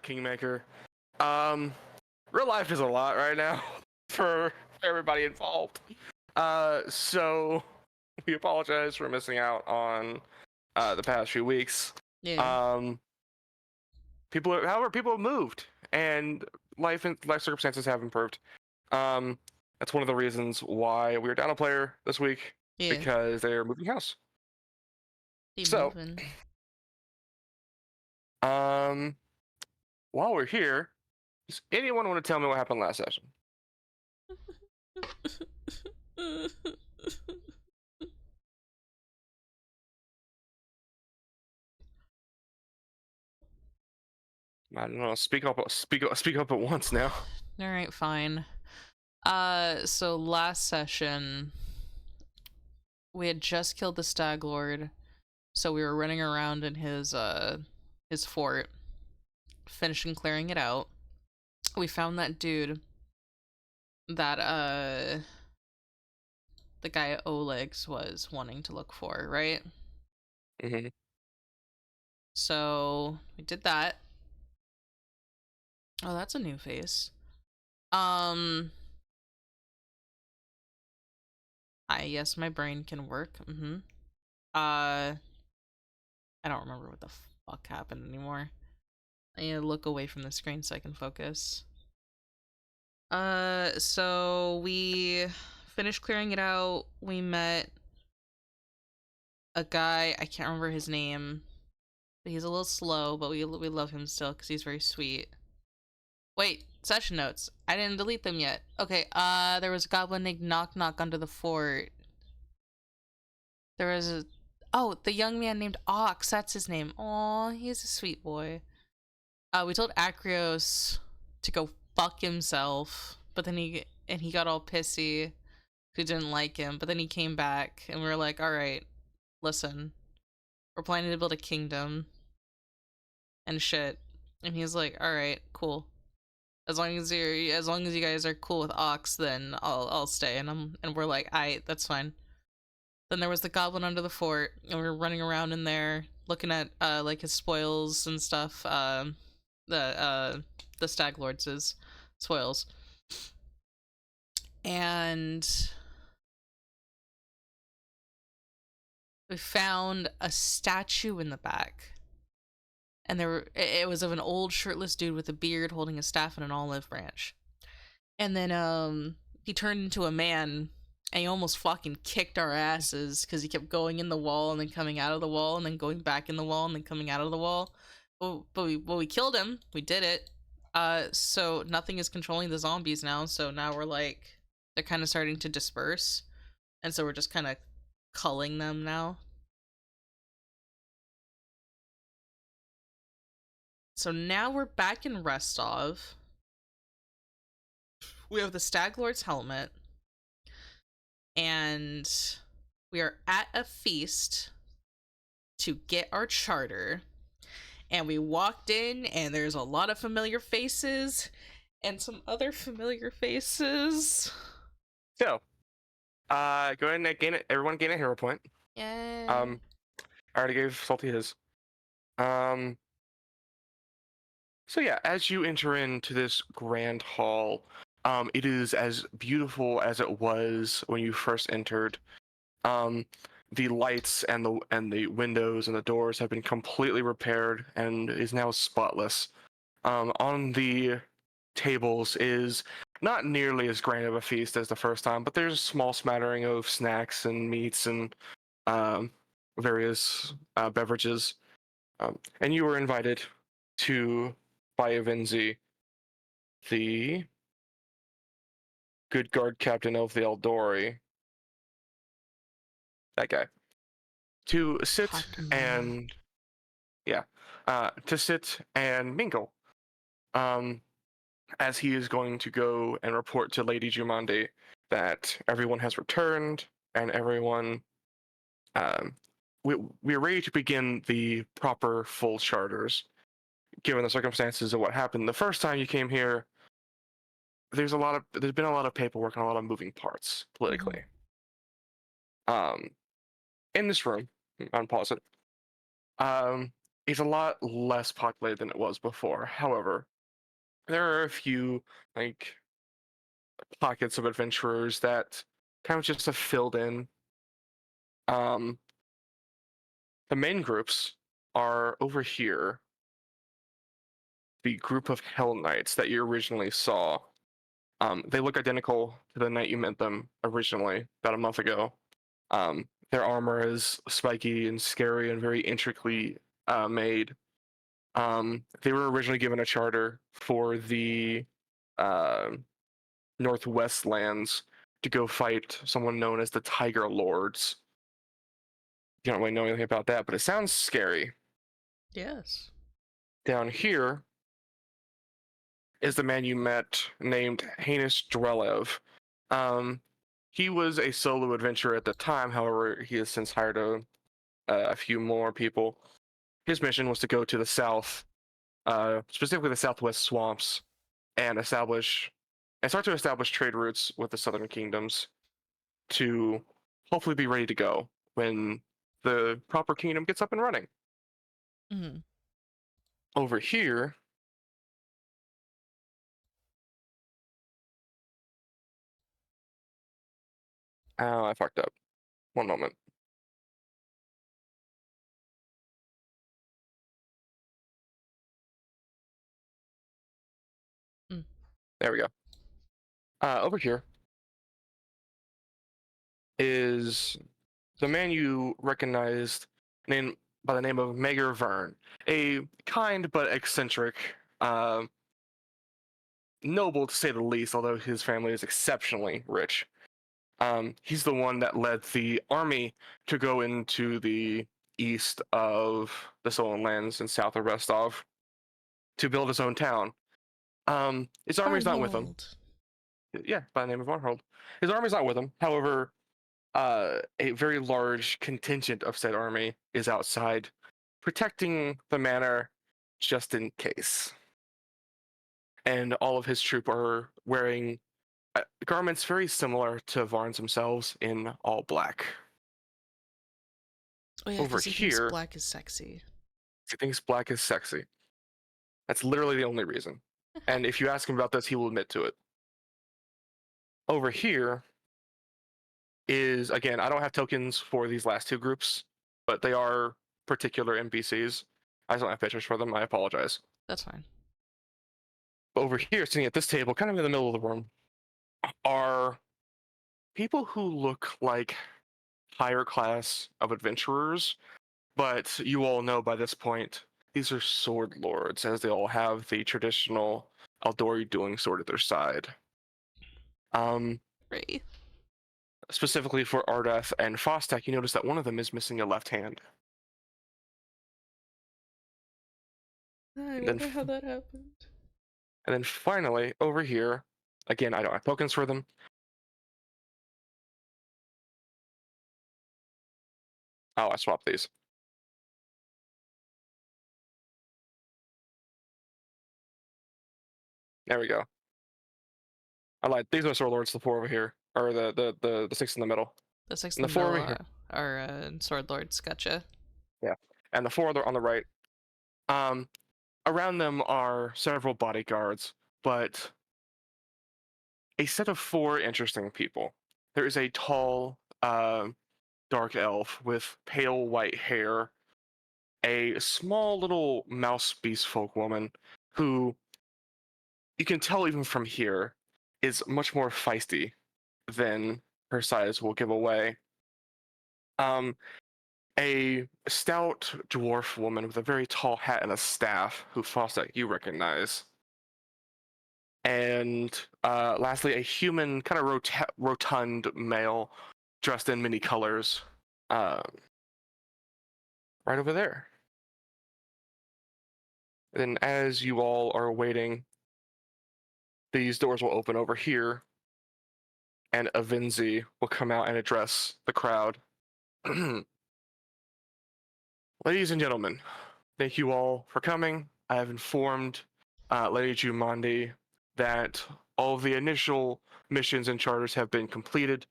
Kingmaker. Real life is a lot right now for everybody involved. So we apologize for missing out on the past few weeks. Yeah. However, people have moved and life circumstances have improved. That's one of the reasons why we were down a player this week, Yeah. because they're moving house. Keep So, moving. while we're here, does anyone want to tell me what happened last session? I don't know. Speak up at once now. All right, fine. So last session we had just killed the Stag Lord, so we were running around in his fort, finishing clearing it out. We found that dude that the guy at Oleg's was wanting to look for, right? Mm-hmm. So we did that. Oh, that's a new face. Yes, my brain can work. I don't remember what the fuck happened anymore. I need to look away from the screen so I can focus. So we finished clearing it out. We met a guy, I can't remember his name, but he's a little slow, but we love him still because he's very sweet. Wait, session notes. I didn't delete them yet. Okay, there was a goblin named Knock Knock under the fort. There was the young man named Ox, that's his name. Aw, he's a sweet boy. We told Akrios to go fuck himself, but then he got all pissy. Who didn't like him, but then he came back, and we were like, all right, listen, we're planning to build a kingdom and shit. And he's like, all right, cool. As long as you guys are cool with Ox, then I'll stay. And we're like, aight, that's fine. Then there was the goblin under the fort, and we were running around in there looking at like his spoils and stuff. The Stag Lord's spoils. And we found a statue in the back. And it was of an old shirtless dude with a beard holding a staff and an olive branch. And then he turned into a man, and he almost fucking kicked our asses because he kept going in the wall and then coming out of the wall and then going back in the wall and then coming out of the wall. But we killed him. We did it. So nothing is controlling the zombies now. So now we're like, they're kind of starting to disperse, and so we're just kind of culling them now. So now we're back in Restov. We have the Stag Lord's helmet, and we are at a feast to get our charter. And we walked in, and there's a lot of familiar faces and some other familiar faces. So, go ahead and everyone gain a hero point. Yeah. I already gave Salty his. So yeah, as you enter into this grand hall, it is as beautiful as it was when you first entered. The lights and the windows and the doors have been completely repaired and is now spotless. On the tables is not nearly as grand of a feast as the first time, but there's a small smattering of snacks and meats and various beverages. And you were invited to by Avenzi, the good guard captain of the Eldori. That guy. To sit and mingle. As he is going to go and report to Lady Jumande that everyone has returned and everyone we're ready to begin the proper full charters. Given the circumstances of what happened the first time you came here, there's been a lot of paperwork and a lot of moving parts politically. In this room, unpause it. is a lot less populated than it was before. However, there are a few like pockets of adventurers that kind of just have filled in. Um, the main groups are over here. The group of Hell Knights that you originally saw. They look identical to the night you met them originally, about a month ago. Their armor is spiky and scary and very intricately made. They were originally given a charter for the uh, Northwest lands to go fight someone known as the Tiger Lords. You don't really know anything about that, but it sounds scary. Yes. Down here is the man you met named Heinous Drelev. Um, he was a solo adventurer at the time, however, he has since hired a few more people. His mission was to go to the south, specifically the southwest swamps, and start to establish trade routes with the southern kingdoms to hopefully be ready to go when the proper kingdom gets up and running. Mm-hmm. Over here, oh, I fucked up. One moment. Mm. There we go. Over here is the man you recognized named by the name of Mager Vern, a kind but eccentric, uh, noble to say the least, although his family is exceptionally rich. He's the one that led the army to go into the east of the Stolen Lands and south of Rostov to build his own town. His army's not with him. Arnold. Yeah, by the name of Arnold. His army's not with him. However, a very large contingent of said army is outside, protecting the manor just in case. And all of his troop are wearing garments very similar to Varn's themselves in all black. Oh yeah, Over because he thinks here, black is sexy. he thinks black is sexy. That's literally the only reason. And if you ask him about this, he will admit to it. Over here is, again, I don't have tokens for these last two groups, but they are particular NPCs. I just don't have pictures for them. I apologize. That's fine. But over here, sitting at this table, kind of in the middle of the room, are people who look like higher class of adventurers, but you all know by this point, these are sword lords, as they all have the traditional Aldori doing sword at their side. Um, Ray. Specifically for Ardeth and Fostac, you notice that one of them is missing a left hand. I And then, wonder how that happened. and then finally, over here, again, I don't have tokens for them. Oh, I swapped these. There we go. I lied. These are sword lords. The four over here, or the six in the middle, The six and in the the four middle over here. are sword lords. Gotcha. Yeah, and the four on the right. Um, Around them are several bodyguards, but a set of four interesting people. There is a tall, dark elf with pale white hair, a small little mouse beast folk woman who you can tell even from here is much more feisty than her size will give away. Um, a stout dwarf woman with a very tall hat and a staff who Fostac you recognize. And lastly, a human, kind of rotund male dressed in many colors, uh, right over there. And as you all are waiting, these doors will open over here, and Avinzi will come out and address the crowd. Ladies and gentlemen, thank you all for coming. I have informed Lady Jumandi that all of the initial missions and charters have been completed,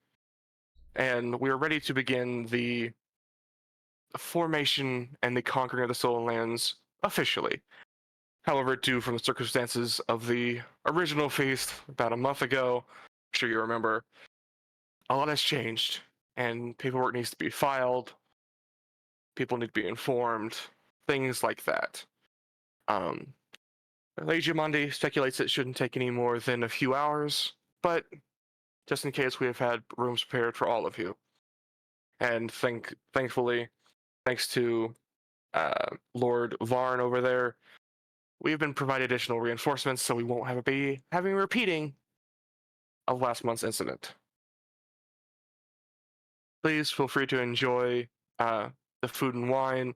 and we are ready to begin the formation and the conquering of the Stolen Lands officially. However, due from the circumstances of the original feast about a month ago, I'm sure you remember, a lot has changed, and paperwork needs to be filed. People need to be informed, things like that. Um, Lady Mondi speculates it shouldn't take any more than a few hours, but just in case, we have had rooms prepared for all of you. And thankfully, thanks to Lord Varn over there, we've been provided additional reinforcements, so we won't have be having a repeating of last month's incident. Please feel free to enjoy the food and wine,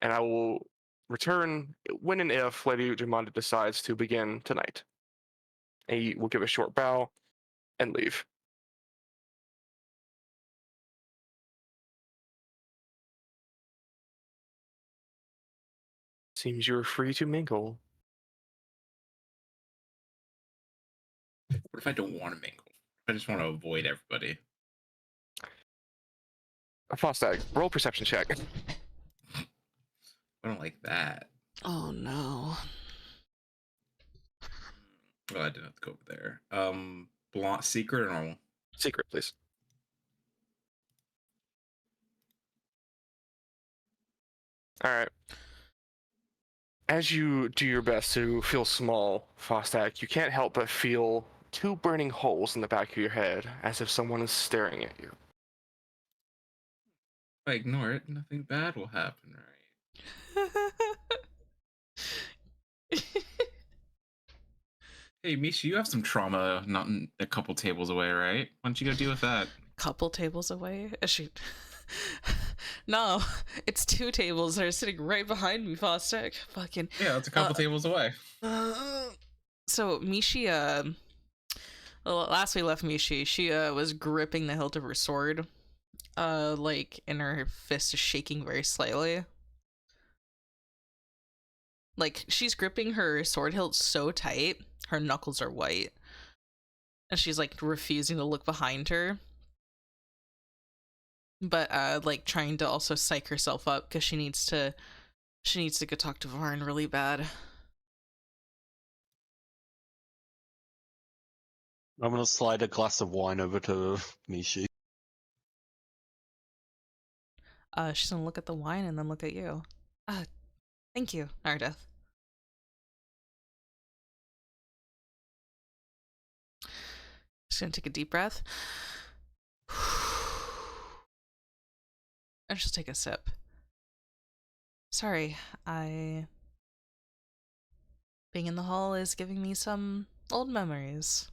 and I will return when and if Lady Jamonda decides to begin tonight. And he will give a short bow and leave. Seems you're free to mingle. What if I don't want to mingle? I just want to avoid everybody. Fostac, roll perception check. I don't like that. Oh no. Well, I didn't have to go over there. Blonde, secret or normal? Secret, please. All right. As you do your best to feel small, Fostac, you can't help but feel two burning holes in the back of your head, as if someone is staring at you. If I ignore it, nothing bad will happen, right? Hey, Mishi, you have some trauma not a couple tables away, right? Why don't you go deal with that? Couple tables away? Shoot. No, it's 2 tables that are sitting right behind me, Fostac. Fucking. Yeah, it's a couple tables away. So Mishi, well, last we left Mishi, she was gripping the hilt of her sword, like, and her fist is shaking very slightly. Like, she's gripping her sword hilt so tight, her knuckles are white, and she's like refusing to look behind her. But like trying to also psych herself up because she needs to go talk to Varn really bad. I'm gonna slide a glass of wine over to Mishi. She's gonna look at the wine and then look at you. Thank you, Ardeth. She's gonna take a deep breath. And she'll take a sip. Sorry, being in the hall is giving me some old memories.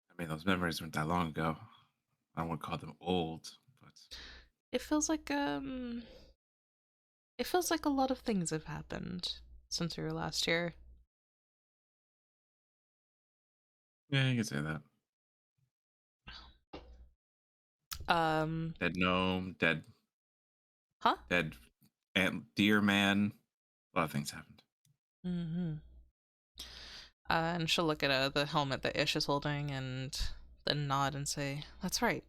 I mean, those memories weren't that long ago. I wouldn't call them old, but It feels like a lot of things have happened since we were last here. yeah, you can say that. Dead gnome, dead. Huh? Dead deer man. A lot of things happened. Mm-hmm. And she'll look at the helmet that Ish is holding and then nod and say, "That's right.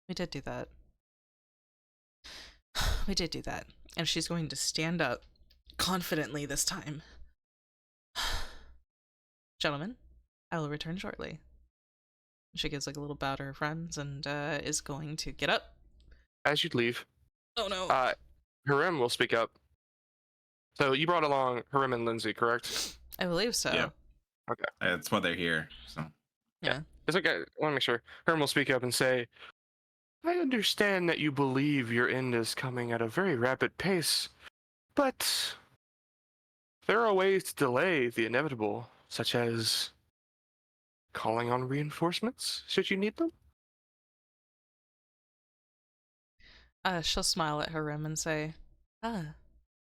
We did do that. We did do that." And she's going to stand up confidently this time. "Gentlemen, I will return shortly." She gives like a little bow to her friends and is going to get up. As you'd leave, Oh no. Harem will speak up. So you brought along Harem and Lindsay, correct? I believe so. Yeah. Okay. That's why they're here. So Yeah. It's okay. I want to make sure. Harem will speak up and say, I understand that you believe your end is coming at a very rapid pace, but there are ways to delay the inevitable, such as calling on reinforcements, should you need them. She'll smile at Harem and say,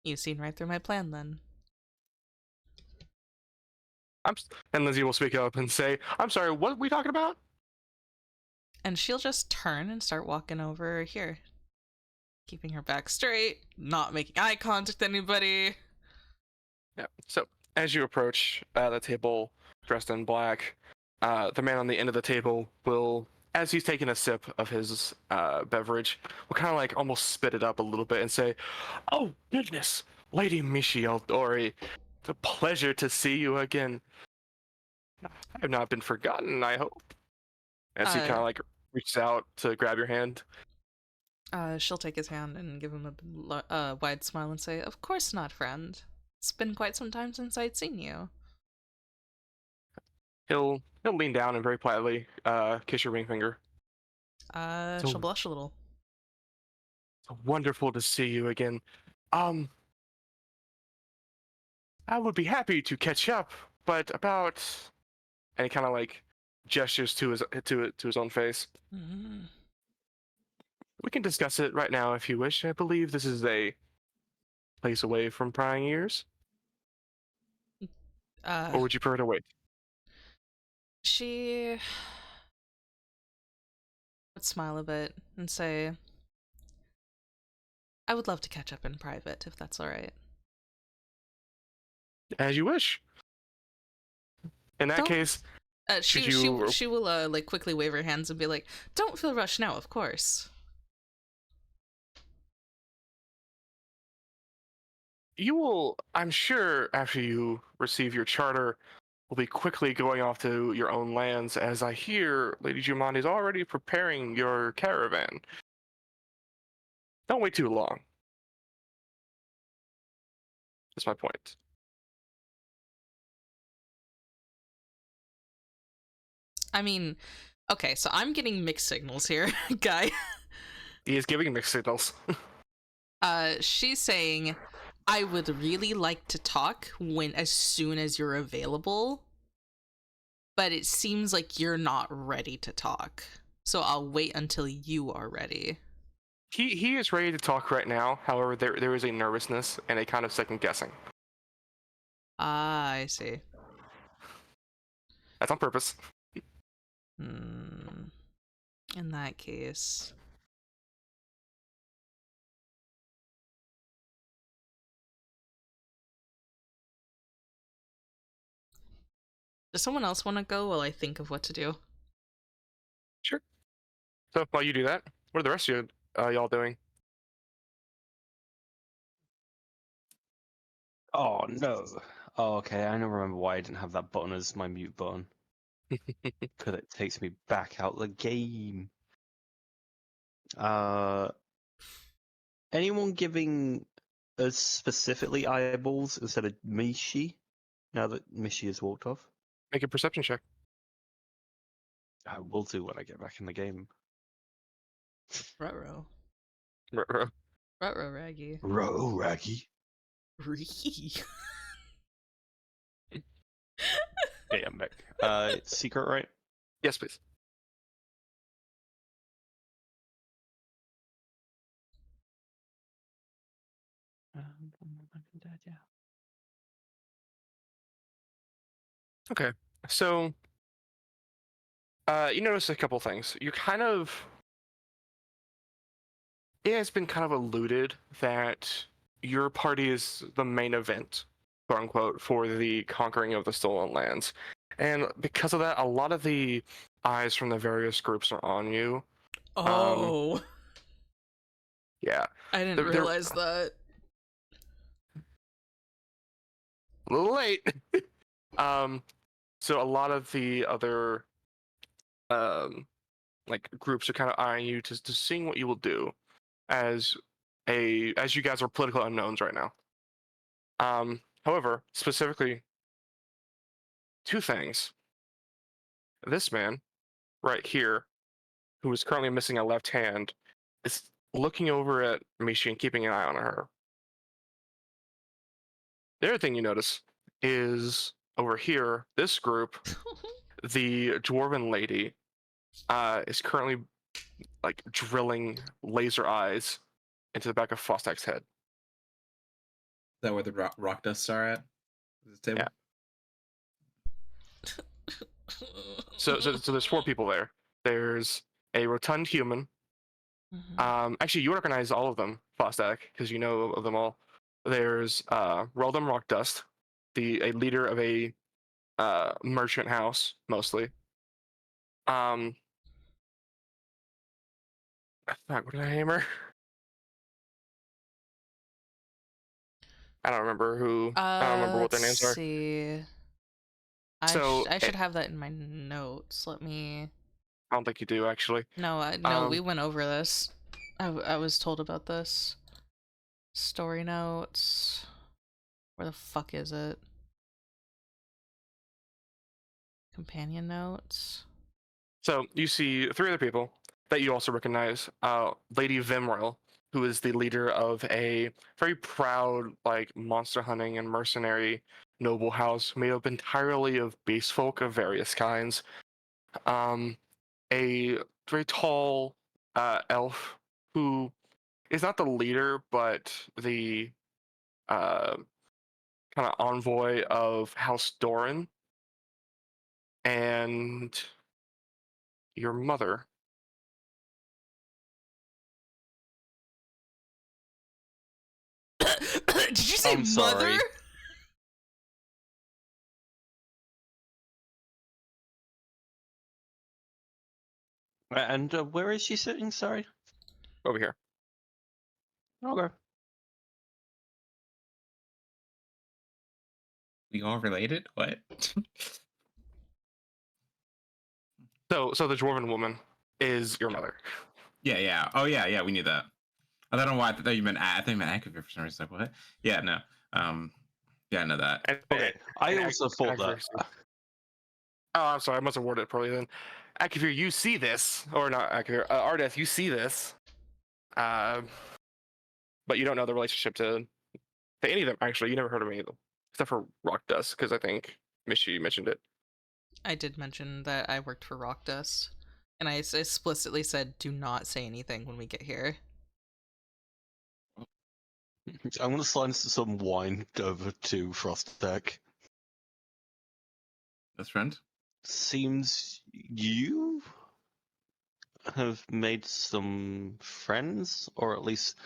"You've seen right through my plan then." And Lindsay will speak up and say, I'm sorry, what are we talking about? And she'll just turn and start walking over here, keeping her back straight, not making eye contact with anybody. Yeah. So as you approach the table, dressed in black, the man on the end of the table will as he's taking a sip of his beverage, will kind of like almost spit it up a little bit and say, "Oh goodness, Lady Mishi Eldori, it's a pleasure to see you again. I have not been forgotten, I hope." As he kind of like reaches out to grab your hand. She'll take his hand and give him a wide smile and say, "Of course not, friend. It's been quite some time since I'd seen you." He'll lean down and very politely kiss your ring finger. She'll blush a little. So wonderful to see you again. I would be happy to catch up, but about, and he kind of like gestures to his own face. Mm-hmm. We can discuss it right now if you wish. I believe this is a place away from prying ears. Or would you prefer to wait? She would smile a bit and say, "I would love to catch up in private, if that's all right." As you wish. In that Don't- case, she will like quickly wave her hands and be like, "Don't feel rushed now, of course." you will, I'm sure, after you receive your charter, will be quickly going off to your own lands, as I hear Lady Jumanji is already preparing your caravan. Don't wait too long. That's my point. I mean, okay, so I'm getting mixed signals here, guy. He is giving mixed signals. She's saying, "I would really like to talk as soon as you're available, but it seems like you're not ready to talk. So I'll wait until you are ready." He is ready to talk right now. However, there is a nervousness and a kind of second guessing. Ah, I see. That's on purpose. In that case, does someone else want to go while I think of what to do? Sure. So while you do that, what are the rest of you y'all doing? Oh no. Oh, okay, I don't remember why I didn't have that button as my mute button. Because it takes me back out the game. Anyone giving us specifically eyeballs instead of Mishi? Now that Mishi has walked off? Make a perception check. I will do when I get back in the game. Ruh-roh. Ruh-roh. Ruh-roh, Raggy. Row, Raggy. Ree. Yeah, I'm back. It's secret, right? Yes, please. Okay. So you notice a couple things. You're kind of, it has been kind of alluded that your party is the main event, quote unquote, for the conquering of the stolen lands. And because of that, a lot of the eyes from the various groups are on you. Oh. Yeah. I didn't they're- realize that. A little late. So a lot of the other like groups are kind of eyeing you to seeing what you will do as you guys are political unknowns right now. However, specifically two things. This man right here, who is currently missing a left hand, is looking over at Mishi and keeping an eye on her. The other thing you notice is over here, this group, the dwarven lady, is currently like drilling laser eyes into the back of Fostac's head. Is that where the rock dusts are at? This table? Yeah. So there's four people there. There's a rotund human. Actually, you recognize all of them, Fostac, because you know of them all. There's Reldum Rockdust, a leader of a merchant house, mostly. Fuck, what did I name her? I don't remember who. I don't remember what their Let's names are. see. I So should have that in my notes. Let me. I don't think you do actually. No, we went over this. I was told about this. Story notes. Where the fuck is it? Companion notes. So you see three other people that you also recognize. Lady Vimrel, who is the leader of a very proud, like monster hunting and mercenary noble house made up entirely of base folk of various kinds. A very tall elf who is not the leader, but the kind of envoy of House Doran, and your mother. Did you say I'm mother? sorry. And where is she sitting? Sorry. Over here. Okay. We all related? What? So the dwarven woman is your mother. Yeah. Oh, yeah. We knew that. I don't know why. I thought you meant. I think you meant Aakavir for some reason. Like what? Yeah, no. Yeah, I know that. And, Okay. I and also thought that. Aakavir, oh, I'm sorry. I must have worded it poorly then. Aakavir, you see this, or not Aakavir? Ardeth, you see this, but you don't know the relationship to any of them. Actually, you never heard of any of them except for Rock Dust, because I think Mishi mentioned it. I did mention that I worked for Rock Dust, and I explicitly said, "Do not say anything when we get here." I'm gonna slide some wine over to Fostac. Best friend. Seems you have made some friends, or at least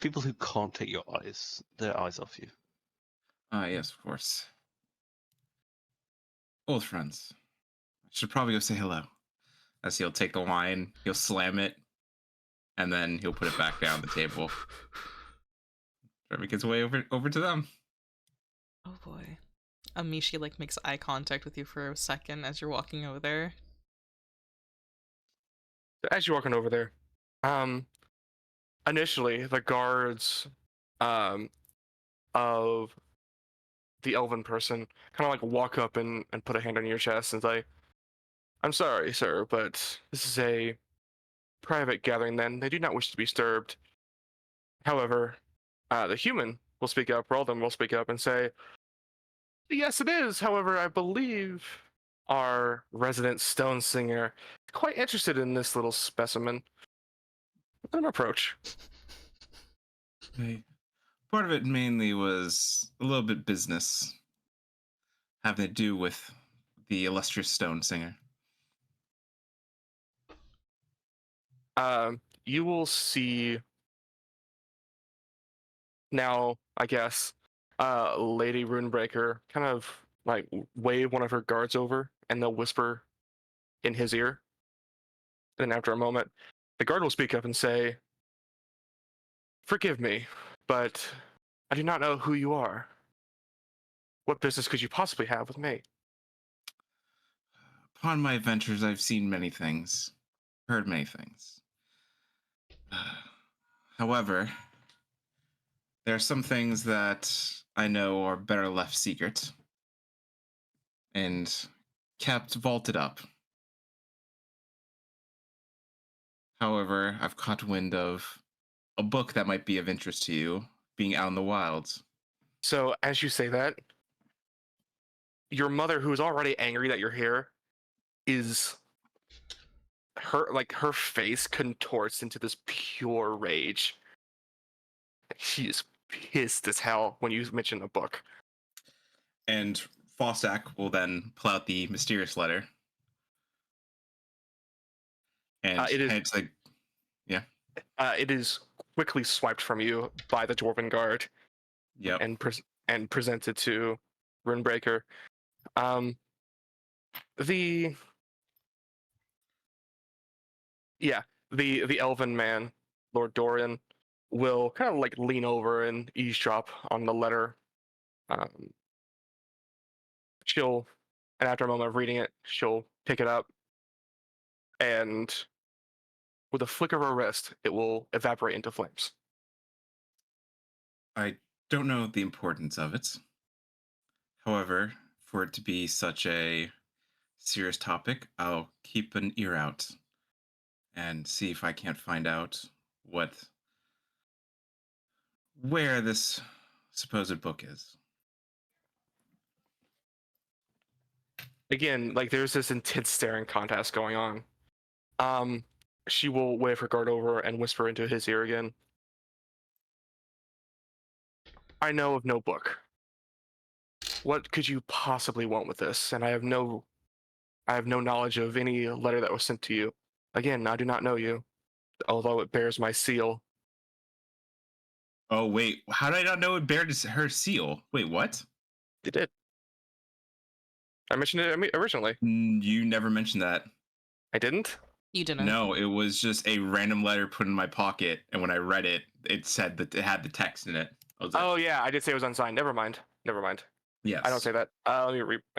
people who can't take their eyes off you. Yes, of course. Old friends. I should probably go say hello. As he'll take the wine, he'll slam it, and then he'll put it back down the table. Try to make his way over to them. Oh boy. Mishi like makes eye contact with you for a second as you're walking over there. As you're walking over there, initially the guards, of the elven person kind of like walk up and put a hand on your chest and say, "I'm sorry, sir, but this is a private gathering. Then they do not wish to be disturbed. However, the human will speak up. Or all of them will speak up and say, yes, it is. However, I believe our resident stone singer is quite interested in this little specimen. Let him approach." Okay. Part of it mainly was a little bit business, having to do with the illustrious stone singer. You will see now, I guess, Lady Runebreaker kind of like wave one of her guards over and they'll whisper in his ear. Then after a moment, the guard will speak up and say, "Forgive me, but I do not know who you are. What business could you possibly have with me?" Upon my adventures, I've seen many things, heard many things. However, there are some things that I know are better left secret and kept vaulted up. However, I've caught wind of a book that might be of interest to you being out in the wilds. So as you say that, your mother, who is already angry that you're here, is her face contorts into this pure rage. She is pissed as hell when you mention the book. And Fostac will then pull out the mysterious letter and It is hand it to the, yeah. it is quickly swiped from you by the dwarven guard Yep. and presented to Runebreaker. The yeah, the elven man, Lord Dorian, will kind of like lean over and eavesdrop on the letter. Um, she'll, and after a moment of reading it, she'll pick it up, and with a flick of her wrist, it will evaporate into flames. I don't know the importance of it. However, for it to be such a serious topic, I'll keep an ear out and see if I can't find out where this supposed book is. Again, like there's this intense staring contest going on. Um, she will wave her guard over and whisper into his ear again. I know of no book. What could you possibly want with this? And I have no knowledge of any letter that was sent to you. Again, I do not know you, although it bears my seal. Oh wait, how did I not know it bared her seal? Wait, what? It did. I mentioned it originally. You never mentioned that. I didn't? You didn't. No, it was just a random letter put in my pocket, and when I read it, it said that it had the text in it. Oh yeah, I did say it was unsigned. Never mind. Yes. I don't say that. Let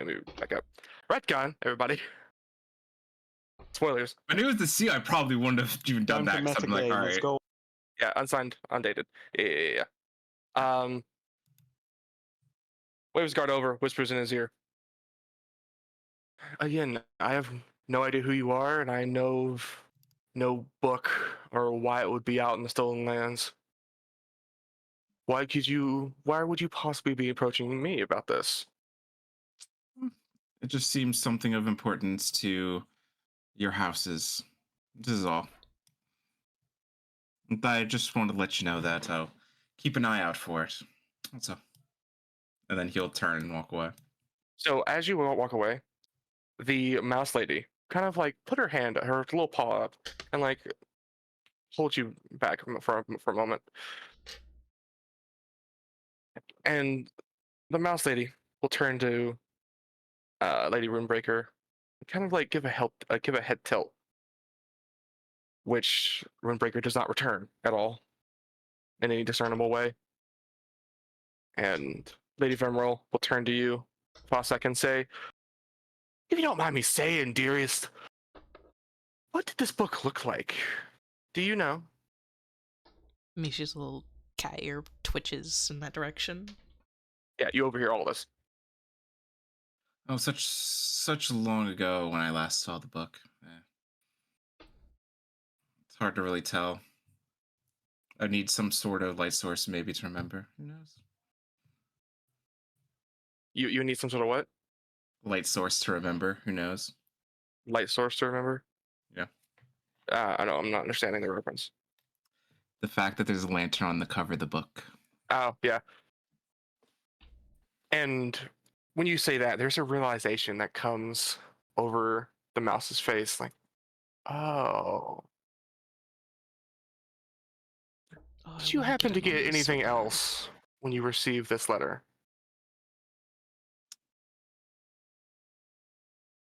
me back up. Retcon, everybody. Spoilers. If I knew it was the seal, I probably wouldn't have even done that. 'Cause I'm like, all Let's right. go. Yeah, unsigned, undated. Yeah. Waves guard over, whispers in his ear. Again, I have no idea who you are, and I know of no book or why it would be out in the Stolen Lands. Why would you possibly be approaching me about this? It just seems something of importance to your houses. This is all. But I just wanted to let you know that I'll keep an eye out for it. That's all. And then he'll turn and walk away. So as you walk away, the mouse lady kind of like put her little paw up, and like hold you back for a moment. And the mouse lady will turn to Lady Runebreaker, and kind of like give a head tilt, which Runebreaker does not return at all in any discernible way. And Lady Vemrel will turn to you, Fostac, and say, "If you don't mind me saying, dearest, what did this book look like? Do you know?" Mishi's little cat ear twitches in that direction. Yeah, you overhear all this. Oh, such long ago when I last saw the book. It's hard to really tell. I need some sort of light source maybe to remember. Who knows? You need some sort of what? Light source to remember. Who knows? Light source to remember? Yeah. I know, I'm not understanding the reference. The fact that there's a lantern on the cover of the book. Oh, yeah. And when you say that, there's a realization that comes over the mouse's face, like, oh. Oh, Did you happen to get anything else when you received this letter?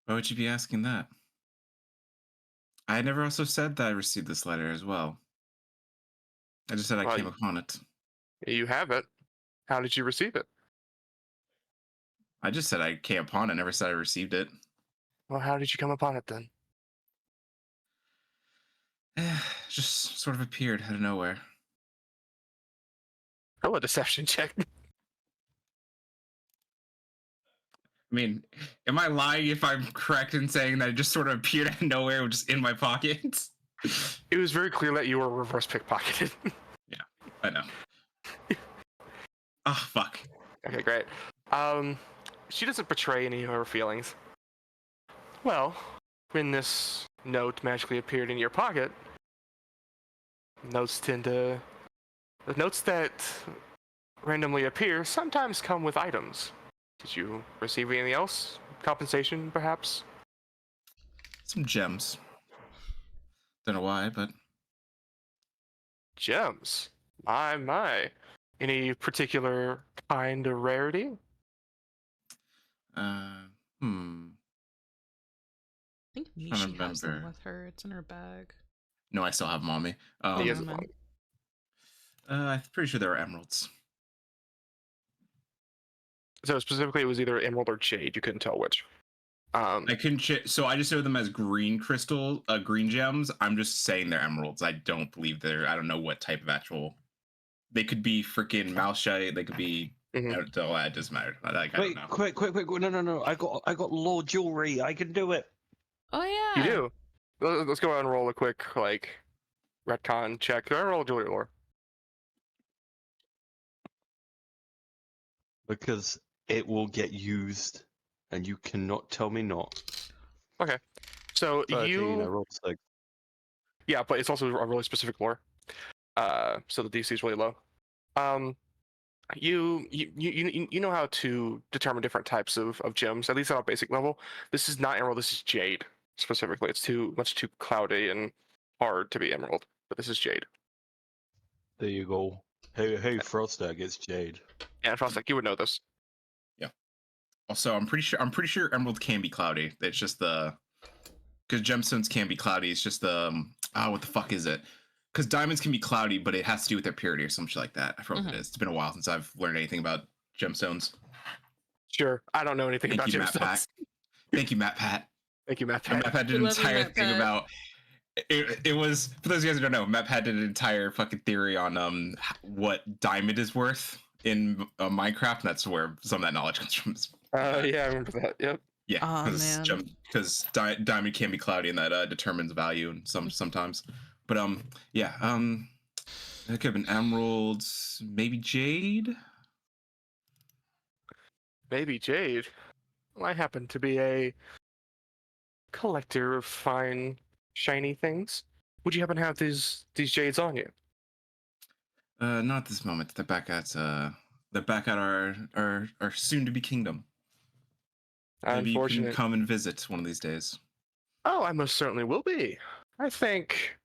Why would you be asking that? I never also said that I received this letter as well. I just said I Well, came upon it. You have it. How did you receive it? I just said I came upon it. I never said I received it. Well, how did you come upon it then? Just sort of appeared out of nowhere. Roll a deception check. I mean, am I lying if I'm correct in saying that it just sort of appeared out of nowhere, just in my pocket? It was very clear that you were reverse pickpocketed. Yeah, I know. Oh, fuck. Okay, great. She doesn't betray any of her feelings. Well, when this note magically appeared in your pocket, the notes that randomly appear sometimes come with items. Did you receive anything else? Compensation, perhaps? Some gems. Don't know why, but Gems. My. Any particular kind of rarity? uh, I think Mishi has them remember. with her. It's in her bag. No, I still have them on me. He Oh, has never his mind. I'm pretty sure there are emeralds. So specifically, it was either emerald or jade. You couldn't tell which. I couldn't. So I just know them as green crystal, green gems. I'm just saying they're emeralds. I don't believe they're. I don't know what type of actual. They could be freaking mouseshite. They could be. Mhm. It doesn't matter. I don't Wait, know. quick! No! I got law jewelry. I can do it. Oh You yeah. do. Let's go ahead and roll a quick retcon check. Go ahead and roll jewelry lore. Because it will get used, and you cannot tell me not. Okay. So 13. I you, rolled 6. yeah, but it's also a really specific lore. So the DC is really low. Um, you know how to determine different types of gems, at least at a basic level. This is not emerald. This is jade specifically. It's much too cloudy and hard to be emerald. But this is jade. There you go. Hey, Fostac, it's Jade. And Fostac, you would know this. Also, I'm pretty sure emerald can be cloudy. It's just the because gemstones can be cloudy. It's just the what the fuck is it? Because diamonds can be cloudy, but it has to do with their purity or some shit like that. I forgot what it is. It's been a while since I've learned anything about gemstones. Sure, I don't know anything Thank about you, Matt gemstones. Pat. Thank you, Matt Pat. Thank you, Matt And Pat. Matt Pat did We an love you, entire Matt thing Pat. about it was for those of you guys who don't know, Matt Pat did an entire fucking theory on what diamond is worth in Minecraft, and that's where some of that knowledge comes from. Yeah, I remember that. Yep. Yeah, Oh, man. because diamond can be cloudy, and that determines value, and sometimes. But yeah, it could have been emeralds, maybe jade. Maybe jade. Well, I happen to be a collector of fine, shiny things. Would you happen to have these jades on you? Not at this moment. They're back at our soon to be kingdom. Maybe you can Unfortunate. come and visit one of these days. Oh, I most certainly will be. I think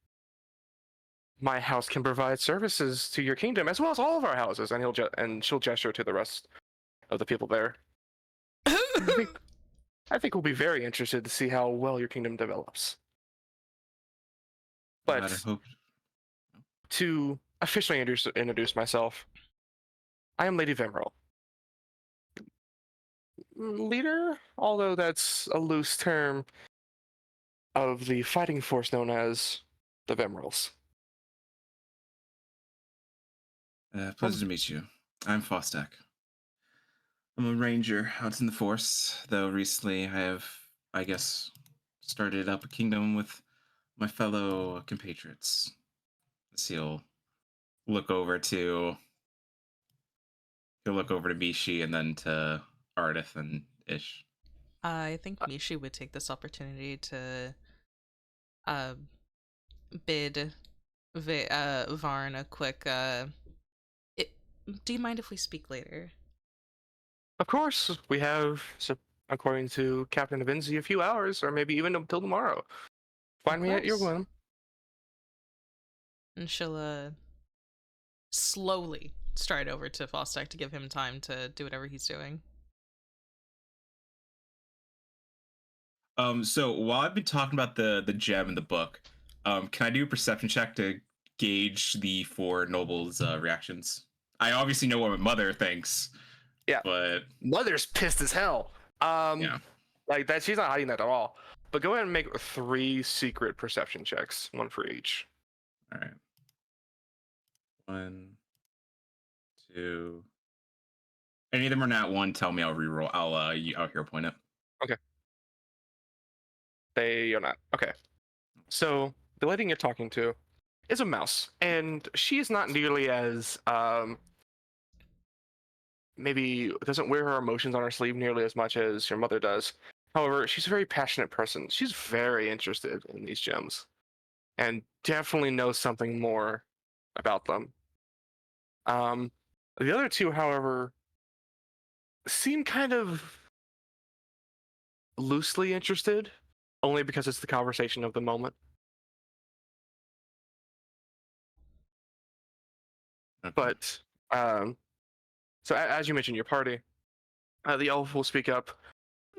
my house can provide services to your kingdom as well as all of our houses, and she'll gesture to the rest of the people there. I think we'll be very interested to see how well your kingdom develops. I But hope. to officially introduce myself, I am Lady Vimrel. Leader, although that's a loose term, of the fighting force known as the Vimrels. Pleasure to meet you. I'm Fostac. I'm a ranger out in the force, though recently I have, I guess, started up a kingdom with my fellow compatriots. So he'll look over to Mishi and then to Ardeth and Ish. I think Mishi would take this opportunity to uh, bid Varn a quick do you mind if we speak later? Of course, we have, so according to Captain Avinzi, a few hours, or maybe even until tomorrow. Find me at your course. whim. And she'll slowly stride over to Fostac to give him time to do whatever he's doing. So while I've been talking about the gem in the book, can I do a perception check to gauge the four nobles' reactions? I obviously know what my mother thinks. Yeah. But Mother's pissed as hell. yeah. Like that, she's not hiding that at all. But go ahead and make 3 secret perception checks, 1 for each. All right. 1, 2. Any of them are not 1. Tell me. I'll reroll. I'll hero point it. Okay. They are not. Okay. So the lady you're talking to is a mouse, and she is not nearly as maybe doesn't wear her emotions on her sleeve nearly as much as your mother does. However, she's a very passionate person. She's very interested in these gems, and definitely knows something more about them. The other 2, however, seem kind of loosely interested, only because it's the conversation of the moment. Okay. But so as you mentioned, your party, the elf will speak up.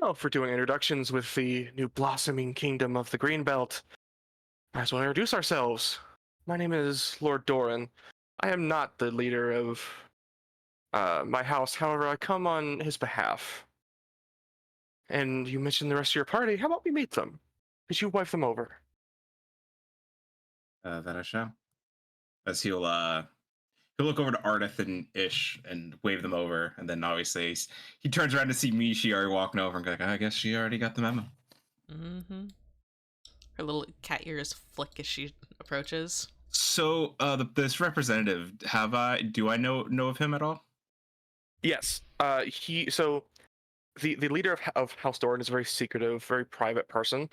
Oh, for doing introductions with the new blossoming kingdom of the Greenbelt. Might as well introduce ourselves. My name is Lord Doran. I am not the leader of my house, however, I come on his behalf. And you mentioned the rest of your party. How about we meet them? Could you wipe them over? That I shall. As he'll look over to Ardeth and Ish and wave them over, and then obviously he turns around to see Mishi already walking over and go like, I guess she already got the memo. Mm-hmm. Her little cat ears flick as she approaches. So this representative, do I know of him at all? Yes. The leader of House Doran is a very secretive, very private person.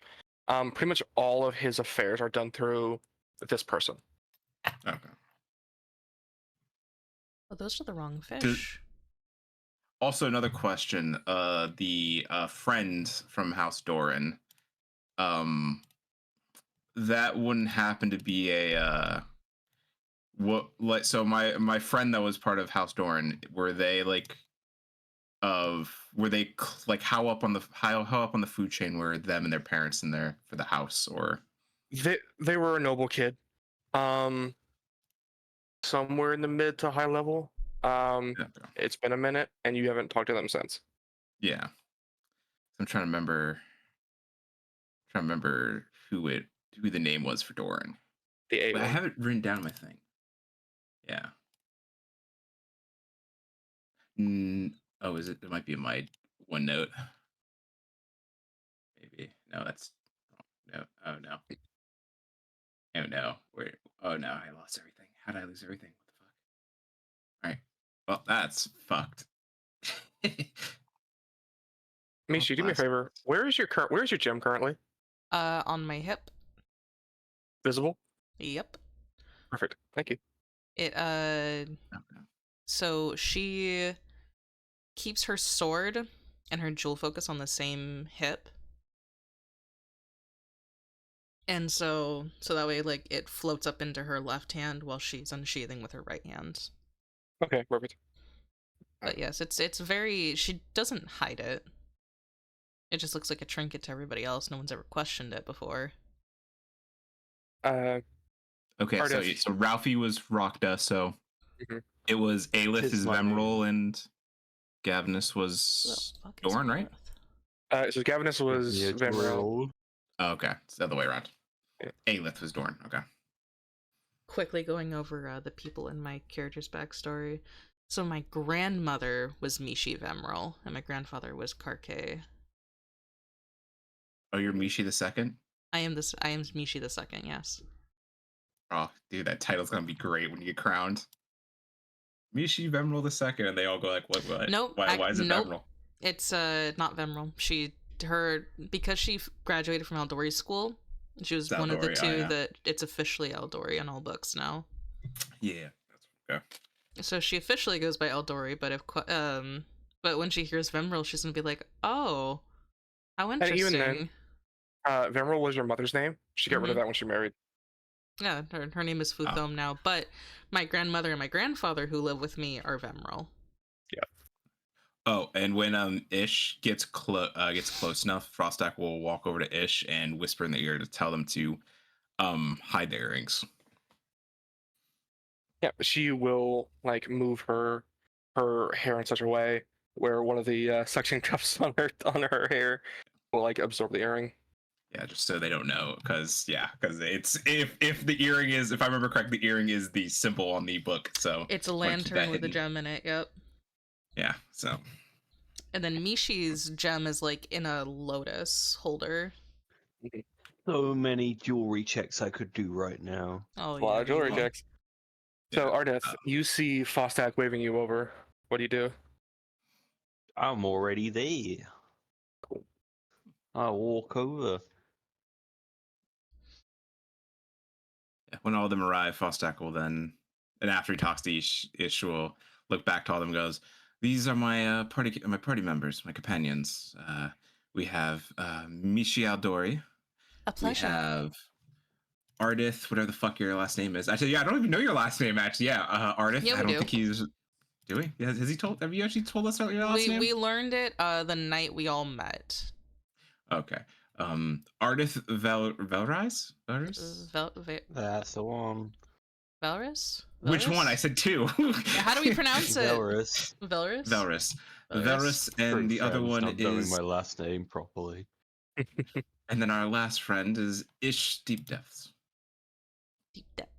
Pretty much all of his affairs are done through this person. Okay. Oh, those are the wrong fish. Also, another question. The friend from House Doran, that wouldn't happen to be a so my friend that was part of House Doran, were they like how up on the food chain were them and their parents in there for the house, or They were a noble kid. Somewhere in the mid to high level. It's been a minute, and you haven't talked to them since. yeah. I'm trying to remember who the name was for Doran. The A But I one. have it written down on my thing. Yeah. Oh, is it? It might be in my OneNote. Maybe. No, that's no. Oh no. Oh no. Wait. Oh no. I lost everything. How did I lose everything? What the fuck? All right. Well, that's fucked. Mishi, do me a favor. Where's your gem currently? On my hip. Visible? Yep. Perfect. Thank you. It Okay. So she keeps her sword and her jewel focus on the same hip. And so that way, like, it floats up into her left hand while she's unsheathing with her right hand. Okay, perfect. But yes, it's very, she doesn't hide it. It just looks like a trinket to everybody else. No one's ever questioned it before. Okay, Ardeth. so Ralphie was Rockda, so Mhm. it was Aelith Tis is my Vemrol, name. and Gavnus Who was the fuck is Dorn, right? Ardeth? So Gavinus was Yeah, Vemrel. drill. Oh, okay, it's the other way around. Yeah. Aelith was Dorn. Okay. Quickly going over the people in my character's backstory. So my grandmother was Mishi Vemrel, and my grandfather was Karkay. Oh, you're Mishi the second. I am Mishi the second. Yes. Oh, dude, that title's gonna be great when you get crowned. Mishi Vemrol the second, and they all go like, "What? Nope. Why is it nope. Vemrol?" It's not Vemrel. Because she graduated from Eldori school. She was It's one of the Eldori, two yeah. that it's officially Eldori on all books now. Yeah, that's okay. So she officially goes by Eldori, but when she hears Vemrel, she's gonna be like, "Oh, how And interesting." even then, Vemrel was your mother's name. She got rid of that when she married. Yeah, her name is Futhom now, but my grandmother and my grandfather who live with me are Vemrel. Yeah. Oh, and when Ish gets close enough, Fostac will walk over to Ish and whisper in the ear to tell them to hide their earrings. Yeah, she will like move her hair in such a way where one of the suction cups on her hair will like absorb the earring. Yeah, just so they don't know, because it's if the earring is, if I remember correctly, the earring is the symbol on the book. So It's a wanna keep that lantern with a hidden. gem in it. Yep. Yeah, so And then Mishi's gem is like in a lotus holder. So many jewelry checks I could do right now. Oh A lot yeah, of jewelry baby. checks. So yeah. Ardeth, you see Fostac waving you over. What do you do? I'm already there. Cool. I walk over. When all of them arrive, Fostac will then, and after he talks to Ish will look back to all of them and goes, "These are my party members, my companions. We have Mishi Aldori. A We pleasure. have Ardeth, whatever the fuck your last name is. Actually, yeah, I don't even know your last name. Actually, yeah, Ardeth. Yeah, we I don't do. think he's. Do we? Has he told? Have you actually told us your last name? We learned it the night we all met. Okay. Ardeth Velrise? That's the one. Valrus? Which one? I said two. How do we pronounce it? Valorous. Valrus? Velris. Valrus. Velris, and True the other friends, one not knowing is, my last name properly. and then our last friend is Ish Deep Depths. Deep depth.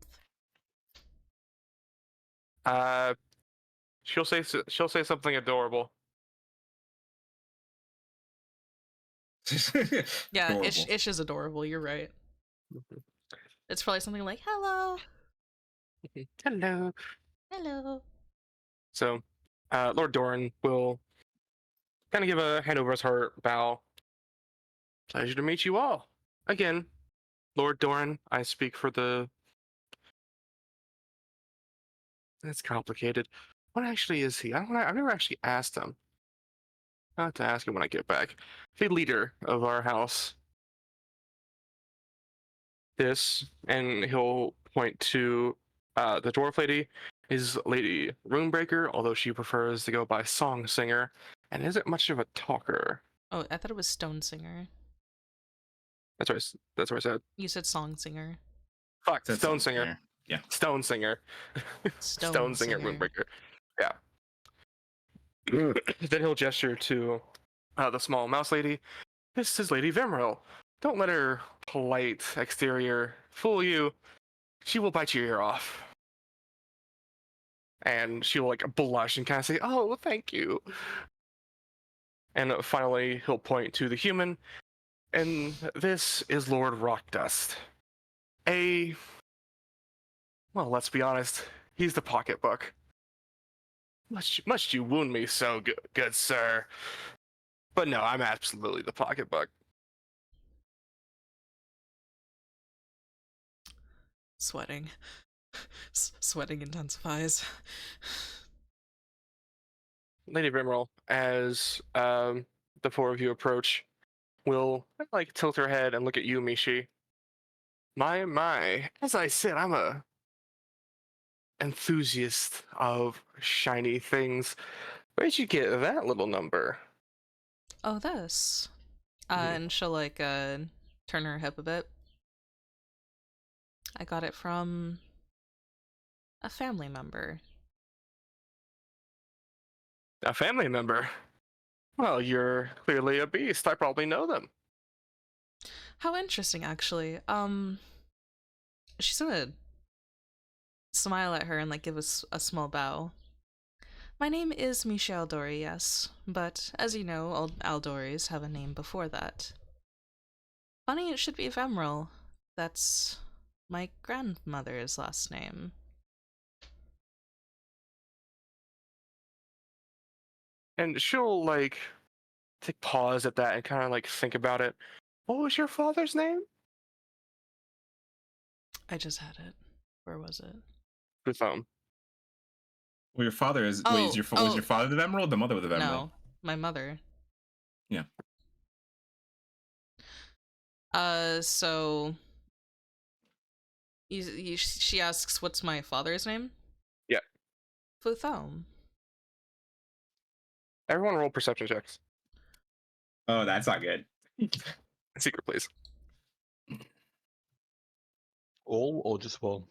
She'll say something adorable. Yeah, Adorable. Ish is adorable. You're right. It's probably something like "Hello, Hello. hello." So, Lord Doran will kind of give a hand over his heart bow. Pleasure to meet you all. Again, Lord Doran, I speak for the... That's complicated. What actually is he? I've never actually asked him. I'll have to ask him when I get back. The leader of our house. This, and he'll point to the dwarf lady, is Lady Runebreaker, although she prefers to go by Song Singer, and isn't much of a talker. Oh, I thought it was Stone Singer. That's what I said. You said Song Singer. Fuck, That's Stone Singer. there. Yeah. Stone Singer. Stone Singer, Singer. Runebreaker. Yeah. Then he'll gesture to the small mouse lady. This is Lady Vimril. Don't let her polite exterior fool you. She will bite your ear off. And she'll like blush and kind of say, "Oh, well, thank you." And finally, he'll point to the human. And this is Lord Rockdust. Well, let's be honest, he's the pocketbook. Must you wound me so, good sir? But no, I'm absolutely the pocketbook. Sweating. Sweating intensifies. Lady Vimril, as the four of you approach, will like tilt her head and look at you, Mishi. My, as I said, I'm a enthusiast of shiny things. Where'd you get that little number? Oh, this. And she'll like turn her hip a bit. I got it from a family member. A family member? Well, you're clearly a beast. I probably know them. How interesting, actually. She's gonna smile at her and like give us a small bow. My name is Mishi Aldori, yes, but as you know, all Aldoris have a name before that. Funny it should be Vemril. That's my grandmother's last name. And she'll like take pause at that and kind of like think about it. What was your father's name? I just had it. Where was it? The phone. Well, your father is. Oh, wait, was your father the Emerald? The mother with the Emerald? No, my mother. Yeah. So she asks, "What's my father's name?" Yeah. Futhom. Everyone roll perception checks. Oh, that's not good. Secret, please. All or just one?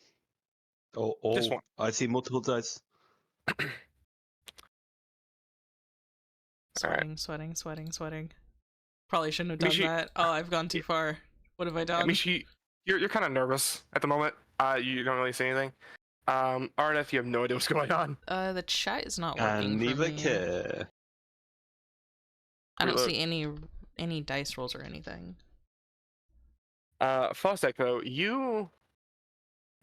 Or all? Just one. I see multiple dice. Sweating. Probably shouldn't have done Mishi- that. Oh, I've gone too far. What have I I done? mean, you're kind of nervous at the moment. You don't really say anything. Ardeth, you have no idea what's going on. The chat is not working And for neither me. care. I don't Reload. see any dice rolls or anything. Fostac, though, you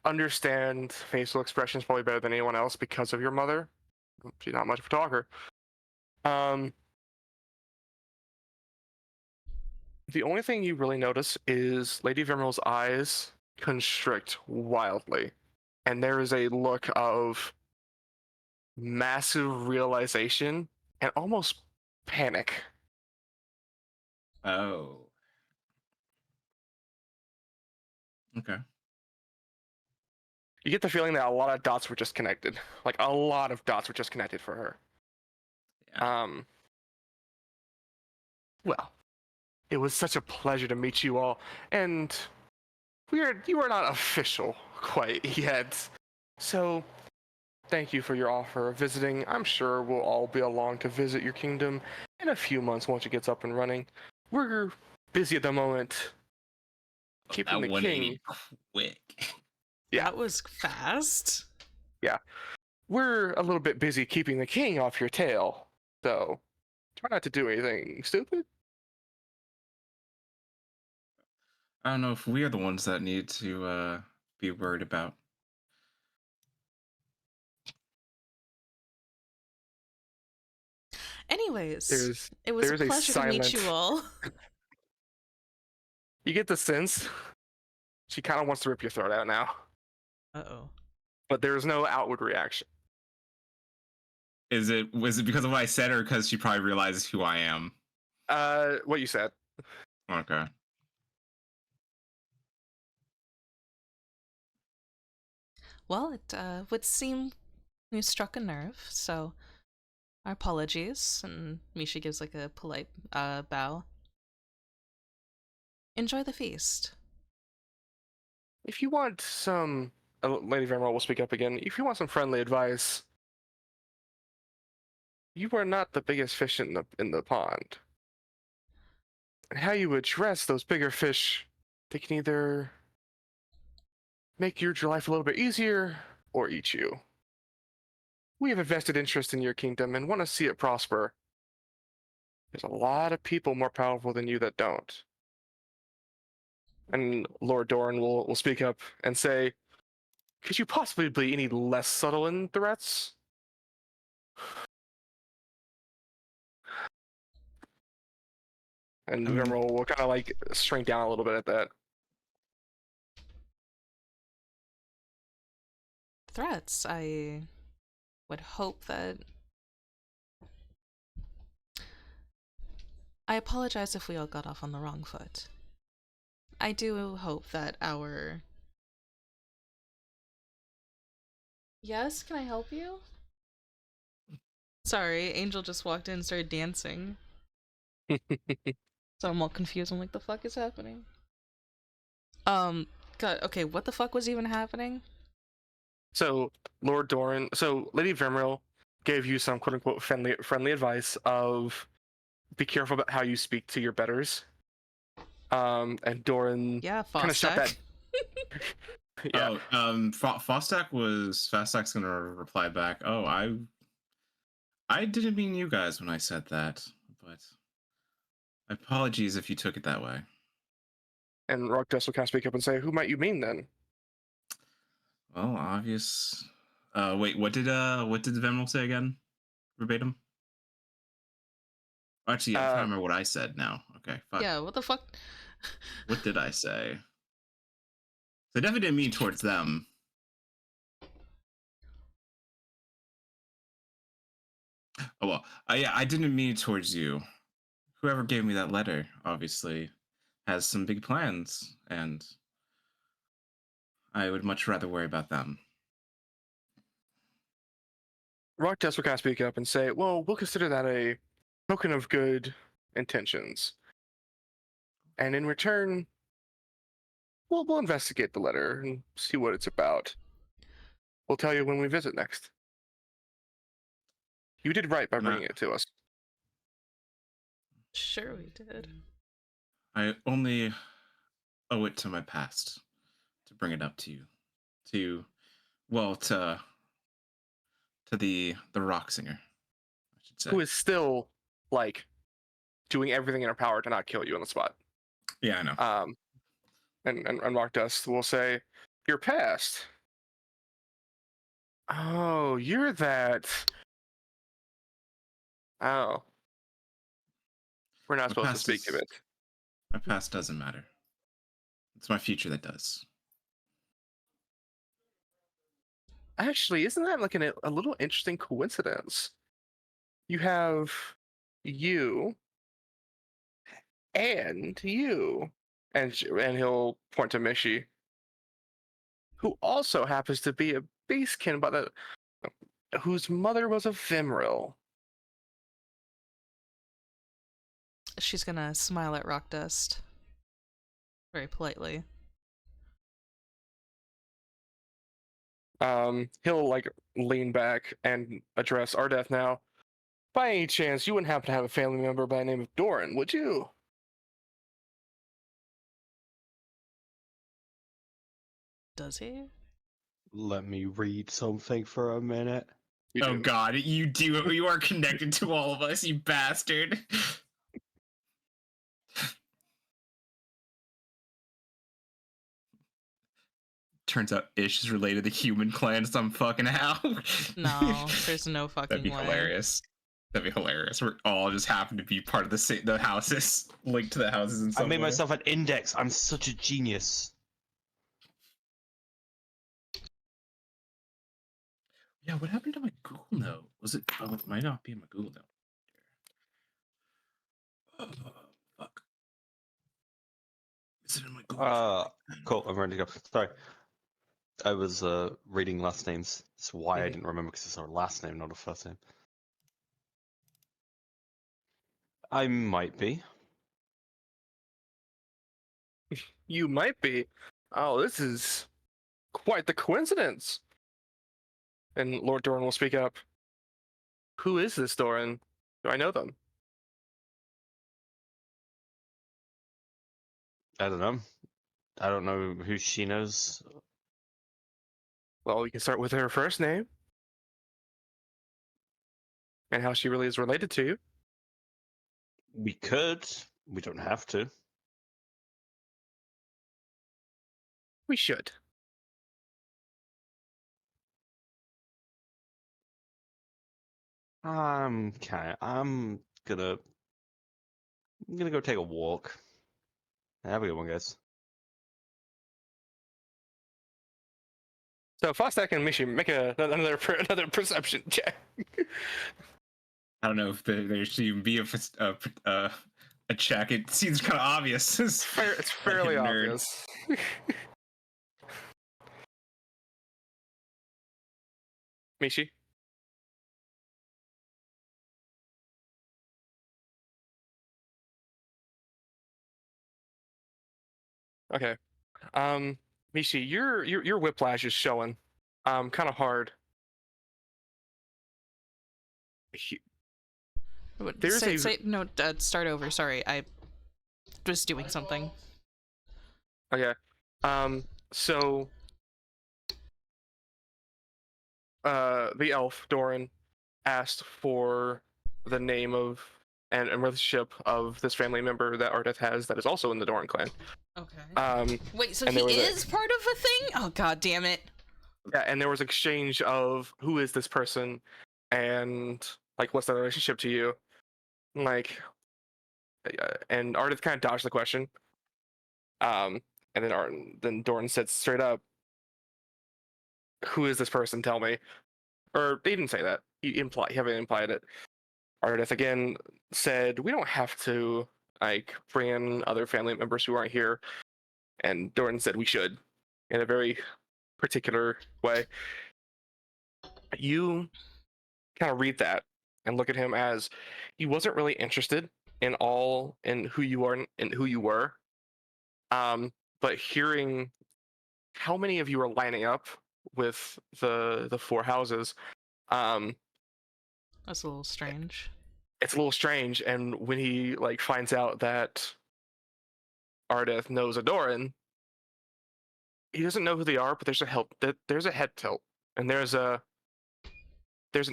understand facial expressions probably better than anyone else because of your mother. She's not much of a talker. The only thing you really notice is Lady Vimril's eyes constrict wildly, and there is a look of massive realization and almost panic. Oh. Okay. You get the feeling that a lot of dots were just connected. Like a lot of dots were just connected for her. Yeah. Well, It was such a pleasure to meet you all, and you are not official quite yet. So, thank you for your offer of visiting. I'm sure we'll all be along to visit your kingdom in a few months once it gets up and running. We're busy at the moment keeping That the 180 king. quick. Yeah. That was fast. Yeah. We're a little bit busy keeping the king off your tail, so try not to do anything stupid. I don't know if we are the ones that need to be worried about. Anyways, it was a there's a pleasure to meet you silent. all. You get the sense she kind of wants to rip your throat out now, Uh-oh. but there's no outward reaction. Was it because of what I said, or because she probably realizes who I am? What you said. Okay. Well, it would seem you struck a nerve, so our apologies. And Mishi gives like a polite bow. Enjoy the feast. If you want some, Lady Vermeer will speak up again. If you want some friendly advice, you are not the biggest fish in the pond. And how you address those bigger fish, they can either make your life a little bit easier or eat you. We have a vested interest in your kingdom and want to see it prosper. There's a lot of people more powerful than you that don't. And Lord Doran will speak up and say, could you possibly be any less subtle in threats? And I mean, Vermeer will kind of like shrink down a little bit at that. Threats. I would hope that. I apologize if we all got off on the wrong foot. I do hope that our. Yes, can I help you? Sorry, Angel just walked in and started dancing. So I'm all confused. I'm like, the fuck is happening? God, okay, what the fuck was even happening? So Lord Doran, so Lady Vermeer gave you some quote unquote friendly advice of be careful about how you speak to your betters. And Doran Yeah, kind of shot that. Fostac. Yeah. Oh, Fostac's gonna reply back. Oh, I didn't mean you guys when I said that, but apologies if you took it that way. And Rockdust will kind of speak up and say, "Who might you mean then?" Well, obvious. Wait, what did the Venerable say again? Verbatim? Actually, I'm trying to remember what I said now. Okay, fuck. Yeah, what the fuck? What did I say? I definitely didn't mean towards them. Oh well, yeah, I didn't mean towards you. Whoever gave me that letter obviously has some big plans, and I would much rather worry about them. Rockdust will kind of speak up and say, "Well, we'll consider that a token of good intentions, and in return, we'll investigate the letter and see what it's about. We'll tell you when we visit next. You did right by bringing it to us." Sure we did. I only owe it to my past to bring it up to you. Well, to the rock singer, I should say. Who is still like doing everything in her power to not kill you on the spot. Yeah, I know. And Mark Dust will say, "Your past. Oh, you're that. Oh, we're not My supposed to past speak of is it." my past doesn't matter. It's my future that does. Actually, isn't that like a little interesting coincidence? You have you and you, and he'll point to Mishi, who also happens to be a basekin, by the whose mother was a Vimril. she's gonna smile at Rock Dust. Very politely. He'll like lean back and address Ardeth now. By any chance, you wouldn't happen to have a family member by the name of Doran, would you? Does he? Let me read something for a minute. You Oh do. god, you do. You are connected to all of us, you bastard. Turns out Ish is related to human clan some fucking how. No, there's no fucking That'd be way. hilarious. That'd be hilarious. We're all just happen to be part of the houses, linked to the houses in I some made way. myself an index. I'm such a genius. Yeah, what happened to my Google Note? Was it? Oh, it might not be in my Google Note. Fuck. Is it in my Google Note? Cool. I'm ready to go. Sorry. I was reading last names. That's why I Mhm. didn't remember, because it's our last name, not a first name. I might be. You might be. Oh, this is quite the coincidence. And Lord Doran will speak up. Who is this Doran? Do I know them? I don't know. I don't know who she knows. Well, we can start with her first name and how she really is related to you. We could. We don't have to. We should. Okay. I'm gonna go take a walk. Have a good one, guys. So Fostac and Mishi, make another perception check. I don't know if there should even be a check. It seems kind of obvious. It's fairly nerd. obvious. Mishi. Okay. Mishi, your whiplash is showing. Kind of hard. There's No, start over. Sorry, I was doing something. Okay. So the elf Doran asked for the name of and relationship of this family member that Ardeth has that is also in the Doran clan. Okay. Wait, so and he there was is part of a thing? Oh god damn it. Yeah, and there was exchange of who is this person and like what's the relationship to you? Like and Ardeth kind of dodged the question. And then Doran said straight up, "Who is this person? Tell me." Or he didn't say that. He haven't implied it. Ardeth again said, "We don't have to like bring in other family members who aren't here." And Doran said, "We should," in a very particular way. You kind of read that and look at him as he wasn't really interested in who you are and who you were. But hearing how many of you are lining up with the four houses, um, That's a little strange. it's a little strange. And when he like finds out that Ardeth knows Adoran, he doesn't know who they are, but there's a head tilt, and there's an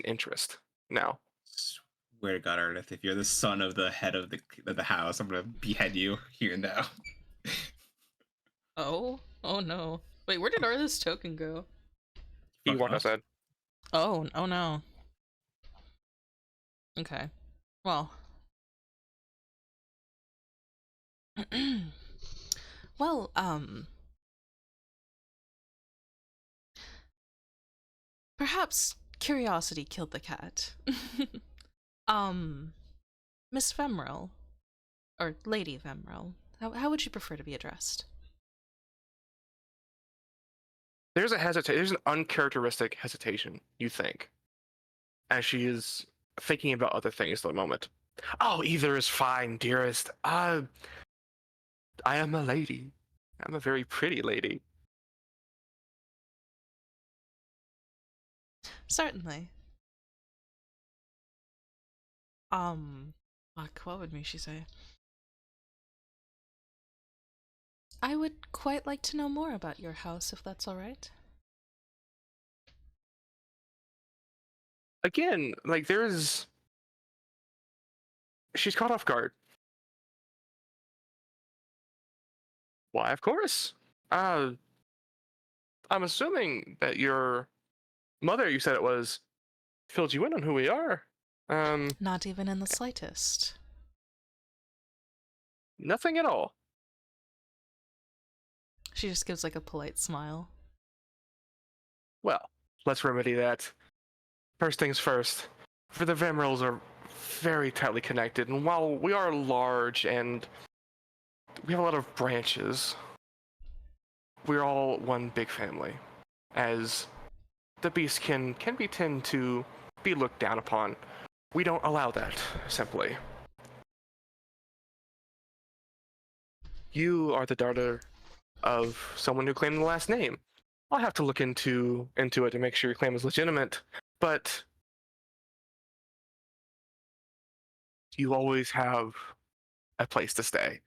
interest now. Swear to God, Ardeth, if you're the son of the head of the house, I'm gonna behead you here and now. Oh no. Wait, where did Ardeth's token go? He Fuck walked us. outside. Oh no. Okay. Well. Well, perhaps curiosity killed the cat. Miss Femrel, or Lady Femrel, how would you prefer to be addressed? There's an uncharacteristic hesitation, you think, as she is thinking about other things at the moment. Oh, either is fine, dearest. I am a lady. I'm a very pretty lady. Certainly. Fuck, what would Mishi say? I would quite like to know more about your house, if that's alright. Again, like she's caught off guard. Why, of course. I'm assuming that your mother, you said it was, filled you in on who we are. Not even in the slightest. Nothing at all. She just gives like a polite smile. Well, let's remedy that. First things first. For the Vemrils are very tightly connected, and while we are large and we have a lot of branches, we're all one big family. As the beast can be tend to be looked down upon. We don't allow that, simply. You are the daughter of someone who claimed the last name. I'll have to look into it to make sure your claim is legitimate, but you always have a place to stay.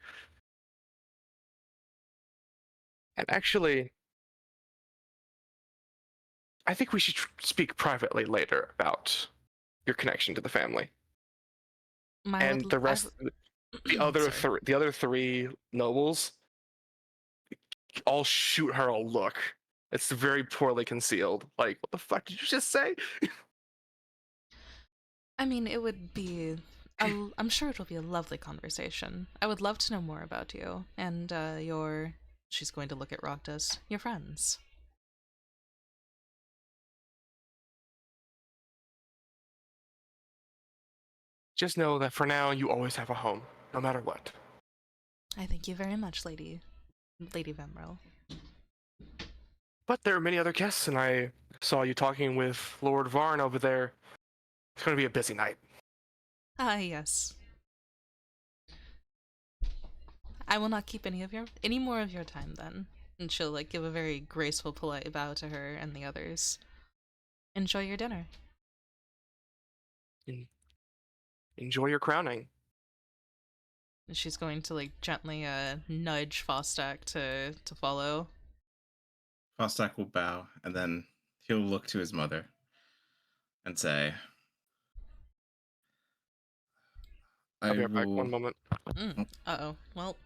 And actually, I think we should speak privately later about your connection to the family. And the rest, the other three nobles, all shoot her a look. It's very poorly concealed. Like, what the fuck did you just say? I mean, it would be. I'm sure it'll be a lovely conversation. I would love to know more about you and your. She's going to look at Rakdos. Your friends. Just know that for now, you always have a home, no matter what. I thank you very much, Lady Vemril. But there are many other guests, and I saw you talking with Lord Varn over there. It's going to be a busy night. Ah, yes. I will not keep any more of your time then. And she'll like give a very graceful, polite bow to her and the others. Enjoy your dinner. Enjoy your crowning. And she's going to like gently nudge Fostac to follow. Fostac will bow, and then he'll look to his mother and say, I'll be right back. One moment. Uh-oh. Well.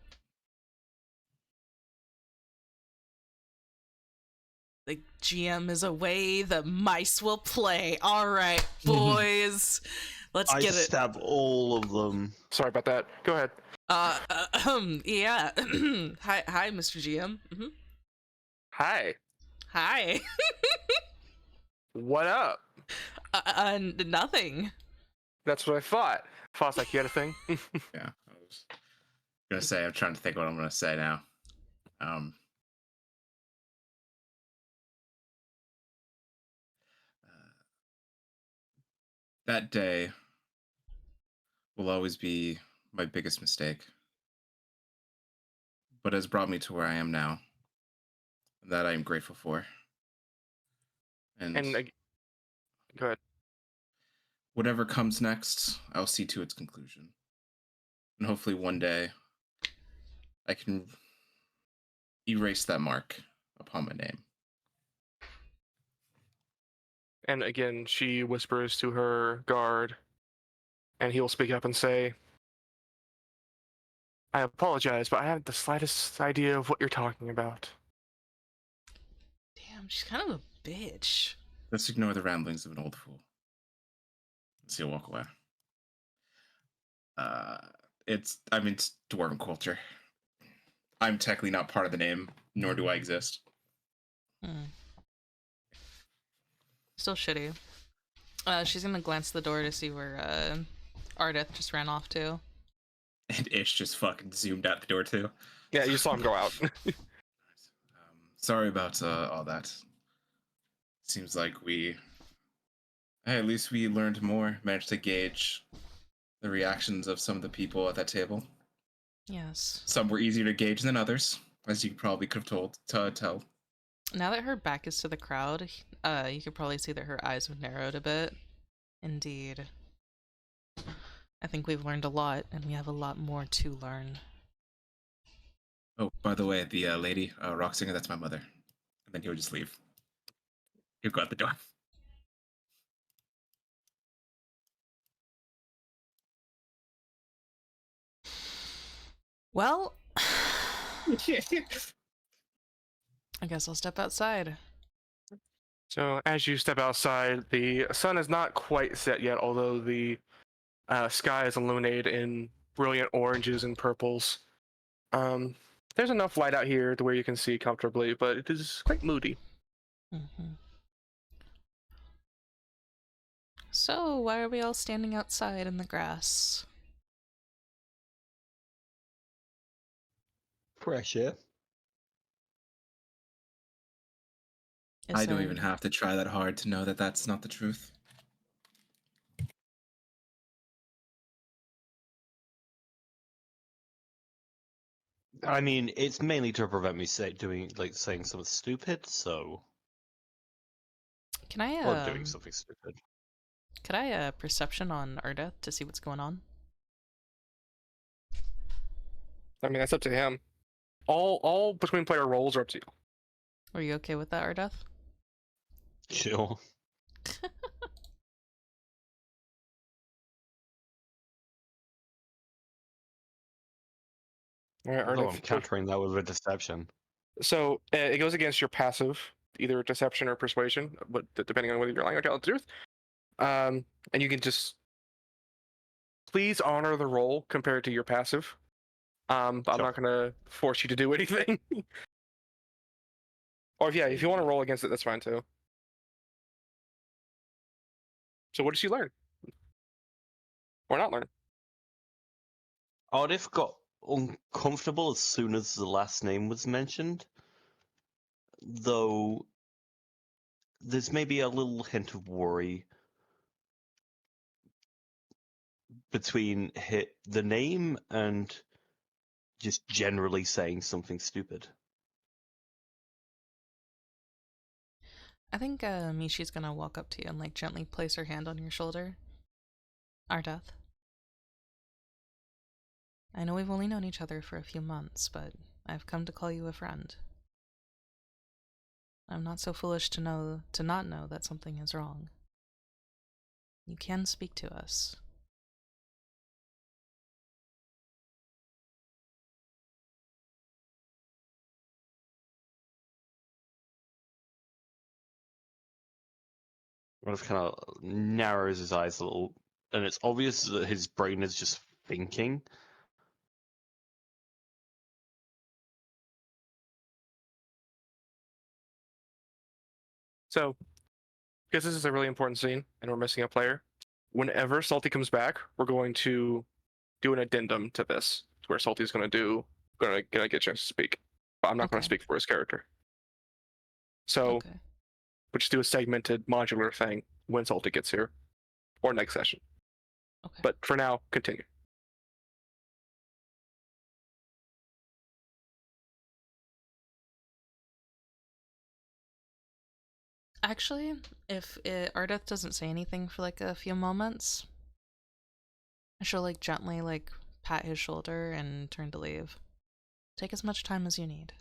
The GM is away, the mice will play. Alright, boys. Let's get it. I stab all of them. Sorry about that. Go ahead. Yeah. Hi, Mr. GM. Mm-hmm. Hi. Hi. What up? Nothing. That's what I thought. Fostac, you had a thing? Yeah, I was gonna say, I'm trying to think what I'm gonna say now. That day will always be my biggest mistake, but has brought me to where I am now, and that I am grateful for. And go ahead. Whatever comes next, I'll see to its conclusion. And hopefully one day I can erase that mark upon my name. And again, she whispers to her guard, and he'll speak up and say, I apologize, but I haven't the slightest idea of what you're talking about. Damn, she's kind of a bitch. Let's ignore the ramblings of an old fool. So you'll walk away. It's dwarven culture. I'm technically not part of the name, nor do I exist. Still shitty. She's gonna glance at the door to see where Ardeth just ran off to. And Ish just fucking zoomed out the door too. Yeah, you saw him go out. Sorry about all that. Seems like at least we learned more, managed to gauge the reactions of some of the people at that table. Yes. Some were easier to gauge than others, as you probably could have tell. Now that her back is to the crowd, you could probably see that her eyes have narrowed a bit. Indeed. I think we've learned a lot, and we have a lot more to learn. Oh, by the way, the lady, rock singer, that's my mother. And then he'll just leave. He'll go out the door. Well, I guess I'll step outside. So as you step outside, the sun is not quite set yet, although the sky is illuminated in brilliant oranges and purples. There's enough light out here to where you can see comfortably, but it is quite moody. Mm-hmm. So, why are we all standing outside in the grass? Pressure. Is I don't there- even have to try that hard to know that that's not the truth. I mean, it's mainly to prevent me saying something stupid, so Can I or doing something stupid. could I perception on Ardeth to see what's going on? I mean, that's up to him. All between player roles are up to you. Are you okay with that, Ardeth? Sure. All right, Although Ardeth. I'm countering that with a deception. So it goes against your passive, either deception or persuasion, but depending on whether you're lying or telling the truth. And you can just please honor the roll compared to your passive. But I'm Sure. not gonna force you to do anything. Or if you want to roll against it, that's fine too. So what did she learn? Or not learn? Ardeth got uncomfortable as soon as the last name was mentioned, though there's maybe a little hint of worry between the name and just generally saying something stupid. I think Mishi's gonna walk up to you and like gently place her hand on your shoulder. Ardeth. I know we've only known each other for a few months, but I've come to call you a friend. I'm not so foolish to not know that something is wrong. You can speak to us. Ardeth kind of narrows his eyes a little, and it's obvious that his brain is just thinking. So, because this is a really important scene and we're missing a player, whenever Salty comes back, we're going to do an addendum to this, where Salty's gonna get a chance to speak. But I'm not gonna Okay. speak for his character. So Okay. we'll just do a segmented modular thing when Salty gets here. Or next session. Okay. But for now, continue. Actually, if Ardeth doesn't say anything for like a few moments, she'll like gently like pat his shoulder and turn to leave. Take as much time as you need.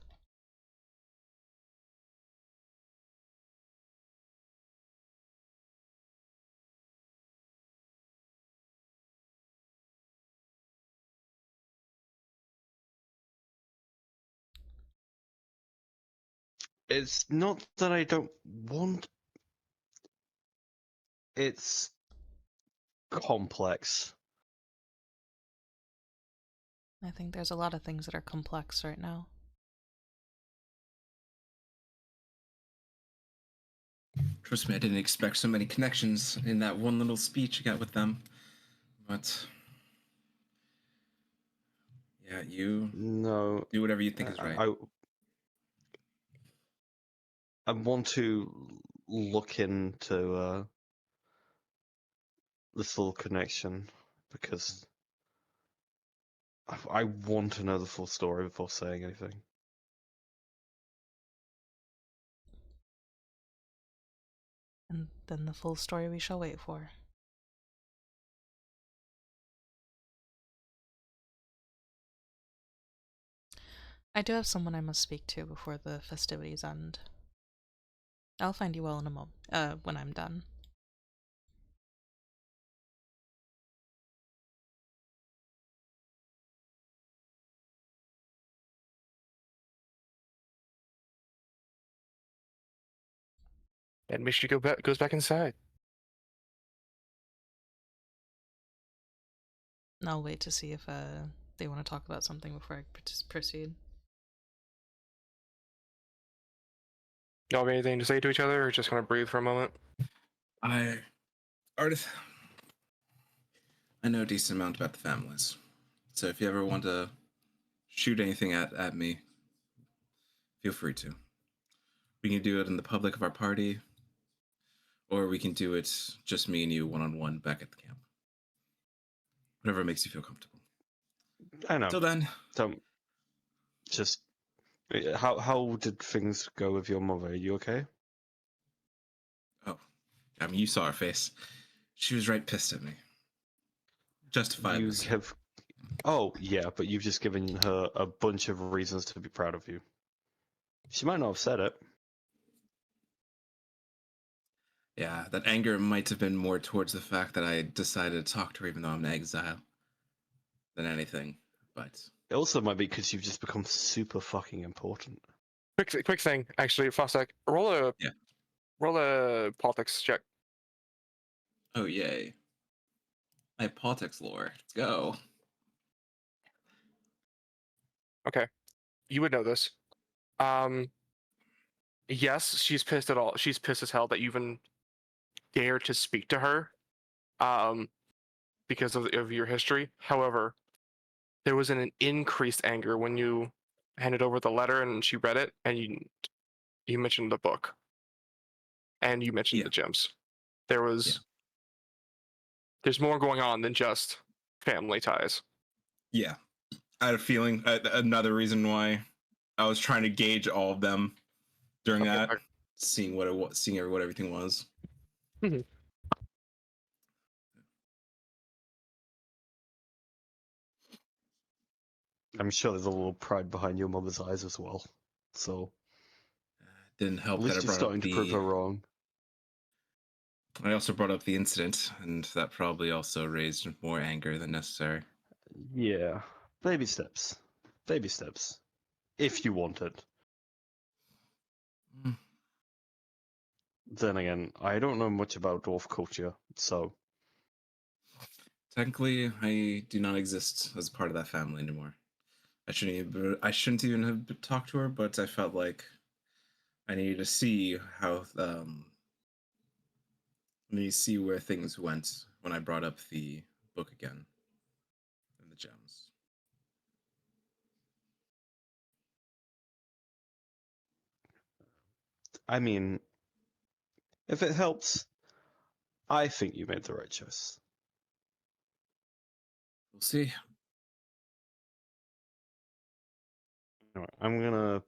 It's not that I don't want. It's complex. I think there's a lot of things that are complex right now. Trust me, I didn't expect so many connections in that one little speech I got with them. But yeah, you No, do whatever you think is right. I want to look into this little connection because I want to know the full story before saying anything. And then the full story we shall wait for. I do have someone I must speak to before the festivities end. I'll find you all in a moment, when I'm done. And Mishi goes back inside. And I'll wait to see if they want to talk about something before I proceed. Y'all have anything to say to each other, or just gonna breathe for a moment? Ardeth, I know a decent amount about the families, so if you ever want to shoot anything at me, feel free to. We can do it in the public of our party, or we can do it just me and you one-on-one back at the camp. Whatever makes you feel comfortable. I know. Till then, Don't just. How did things go with your mother? Are you okay? oh, I mean, you saw her face. She was right pissed at me. Justifiably. You So. have. Oh yeah, but you've just given her a bunch of reasons to be proud of you. She might not have said it. Yeah, that anger might have been more towards the fact that I decided to talk to her even though I'm in exile than anything, but... It also might be because you've just become super fucking important. Quick thing, actually, Fostac, roll a politics check. Oh, yay. I have politics lore. Let's go. Okay, you would know this. Yes, she's pissed at all. She's pissed as hell that you even dare to speak to her, because of your history. However, there was an increased anger when you handed over the letter and she read it, and you mentioned the book, and you mentioned the gems. There's more going on than just family ties. Yeah, I had a feeling. Another reason why I was trying to gauge all of them during that, seeing what it was, seeing what everything was. Mm-hmm. I'm sure there's a little pride behind your mother's eyes as well. So Didn't help at that least I you're brought starting up to prove her wrong. I also brought up the incident, and that probably also raised more anger than necessary. Yeah, baby steps. Baby steps. If you want it. Mm. Then again, I don't know much about dwarf culture, so... Technically, I do not exist as part of that family anymore. I shouldn't even have talked to her, but I felt like I needed to see how I need to see where things went when I brought up the book again and the gems. I mean, if it helps, I think you made the right choice. We'll see. Anyway, I'm gonna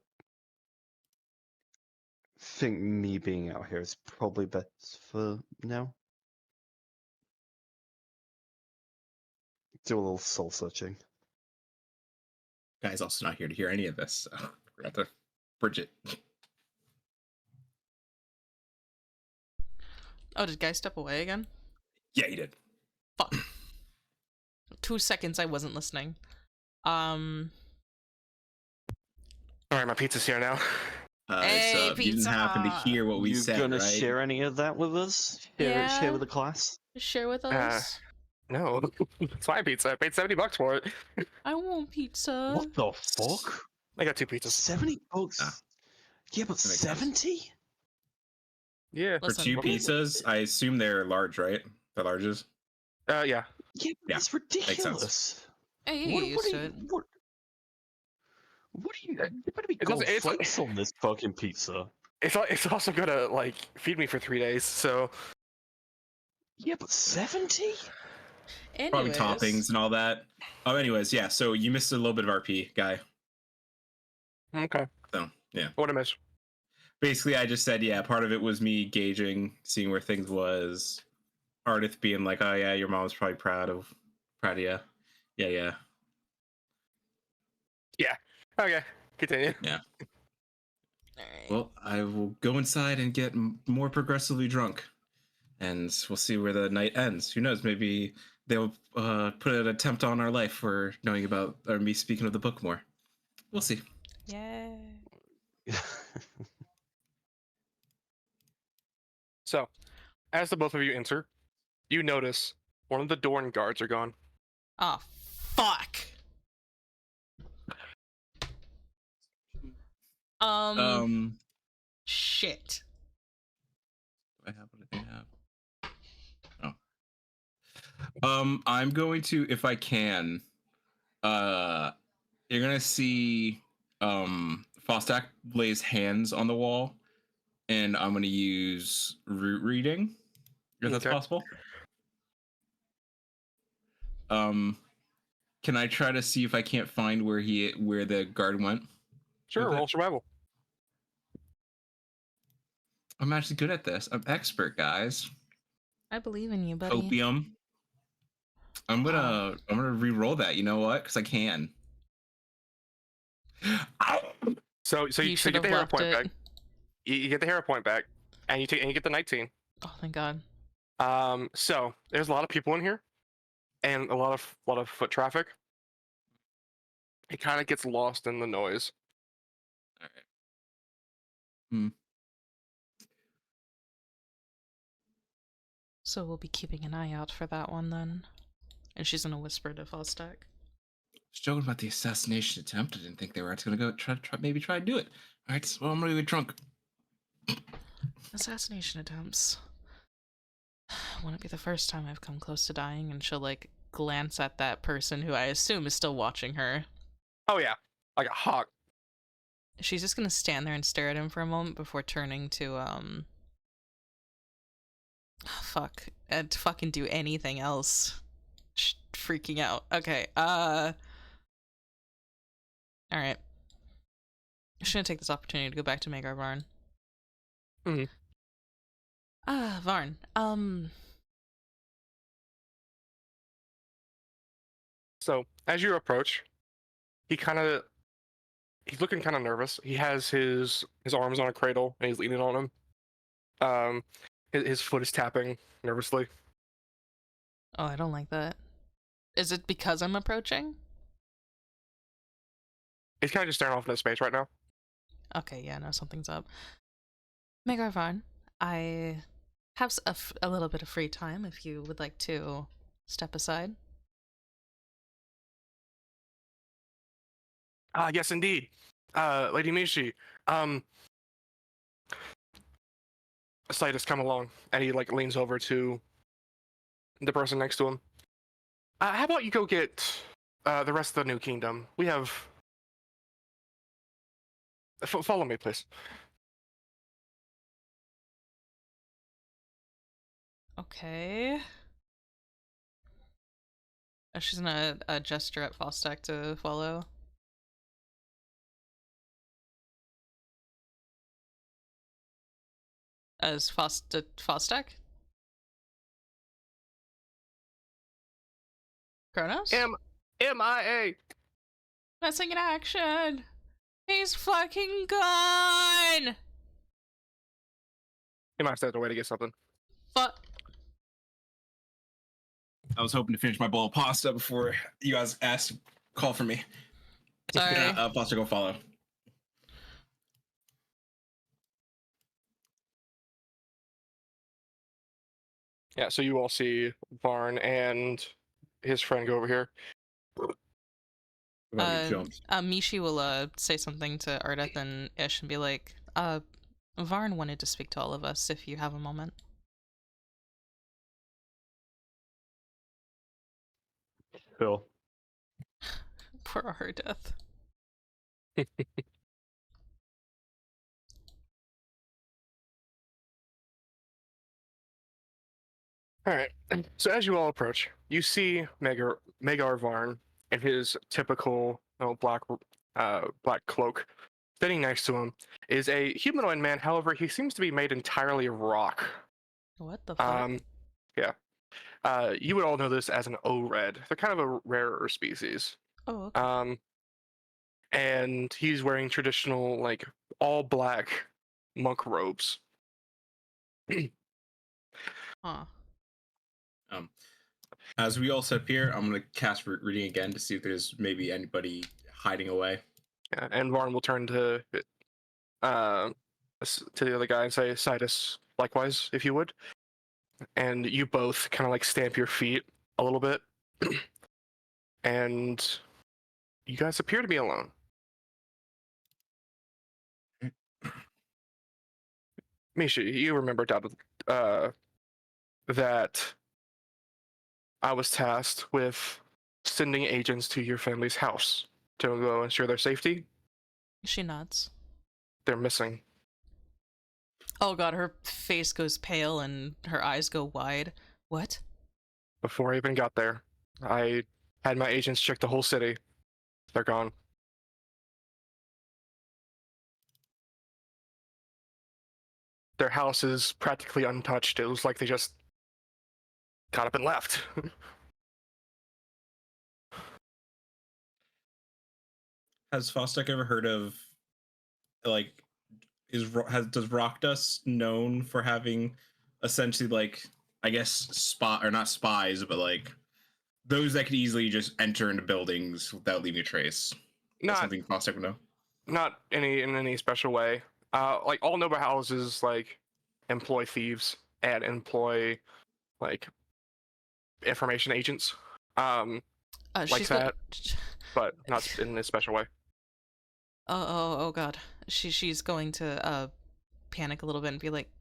think me being out here is probably best for now. Do a little soul searching. Guy's also not here to hear any of this, so we're gonna have to bridge it. Oh, did Guy step away again? Yeah, he did. Fuck. 2 seconds I wasn't listening. All right, my pizza's here now. Hey, so you didn't happen to pizza! hear what we You said, gonna right? share any of that with us? Share with the class? Share with us. No, it's my pizza. I paid $70 for it. I want pizza. What the fuck? I got 2 pizzas. $70? Yeah, but That makes sense. 70? Yeah. For Listen. 2 pizzas, I assume they're large, right? The larges? Yeah. Yeah, Yeah, that's ridiculous. Hey, you get used to it. What are you? You better be It gold doesn't- it's- flakes on this fucking pizza. It's also gonna like feed me for 3 days. So Yeah, but 70? Probably Anyways, toppings and all that. Oh, anyways, yeah. So you missed a little bit of RP, guy. Okay. So yeah. What a miss. Basically, I just said, yeah, part of it was me gauging, seeing where things was. Ardeth being like, oh yeah, your mom's probably proud of you. Yeah. Yeah. Okay. Continue. Yeah. Alright. Well, I will go inside and get more progressively drunk, and we'll see where the night ends. Who knows? Maybe they'll put an attempt on our life for knowing about or me speaking of the book more. We'll see. Yay. So, as the both of you enter, you notice one of the Dorn guards are gone. Oh, fuck. Shit. What do I have? Oh. I'm going to, if I can, you're gonna see Fostac lays hands on the wall, and I'm gonna use root reading, if that's Okay. possible. Can I try to see if I can't find where the guard went? Sure, roll survival. I'm actually good at this. I'm expert, guys. I believe in you, buddy. Opium. I'm gonna re-roll that. You know what? Because I can. So You you should get have the hero left point it. back. You get the hero point back, and you get the 19. Oh, thank God. So there's a lot of people in here, and a lot of foot traffic. It kind of gets lost in the noise. All right. So we'll be keeping an eye out for that one then. And she's gonna whisper to Fostac. I was joking about the assassination attempt. I didn't think they were actually gonna go try to do it. All right, well, I'm gonna get drunk. Assassination attempts. Wouldn't be the first time I've come close to dying, and she'll like glance at that person who I assume is still watching her. Oh yeah, like a hawk. She's just gonna stand there and stare at him for a moment before turning to fuck, and fucking do anything else. Freaking out. Okay, alright. I'm just gonna take this opportunity to go back to Magar Varn. Varn, So as you approach, he's looking kind of nervous. He has his arms on a cradle and he's leaning on them. His foot is tapping nervously. oh, I don't like that. Is it because I'm approaching? He's kind of just staring off into space right now. Okay, yeah, no, something's up. Magar Varn, I have a little bit of free time if you would like to step aside. Yes, indeed. Lady Mishi, Citus, come along. And he like leans over to the person next to him. How about you go get the rest of the New Kingdom? We have... follow me, please. Okay. She's gonna gesture at Fostac to follow. As Fostac? Kronos? MIA. Missing in action! He's fucking gone! He might have stepped away to get something. Fuck. I was hoping to finish my bowl of pasta before you guys call for me. Sorry. Foster, go follow. Yeah, so you all see Varn and his friend go over here. Mishi will say something to Ardeth and Ish and be like, Varn wanted to speak to all of us if you have a moment. Sure. Poor Ardeth. All right. So as you all approach, you see Megar Varn in his typical black cloak. Sitting next to him is a humanoid man. However, he seems to be made entirely of rock. What the fuck? Yeah. You would all know this as an O-Red. They're kind of a rarer species. Oh, okay. And he's wearing traditional, like, all black monk robes. Huh. As we all sit up here, I'm gonna cast root reading again to see if there's maybe anybody hiding away. Yeah, and Varn will turn to the other guy and say, Sidus, likewise, if you would. And you both kind of like stamp your feet a little bit. And you guys appear to be alone. Mishi, you remember that I was tasked with sending agents to your family's house to go ensure their safety. She nods. They're missing. Oh god, her face goes pale and her eyes go wide. What? Before I even got there, I had my agents check the whole city. They're gone. Their house is practically untouched. It was like they just got up and left. Has Fostac ever heard of, like, does rock dust known for having essentially, like, I guess spot or not spies, but like those that could easily just enter into buildings without leaving a trace? That's Not something Fostac would know. not in any special way. Like all noble houses like employ thieves and employ like information agents. Like She's that, but not in a special way. Oh god. She's going to panic a little bit and be like,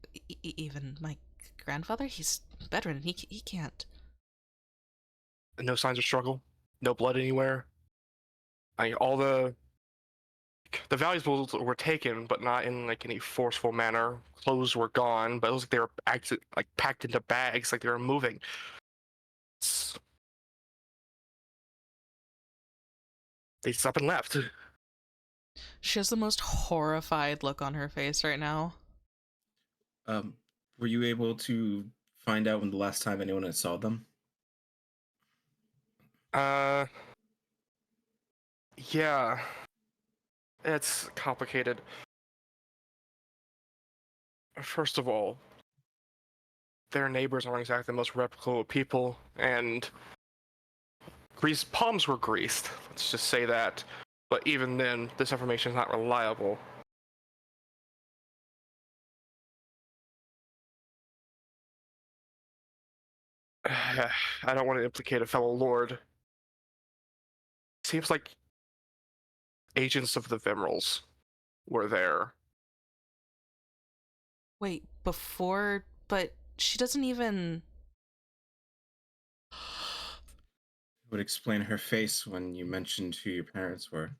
even my grandfather, he's veteran. He can't. No signs of struggle. No blood anywhere. All the valuables were taken, but not in like any forceful manner. Clothes were gone, but it was like they were packed into bags, like they were moving. They just up and left. She has the most horrified look on her face right now. Were you able to find out when the last time anyone had saw them? Yeah. It's complicated. First of all, their neighbors aren't exactly the most reputable people, and palms were greased. Let's just say that. But even then, this information is not reliable. I don't want to implicate a fellow lord. Seems like agents of the Vimerals were there. Wait, before, but she doesn't even. It would explain her face when you mentioned who your parents were.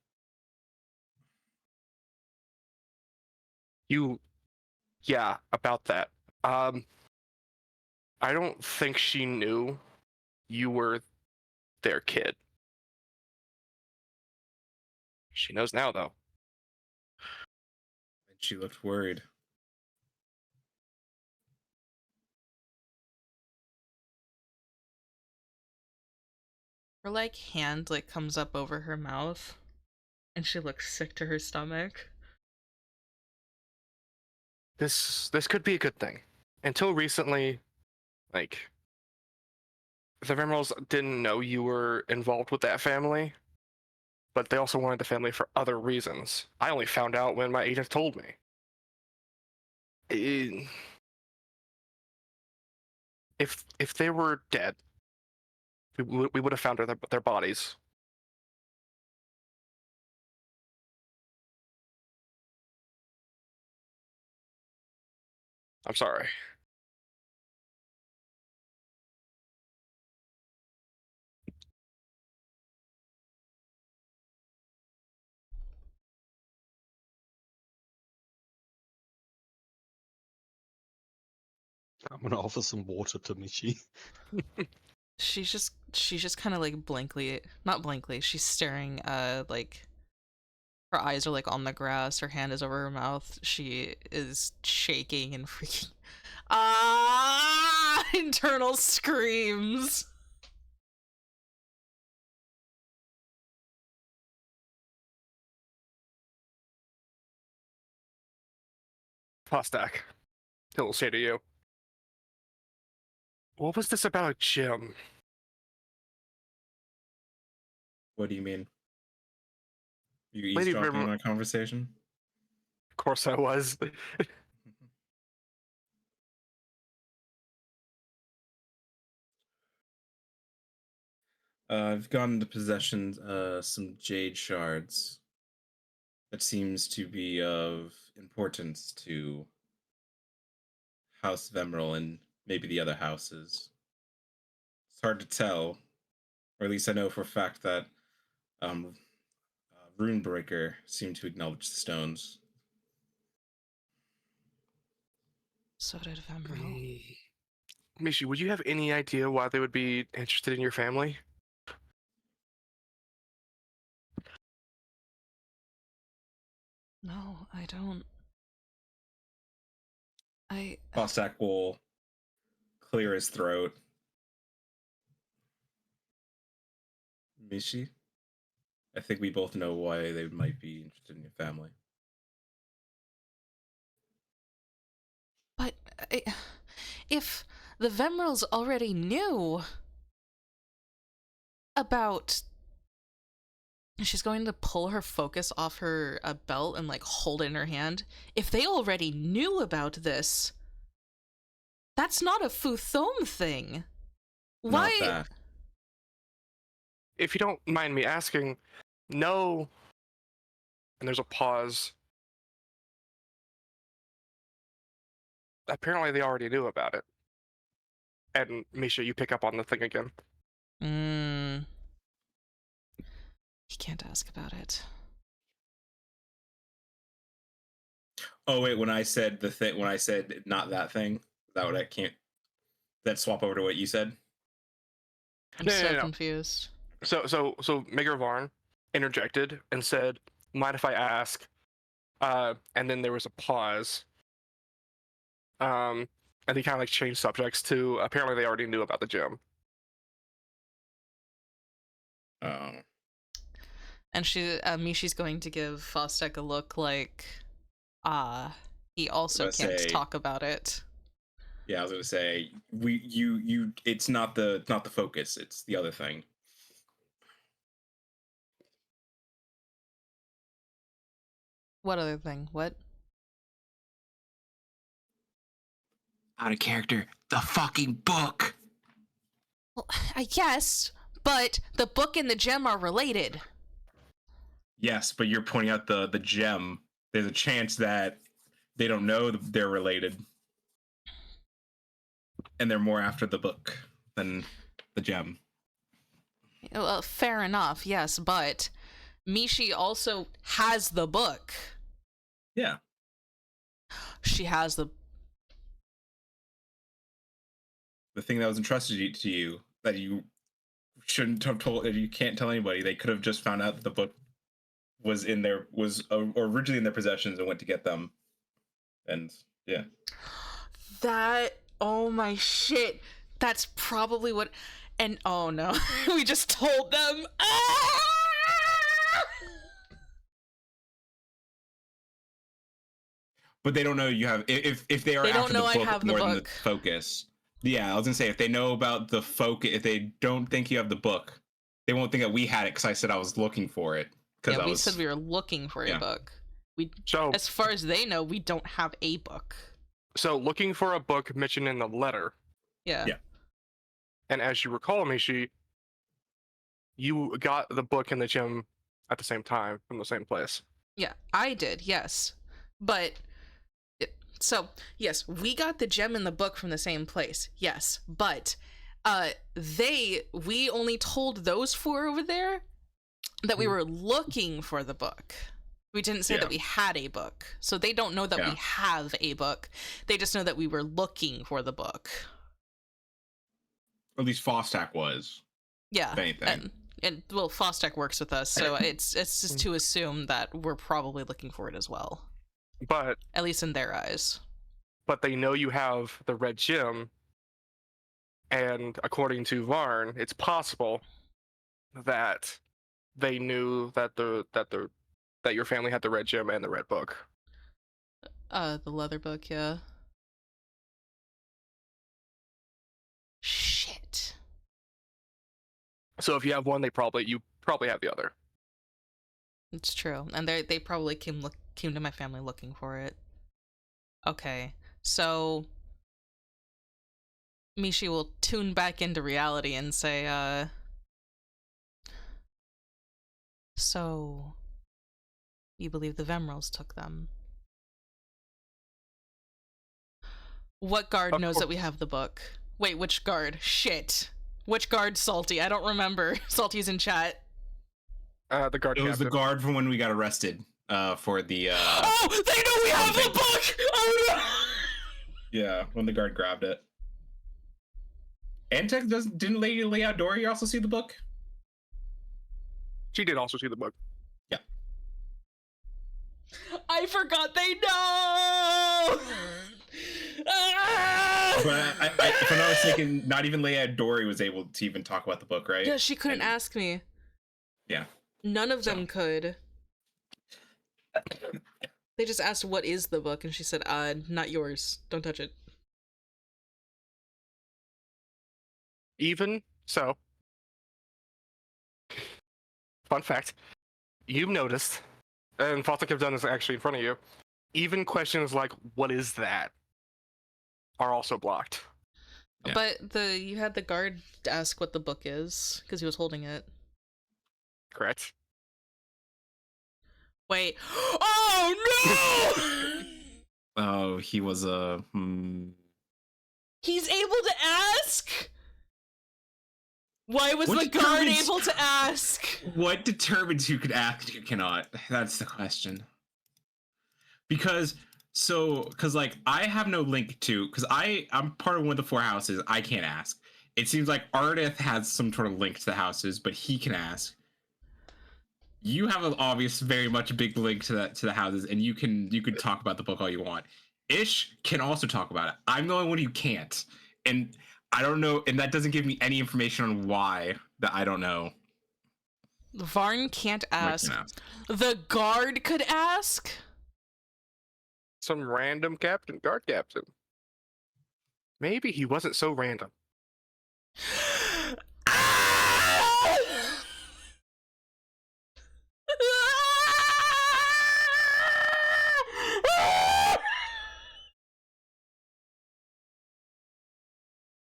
Yeah, about that. I don't think she knew you were their kid. She knows now, though. And she looked worried. Her like hand like comes up over her mouth, and she looks sick to her stomach. This could be a good thing. Until recently, like the Vimerals didn't know you were involved with that family, but they also wanted the family for other reasons. I only found out when my agent told me. If they were dead, we would have found their bodies. I'm sorry. I'm gonna offer some water to Mishi. She's just kind of like not blankly, she's staring, like, her eyes are like on the grass, her hand is over her mouth, she is shaking and freaking. Ah! Internal screams. Fostac, he'll say to you, what was this about a gym? What do you mean? You Lady eavesdropping Brim- on a conversation? Of course I was. I've gotten into possession some jade shards. That seems to be of importance to House Vemeral and maybe the other houses. It's hard to tell, or at least I know for a fact that Runebreaker seemed to acknowledge the stones. So did Vemro. Mishi, would you have any idea why they would be interested in your family? No, I don't. Fostac will clear his throat. Mishi, I think we both know why they might be interested in your family. But if the Vemerals already knew about... She's going to pull her focus off her belt and like hold it in her hand. If they already knew about this, that's not a Futhome thing. Why? Not that. If you don't mind me asking, no. And there's a pause. Apparently they already knew about it. And Misha, you pick up on the thing again. He can't ask about it. Oh wait, when I said not that thing, is that what I can't? That swap over to what you said? I'm No, so no, no. confused. So Mayor Varn interjected and said, mind if I ask? And then there was a pause. And he kind of like changed subjects to apparently they already knew about the gym. Oh. And Mishi's going to give Fostac a look like, he also can't talk about it. Yeah, I was gonna say you. It's not the focus. It's the other thing. What other thing? What? Out of character. The fucking book. Well, I guess, but the book and the gem are related. Yes, but you're pointing out the gem. There's a chance that they don't know they're related, and they're more after the book than the gem. Well, fair enough, yes, but Mishi also has the book. Yeah. She has the thing that was entrusted to you that you shouldn't have told, that you can't tell anybody. They could have just found out that the book was originally in their possessions and went to get them. And yeah. Oh my shit. That's probably what. And oh no, we just told them. Ah! But they don't know you have. If they are They don't after know the I book have the more than the book. focus. Yeah, I was gonna say if they know about the focus, if they don't think you have the book, they won't think that we had it because I said I was looking for it. Yeah, we said we were looking for a book. So as far as they know, we don't have a book. So looking for a book mentioned in the letter. Yeah. Yeah. And as you recall, Mishi, you got the book in the gym at the same time from the same place. Yeah, I did, yes. But so, yes, we got the gem in the book from the same place. Yes, but we only told those four over there that we were looking for the book. We didn't say that we had a book. So they don't know that we have a book. They just know that we were looking for the book. Or at least Fostac was. Yeah. If anything. And well, Fostac works with us, so it's just to assume that we're probably looking for it as well. But at least in their eyes. But they know you have the red gem, and according to Varn, it's possible that they knew that that your family had the red gem and the red book. The leather book, yeah. Shit. So if you have one, you probably have the other. It's true, and they probably came to my family looking for it. Okay, so Mishi will tune back into reality and say, so you believe the Vemrals took them? What guard knows that we have the book? Wait, which guard? Shit. Which guard, Salty? I don't remember. Salty's in chat. The guard. It was the guard from when we got arrested. For the. Oh, they know we have the book. Oh no. Yeah, when the guard grabbed it. Antec didn't Lady Leodori also see the book? She did also see the book. Yeah. I forgot they know. But if I'm not mistaken, not even Leodori was able to even talk about the book, right? Yeah, she couldn't ask me. Yeah. None of them could. They just asked, what is the book? And she said, not yours. Don't touch it. Even so, fun fact, you've noticed, and Fostac have done this actually in front of you, even questions like, what is that, are also blocked. Yeah. But you had the guard ask what the book is, because he was holding it. Correct. Wait. Oh, no! Oh, he was a... He's able to ask? Why was the guard able to ask? What determines who could ask and who cannot? That's the question. Because like, I have no link to... Because I'm part of one of the 4 houses. I can't ask. It seems like Ardeth has some sort of link to the houses, but he can ask. You have an obvious, very much big link to the houses, and you can talk about the book all you want. Ish can also talk about it. I'm the only one who can't, and I don't know, and that doesn't give me any information on why that I don't know. Varn can't ask. The guard could ask. Some random guard captain. Maybe he wasn't so random.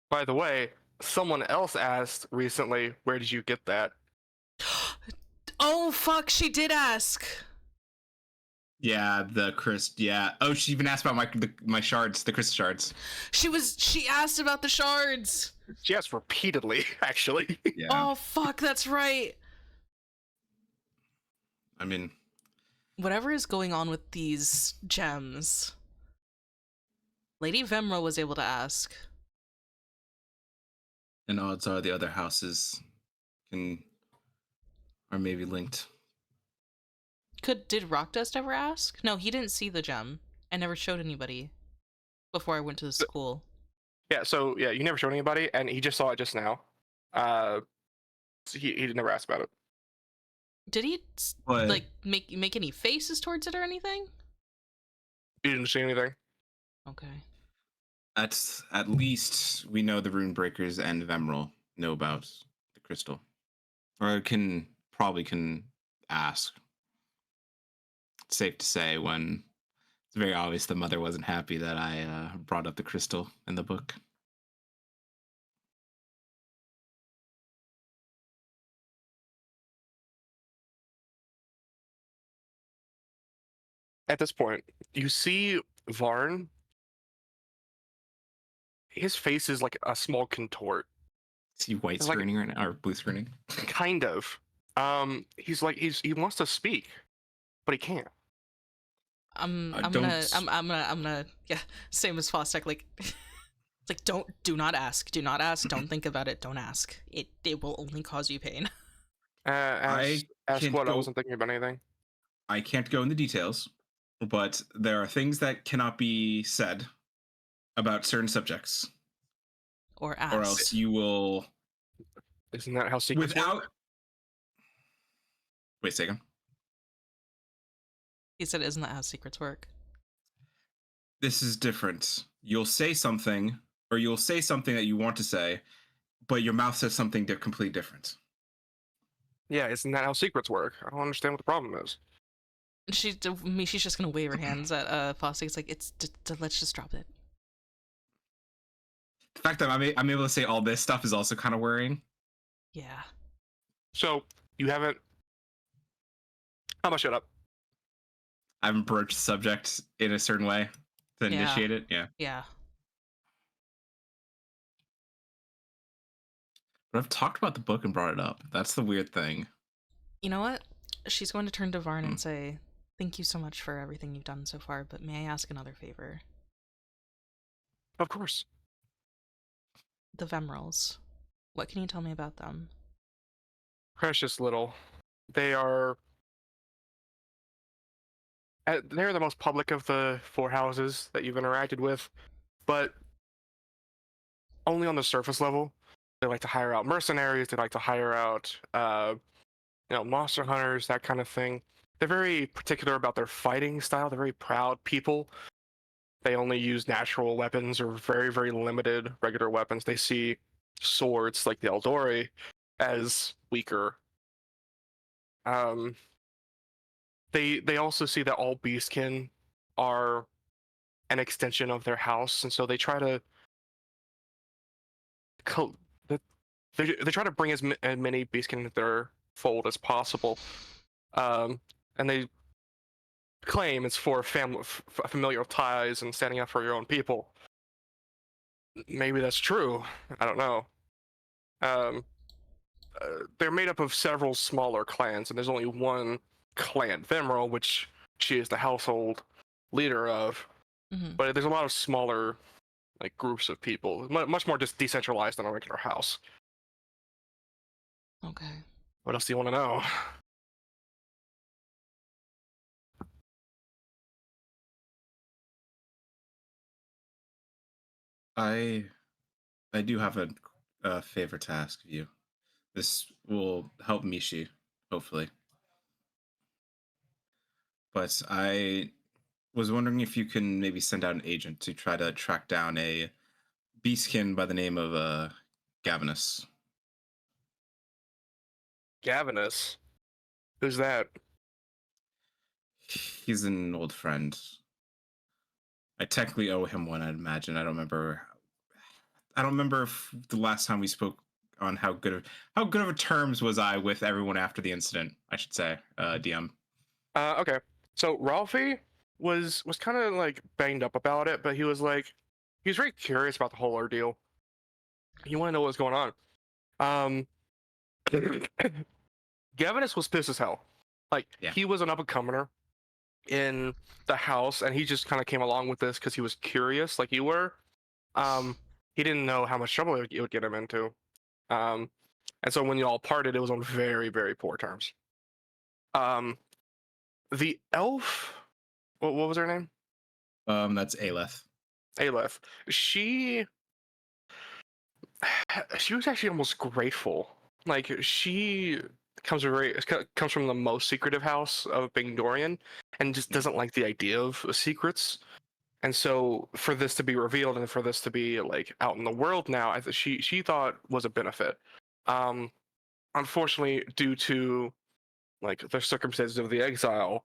By the way, someone else asked recently, where did you get that? Oh, fuck, she did ask. Yeah, yeah. Oh, she even asked about my shards, the crystal shards. She asked about the shards. She asked repeatedly, actually. Yeah. Oh, fuck, that's right. I mean... Whatever is going on with these gems, Lady Vemra was able to ask. And odds are the other houses are maybe linked. Did Rockdust ever ask? No, he didn't see the gem. I never showed anybody before I went to the school. Yeah, so yeah, you never showed anybody, and he just saw it just now. He never asked about it. Did he like make any faces towards it or anything? You didn't see anything. Okay. At least we know the rune breakers and Vemral know about the crystal, or probably can ask. It's safe to say when it's very obvious the mother wasn't happy that I brought up the crystal in the book. At this point, you see Varn. His face is like a small contort. Is he white screening right now, or blue screening? Kind of. He wants to speak, but he can't. I'm don't. gonna yeah, same as Fostac, like it's like do not ask. Do not ask, don't think about it, don't ask. It will only cause you pain. Ask I ask can't what? I go. wasn't thinking about anything. I can't go into details, but there are things that cannot be said about certain subjects, Or or else asked. you will, Isn't that how secrets without. work? Wait a second. He said, isn't that how secrets work? This is different. You'll say something, or you'll say something that you want to say, but your mouth says something completely different. Yeah, isn't that how secrets work? I don't understand what the problem is. She's just gonna wave her hands at Fostac. It's like let's just drop it. The fact that I'm able to say all this stuff is also kind of worrying. Yeah. So you haven't. I'm gonna shut up. I haven't broached the subject in a certain way to Yeah. initiate it. Yeah. Yeah. But I've talked about the book and brought it up. That's the weird thing. You know what? She's going to turn to Varn Hmm. and say, thank you so much for everything you've done so far, but may I ask another favor? Of course. The Vemrals. What can you tell me about them? Precious little. They are. They're the most public of the four houses that you've interacted with, but only on the surface level. They like to hire out mercenaries. They like to hire out, monster hunters, that kind of thing. They're very particular about their fighting style. They're very proud people. They only use natural weapons or very, very limited regular weapons. They see swords like the Eldori as weaker. They also see that all beastkin are an extension of their house, and so they try to they try to bring as many beastkin into their fold as possible, and they claim it's for familial ties and standing up for your own people. Maybe that's true. I don't know. Um, they're made up of several smaller clans, and there's only one clan, Vemral, which she is the household leader of. Mm-hmm. But there's a lot of smaller, like, groups of people, much more just decentralized than a regular house. Okay. What else do you want to know? I do have a favor to ask of you. This will help Mishi, hopefully. But I was wondering if you can maybe send out an agent to try to track down a beastkin by the name of Gavinus. Gavinus? Who's that? He's an old friend. I technically owe him one, I'd imagine. I don't remember. I don't remember if the last time we spoke on how good of a terms was I with everyone after the incident. I should say, DM. Okay. So Ralphie was kind of like banged up about it, but he was very curious about the whole ordeal. He wanted to know what was going on. Gavinus was pissed as hell. Yeah. He was an up and comer in the house, and he just kind of came along with this because he was curious, like you were. He didn't know how much trouble it would get him into. And so when you all parted, it was on very, very poor terms. The elf, what was her name? That's Aleph. Aleph. She was actually almost grateful. Like, she comes from the most secretive house of being Dorian, and just doesn't like the idea of secrets. And so for this to be revealed and for this to be like out in the world now, she thought was a benefit. Unfortunately, due to like the circumstances of the exile,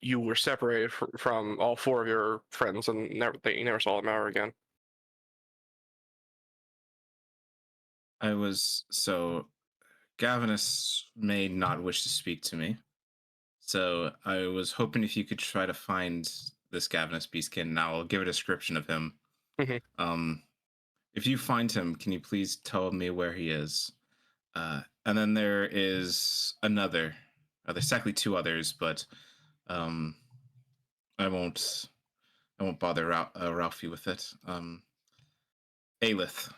you were separated from all four of your friends, and you never saw them ever again. Gavinus may not wish to speak to me. So I was hoping if you could try to find this Gavinus Beastkin, and I'll give a description of him. Mhm. If you find him, can you please tell me where he is? And then there is another. There's actually two others, but I won't. I won't bother Ralphie with it. Aelith,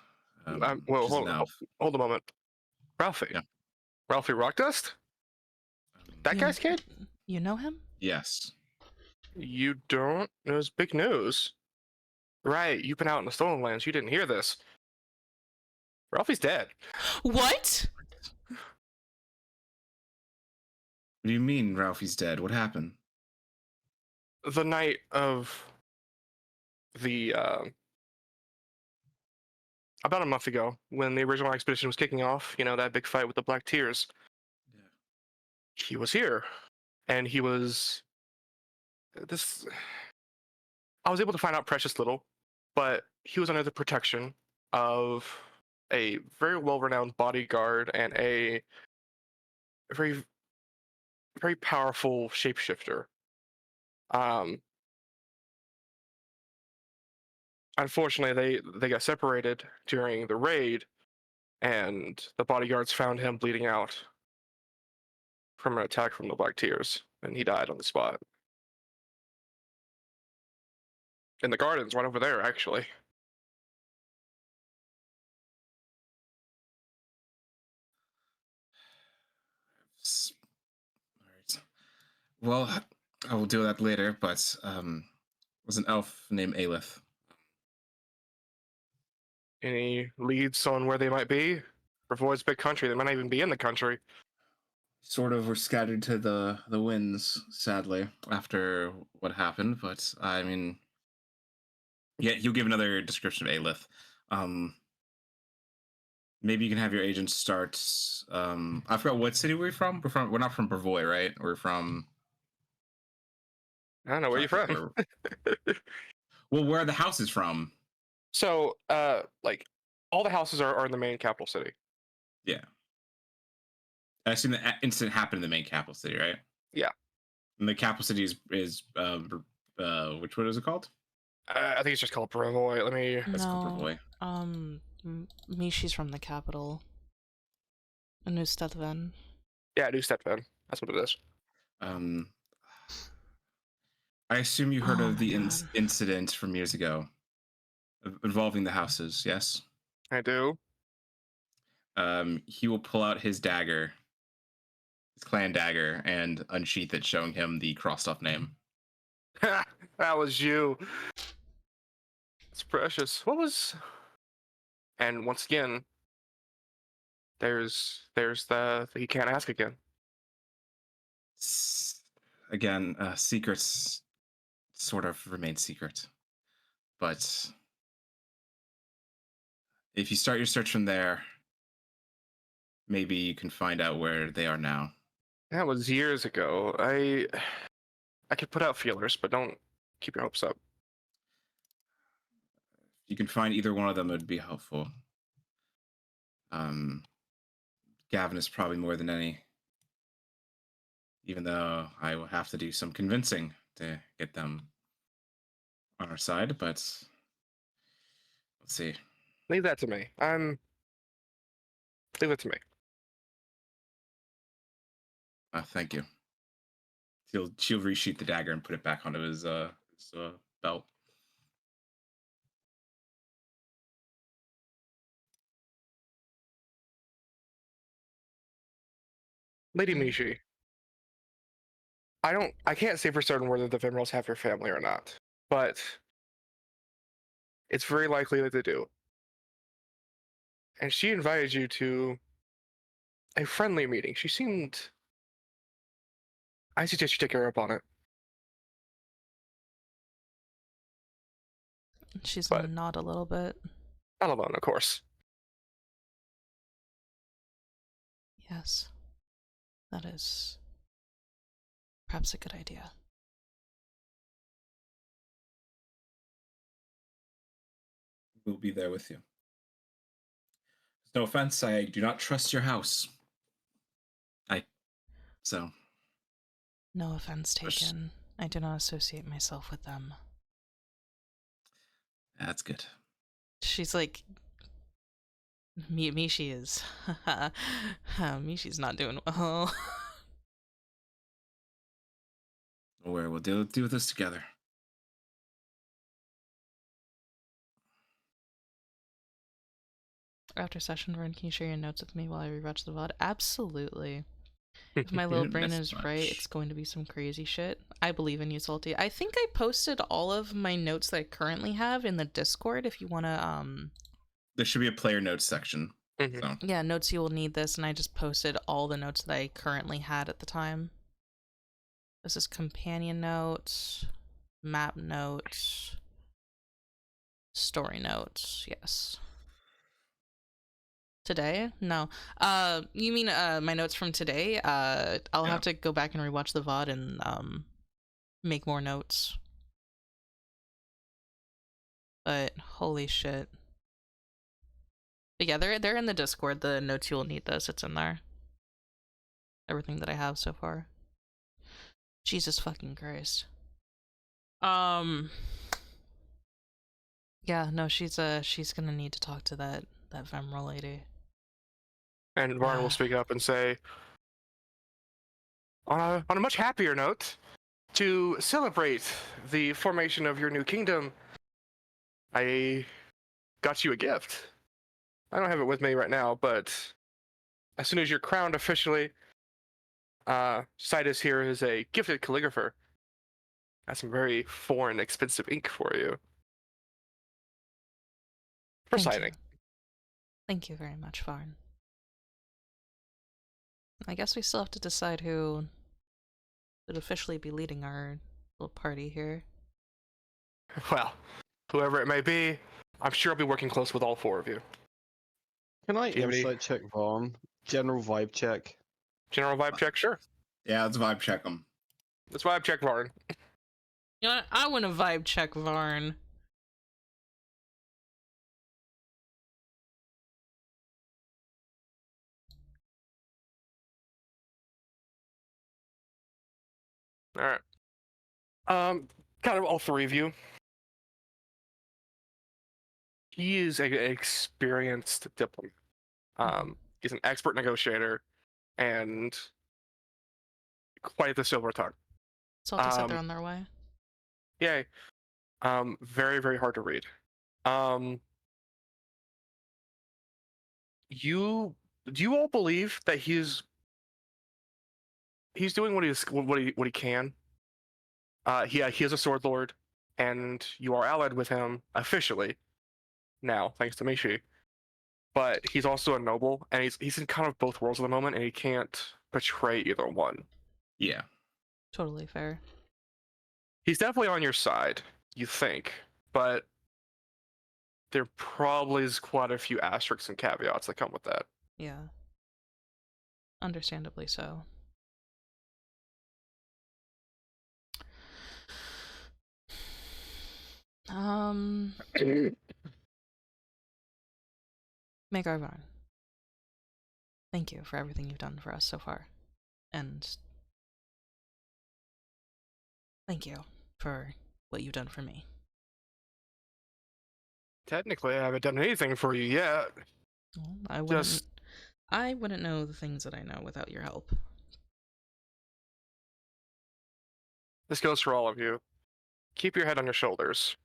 Well, which is an elf. hold a moment. Ralphie. Yeah. Ralphie Rockdust? That You, guy's kid? you know him? Yes. You don't? It was big news. Right, you've been out in the Stolen Lands. You didn't hear this. Ralphie's dead. What? What do you mean Ralphie's dead? What happened? The night of the about a month ago, when the original expedition was kicking off, you know, that big fight with the Black Tears, Yeah. he was here. And he was this I was able to find out precious little, but he was under the protection of a very well-renowned bodyguard and a very very powerful shapeshifter. Um, Unfortunately, they got separated during the raid, and the bodyguards found him bleeding out from an attack from the Black Tears, and he died on the spot. In the gardens, right over there, actually. All right. Well, I will do that later. But was an elf named Aelith. Any leads on where they might be? Revoid's big country. They might not even be in the country. Sort of were scattered to the winds, sadly, after what happened. But I mean, yeah, he'll give another description of Aelith. Maybe you can have your agent start. I forgot what city we're from. We're not from Brevoy, right? We're from. I don't know, where are you from? Well, where are the houses from? So, like, all the houses are in the main capital city. Yeah. I assume the incident happened in the main capital city, right? Yeah. And the capital city is which one is it called? I think it's just called Brevoy. Let me. That's called No. Brevoy. Mishi's from the capital. New Stedven. Yeah, New Stepvan. That's what it is. I assume you heard Oh of my the God. incident from years ago involving the houses, yes? I do. He will pull out his dagger, his clan dagger, and unsheath it, showing him the crossed off name. That was you. It's precious. What was? And once again, there's the you can't ask again. Again, secrets sort of remain secret. But if you start your search from there, maybe you can find out where they are now. That was years ago. I could put out feelers, but don't keep your hopes up. If you can find either one of them, it would be helpful. Gavin is probably more than any. Even though I will have to do some convincing to get them on our side, but let's see. Leave that to me. Leave it to me. Thank you. She'll resheath the dagger and put it back onto his belt. Lady Mishi, I can't say for certain whether the Vimrals have your family or not, but it's very likely that they do. And she invited you to a friendly meeting. She seemed. I suggest you take her up on it. She's But- gonna nod a little bit. Not alone, of course. Yes. That is perhaps a good idea. We'll be there with you. No offense, I do not trust your house. So. No offense taken. I do not associate myself with them. That's good. She's like, Mishi is. Mishi's not doing well. Don't worry, we'll deal with this together. After session, Vern, can you share your notes with me while I rewatch the VOD? Absolutely. If my little didn't brain miss is much. right, it's going to be some crazy shit. I believe in you, Salty. I think I posted all of my notes that I currently have in the Discord if you want to, There should be a player notes section. Mhm. So yeah, notes you will need this, and I just posted all the notes that I currently had at the time. This is companion notes, map notes, story notes, yes. Today? No. You mean my notes from today? I'll Yeah. have to go back and rewatch the VOD and make more notes. But holy shit. But yeah, they're in the Discord. The notes you'll need this. It's in there. Everything that I have so far. Jesus fucking Christ. Yeah, no, she's gonna need to talk to that Vemra lady. And Varn will speak up and say, on a much happier note, to celebrate the formation of your new kingdom, I got you a gift. I don't have it with me right now, but as soon as you're crowned officially, Citus here is a gifted calligrapher. Got some very foreign, expensive ink for you. For Thank signing. you. Thank you very much, Varn. I guess we still have to decide who would officially be leading our little party here. Well, whoever it may be, I'm sure I'll be working close with all four of you. Can I Do you have any- insight check Vaughn? General vibe check. General vibe check? Sure. yeah, let's vibe check them. Let's vibe check Varn. You know what? I want to vibe check Varn. All right. Kind of all three of you. He is an experienced diplomat. He's an expert negotiator and quite the silver tongue. Salty said they're on their way. Yay. Very, very hard to read. Do you all believe that he's doing what he can? He is a sword lord, and you are allied with him officially now, thanks to Mishi. But he's also a noble, and he's in kind of both worlds at the moment, and he can't betray either one. Yeah. Totally fair. He's definitely on your side, you think, but there probably is quite a few asterisks and caveats that come with that. Yeah. Understandably so. Maker Varn. Thank you for everything you've done for us so far. And thank you for what you've done for me. Technically, I haven't done anything for you yet. Well, Just- I wouldn't know the things that I know without your help. This goes for all of you. Keep your head on your shoulders.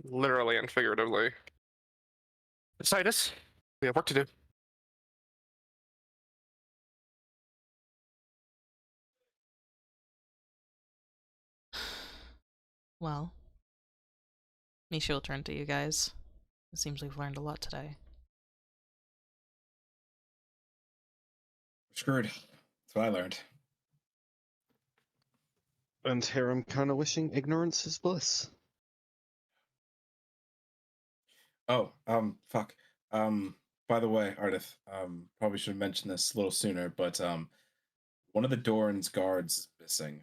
Literally and figuratively. Citus, we have work to do. Well, Mishi will turn to you guys. It seems we've learned a lot today. Screwed. That's what I learned. And here I'm kind of wishing ignorance is bliss. Oh, fuck. By the way, Ardeth, probably should have mentioned this a little sooner, but one of the Doran's guards is missing.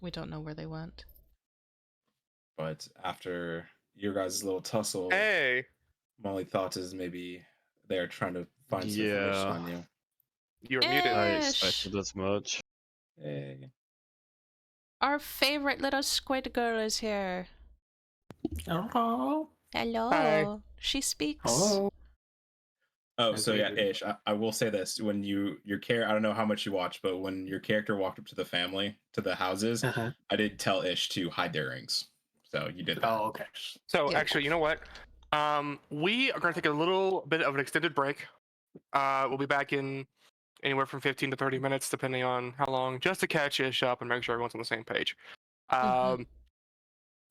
We don't know where they went. But after your guys' little tussle, Hey, my only thought is maybe they're trying to find some information Yeah. on you. you're Eh. muted. I Ish. expected as much. Hey. Our favorite little squid girl is here. Hello. Hello. Hi. She speaks. Hello. Oh, As so yeah, Adrian. Ish. I will say this: when your character, I don't know how much you watch, but when your character walked up to the family, to the houses, Uh-huh. I did tell Ish to hide their rings. So you did that. Oh, okay. So Yeah. actually, you know what? We are going to take a little bit of an extended break. We'll be back in anywhere from 15 to 30 minutes, depending on how long, just to catch Ish up and make sure everyone's on the same page. Mhm.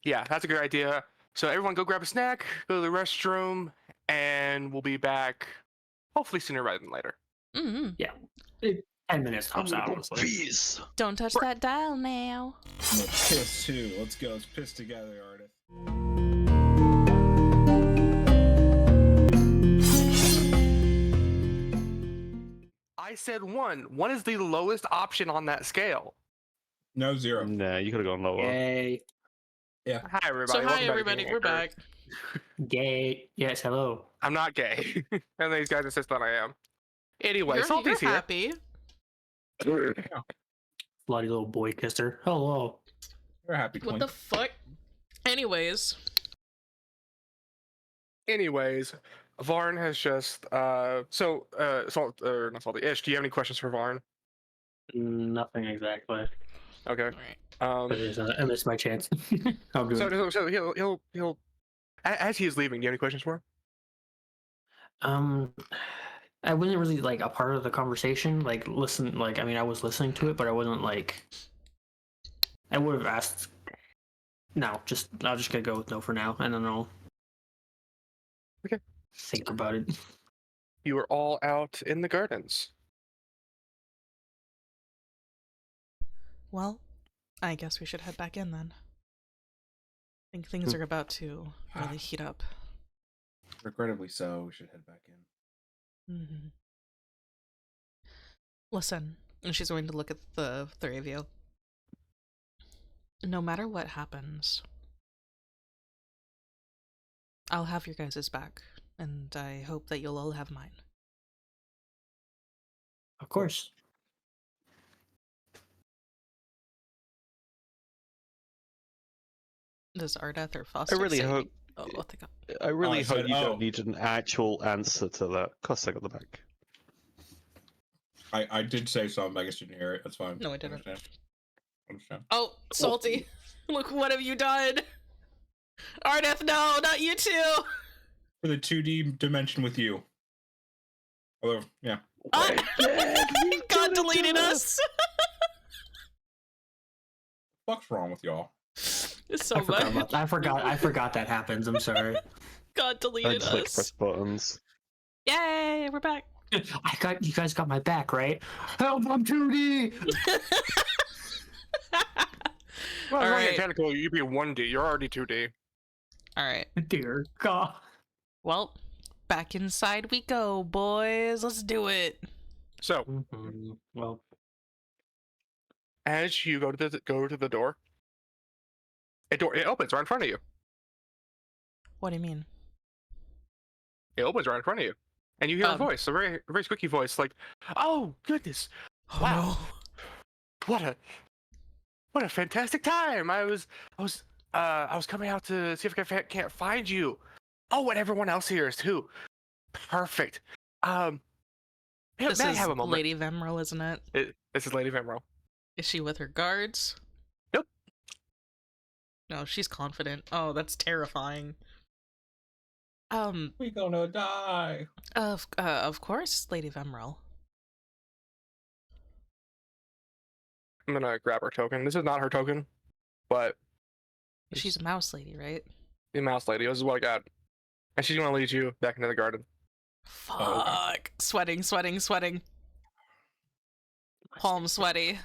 Yeah, that's a good idea. So everyone go grab a snack, go to the restroom, and we'll be back hopefully sooner rather than later. Mhm. 10 minutes I'm tops, gonna go honestly. peace. Don't touch that dial now. I'm gonna piss too. Let's go. Let's piss together, Ardeth. I said 1. 1 is the lowest option on that scale. No, 0. Nah, you could have gone lower. Yay. Hi, everybody. So hi Welcome back to everybody, we're Kingmaker. back. Gay. Yes, hello. I'm not gay. And these guys insist that I am. Anyway, You're Salty's here. happy. Bloody little boy kisser. Hello. We're happy. What the fuck? Anyways, Anyways, Varn has just not Salty. Ish, do you have any questions for Varn? Nothing exactly. Okay. alright. But I missed my chance. I'll do it. So he'll as he is leaving, do you have any questions for him? I wasn't really like a part of the conversation. I was listening to it, but I wasn't like. I would have asked. No, I'll just gonna go with no for now, and then I'll. Okay. Think about it. You are all out in the gardens. Well, I guess we should head back in then. I think things are about to really heat up. Regrettably so. We should head back in. Mm-hmm. Listen, and she's going to look at the three of you. No matter what happens, I'll have your guys' back, and I hope that you'll all have mine. Of course. Does Ardeth or I Fostac really say- hope. Oh, what the god. I really I hope said, you oh. don't need an actual answer to that. Of course, I got the back. I did say something. I guess you didn't hear it. That's fine. No, I didn't. Understand. Oh, Salty! Look, what have you done? Ardeth, no, not you too! For the 2D dimension with you. Although, yeah. God deleted us! What's wrong with y'all? So I forgot, much. I forgot that happens. I'm sorry. God I deleted just like to us. press buttons. Yay, we're back. You guys got my back, right? Help! I'm 2D. Well, All right. right. Technically, you'd be 1D. You're already 2D. Alright. Dear God. Well, back inside we go, boys. Let's do it. So, Well, as you go to the door, it opens right in front of you. What do you mean? It opens right in front of you, and you hear a voice, a very squeaky voice, like, "Oh goodness, Oh, wow, what a fantastic time! I was coming out to see if I can't find you. Oh, and everyone else here is too. Perfect. This may I is have a moment? Lady Vemrel, isn't it? This is Lady Vemrel. Is she with her guards? Nope. No, she's confident. Oh, that's terrifying. We gonna die. Of course, Lady Vemrel. I'm gonna grab her token. This is not her token, but She's a mouse lady, right? the mouse lady. This is what I got, and she's gonna lead you back into the garden. Fuck. Oh, okay. Sweating. Palm sweaty.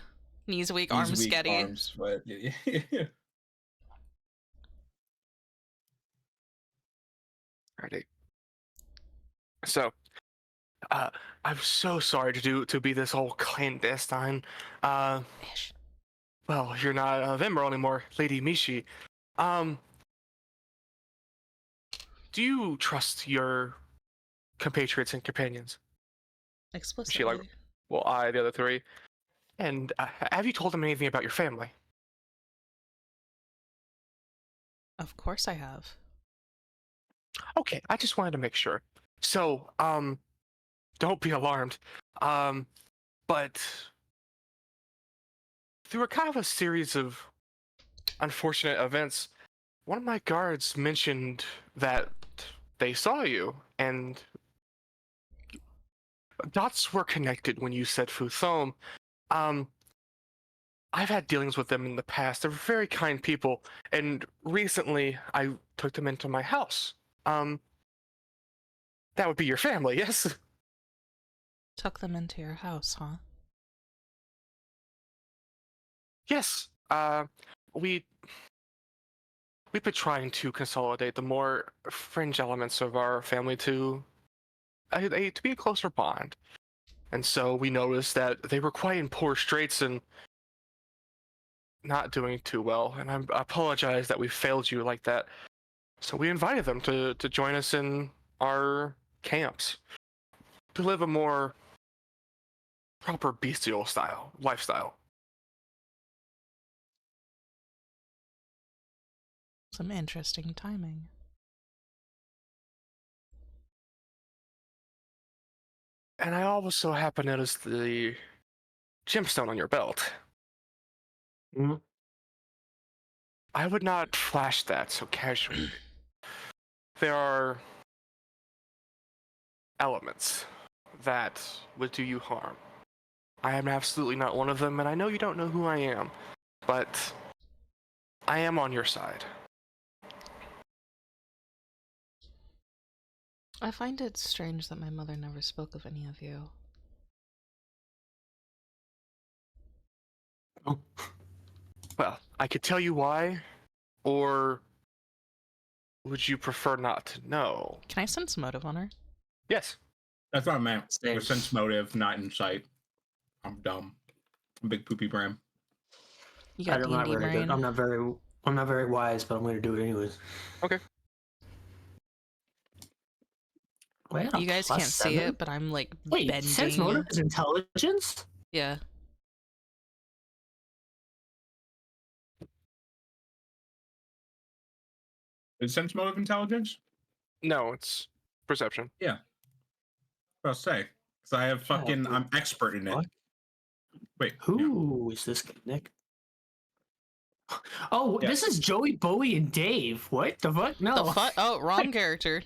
Knees weak, Knees arms weak, sketty. arms sweat. Yeah. Alrighty. So, I'm so sorry to be this whole clandestine. Ish. Well, you're not Vemrel anymore, Lady Mishi. Do you trust your compatriots and companions? Explicitly. Well, the other three. And have you told them anything about your family? Of course I have. Okay, I just wanted to make sure. So, don't be alarmed. But through a kind of a series of unfortunate events, one of my guards mentioned that they saw you, and dots were connected when you said Futhome. I've had dealings with them in the past. They're very kind people, and recently I took them into my house. That would be your family, yes? Took them into your house, huh? Yes. We've been trying to consolidate the more fringe elements of our family to be a closer bond. And so we noticed that they were quite in poor straits and not doing too well. And I apologize that we failed you like that. So we invited them to join us in our camps to live a more proper bestial lifestyle. Some interesting timing. And I also happen to notice the gemstone on your belt. Mhm. I would not flash that so casually. There are elements that would do you harm. I am absolutely not one of them, and I know you don't know who I am, but I am on your side. I find it strange that my mother never spoke of any of you. Oh. Well, I could tell you why, or would you prefer not to know? Can I sense motive on her? Yes. That's what I meant. Same. With sense motive, not insight. I'm dumb. I'm big poopy brain. You got I'm not D&D very good. brain. I'm not very wise, but I'm going to do it anyways. Okay. Wait, You guys can't see it, but I'm like Wait, bending. sense motive is intelligence? Yeah. Is sense motive intelligence? No, it's perception. Yeah. I'll say. Because I have fucking, I'm expert in it. What? Wait. Who is this guy, Nick? Oh, Yeah. this is Joey, Bowie, and Dave. What the fuck? No. The fuck? Oh, wrong character.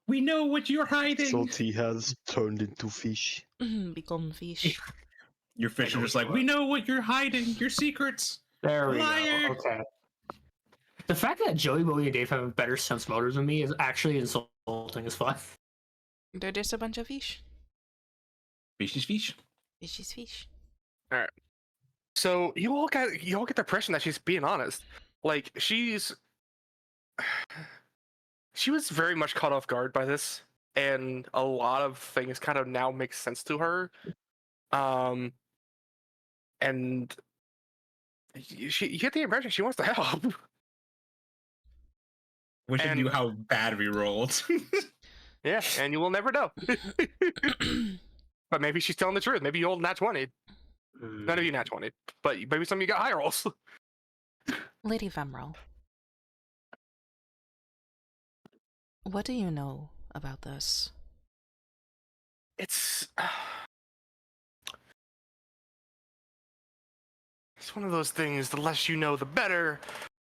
We know what you're hiding. Salty has turned into fish. Become fish. Your fish I are know just what like, you we are. know what you're hiding. Your secrets. There we Liar. go. Okay. The fact that Joey, Bowie, and Dave have a better sense motive than me is actually insulting as fuck. They're just a bunch of fish. Fish is fish. Fish is fish. So you all get the impression that she's being honest. Like she was very much caught off guard by this, and a lot of things kind of now make sense to her. And you get the impression she wants to help. Wish I And- knew how bad we rolled. Yeah, and you will never know. But maybe she's telling the truth. Maybe you old nat 20. None of you nat 20. But maybe some of you got high rolls. Lady Vemrel. What do you know about this? It's one of those things, the less you know, the better.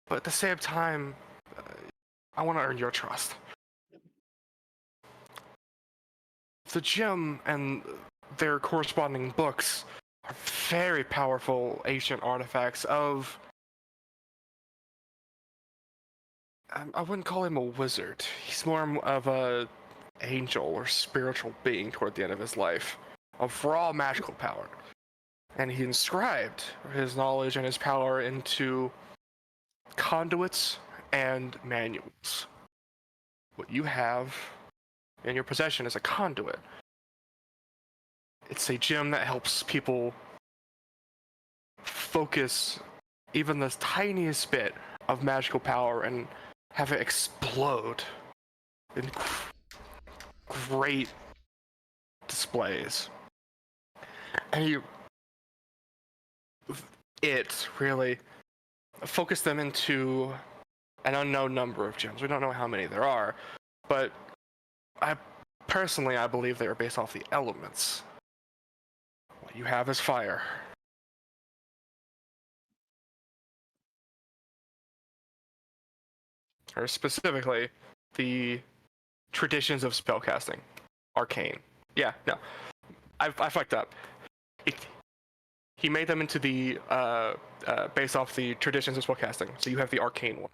But at the same time, I want to earn your trust. The gem and their corresponding books are very powerful ancient artifacts of... I wouldn't call him a wizard. He's more of a angel or spiritual being toward the end of his life, of raw magical power. And he inscribed his knowledge and his power into conduits and manuals. What you have in your possession is a conduit. It's a gem that helps people focus even the tiniest bit of magical power and have it explode in great displays. And it really focused them into an unknown number of gems. We don't know how many there are, but I Personally, I believe they are based off the elements. What you have is fire. Or specifically, the traditions of spellcasting. Arcane. Yeah, no. I fucked up. He made them into the based off the traditions of spellcasting. So you have the arcane one.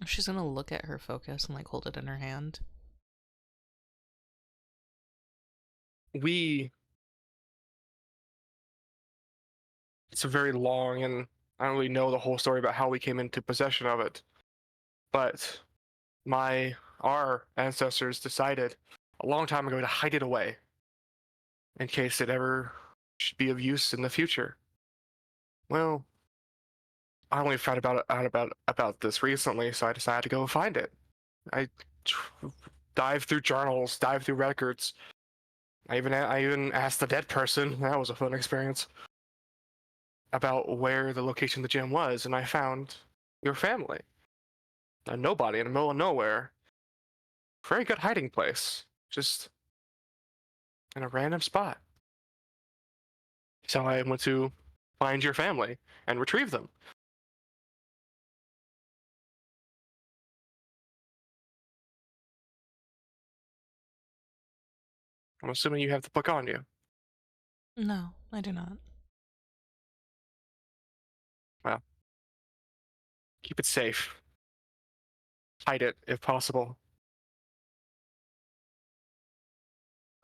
She's gonna look at her focus and like hold it in her hand. It's a very long, and I don't really know the whole story about how we came into possession of it. But our ancestors decided a long time ago to hide it away in case it ever should be of use in the future. Well, I only found out about this recently, so I decided to go find it. I dived through journals, dived through records. I even asked the dead person. That was a fun experience. About where the location of the gem was, and I found your family. A nobody in the middle of nowhere. Very good hiding place. Just in a random spot. So I went to find your family and retrieve them. I'm assuming you have the book on you. No, I do not. Well, keep it safe. Hide it if possible.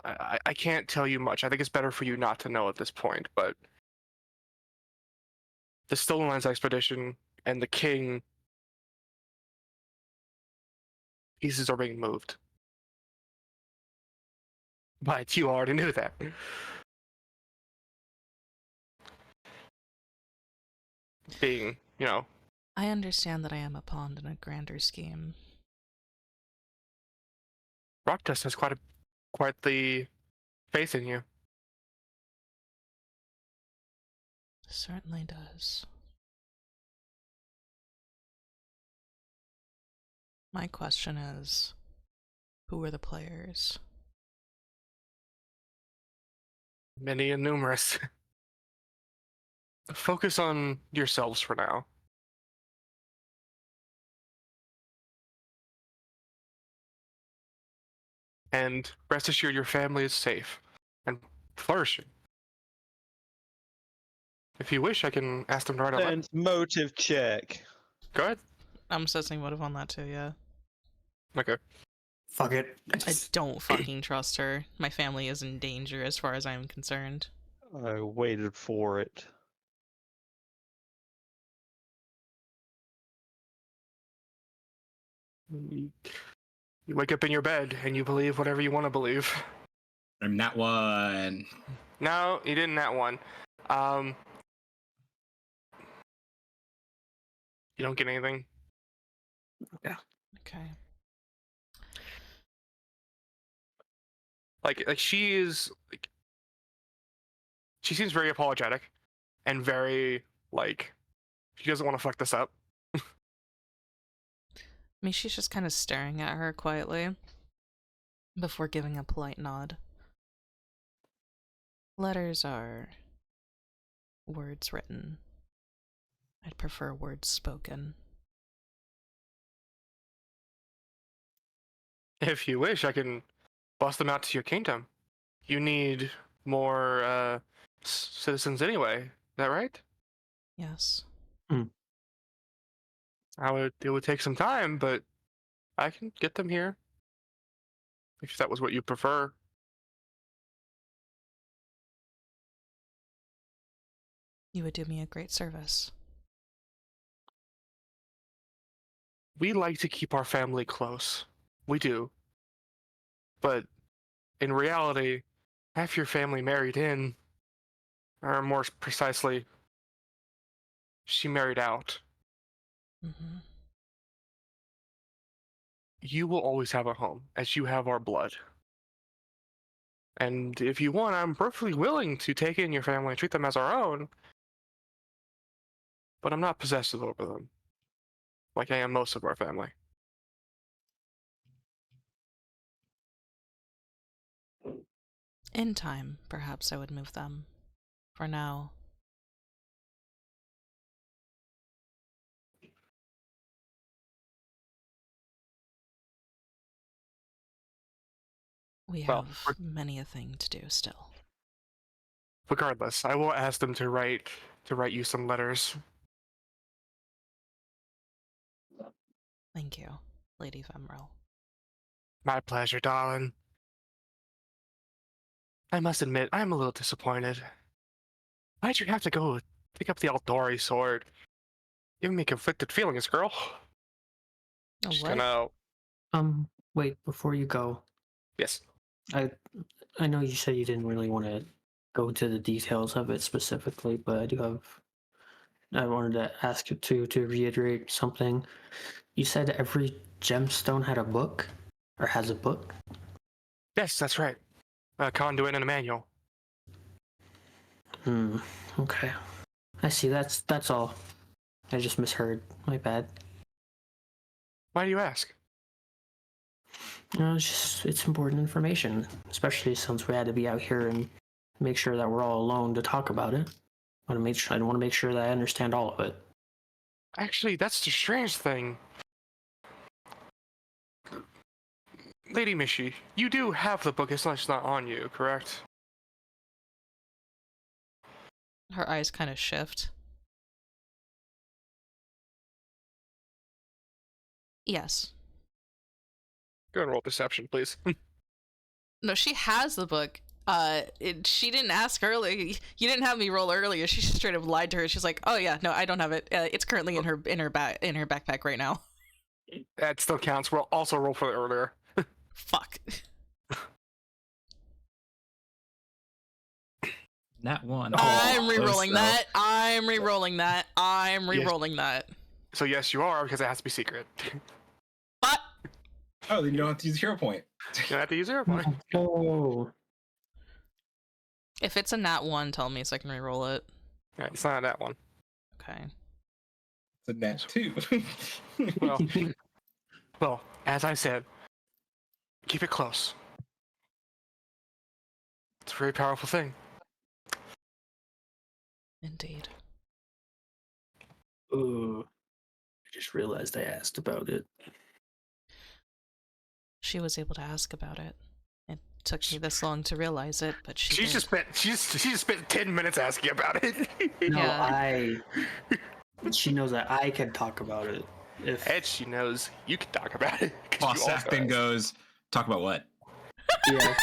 I can't tell you much. I think it's better for you not to know at this point, but the Stolen Lands expedition and the king pieces are being moved. But you already knew that. Being, I understand that I am a pawn in a grander scheme. Rockdust has quite the faith in you. Certainly does. My question is, who are the players? Many and numerous. Focus on yourselves for now. And rest assured your family is safe and flourishing. If you wish, I can ask them to write a letter. And motive check. Go ahead. I'm assessing motive on that too, yeah. Okay. Fuck it. I don't fucking trust her. My family is in danger as far as I'm concerned. I waited for it. You wake up in your bed and you believe whatever you want to believe. I'm not one. No, you didn't that one. You don't get anything. Okay. Like she seems very apologetic and very like she doesn't want to fuck this up. Mishi's just kind of staring at her quietly before giving a polite nod. Letters are words written. I'd prefer words spoken. If you wish, I can bust them out to your kingdom. You need more citizens anyway. Is that right? Yes. It would take some time, but I can get them here. If that was what you prefer. You would do me a great service. We like to keep our family close. We do. But in reality, half your family married in, or more precisely, she married out. Mm-hmm. You will always have a home, as you have our blood. And if you want, I'm perfectly willing to take in your family and treat them as our own. but I'm not possessive over them, like I am most of our family. In time, perhaps I would move them. For now. We Well, have many a thing to do still. Regardless, I will ask them to write you some letters. Thank you, Lady Femrel. My pleasure, darling. I must admit, I am a little disappointed. Why'd you have to go pick up the Aldori sword? Giving me conflicted feelings, girl. Just What? gonna. Wait, before you go, Yes. I know you said you didn't really want to go into the details of it specifically, but I wanted to ask you to reiterate something. You said every gemstone had a book, or has a book. Yes, that's right. A conduit and a manual. Okay. I see. That's all. I just misheard. My bad. Why do you ask? No, it's important information, especially since we had to be out here and make sure that we're all alone to talk about it. I want to make sure that I understand all of it. Actually, that's the strange thing. Lady Mishi, you do have the book, it's not on you, correct? Her eyes kind of shift. Yes. Go and roll deception, please. No, she has the book. She didn't ask earlier. You didn't have me roll earlier. She just straight up lied to her. She's like, "Oh yeah, no, I don't have it. It's currently in her backpack right now." That still counts. We'll also roll for the earlier. Fuck. Nat 1. I'm Close, re-rolling though. that. I'm re-rolling that. I'm re-rolling that. So yes, you are, because it has to be secret. But Oh, then you don't have to use hero point. You don't have to use your point. Oh. if it's a nat 1, tell me so I can re-roll it. Yeah, it's not that one. Okay. It's a nat 2. Well, well, as I said, keep it close. It's a very powerful thing. Indeed. Ooh. I just realized I asked about it. She was able to ask about it. It took me this long to realize it, but she She did. just spent 10 minutes asking about it. No, Yeah. She knows that I can talk about it. If And she knows you can talk about it. 'Cause you Fostac also then asked. goes, talk about what? yeah.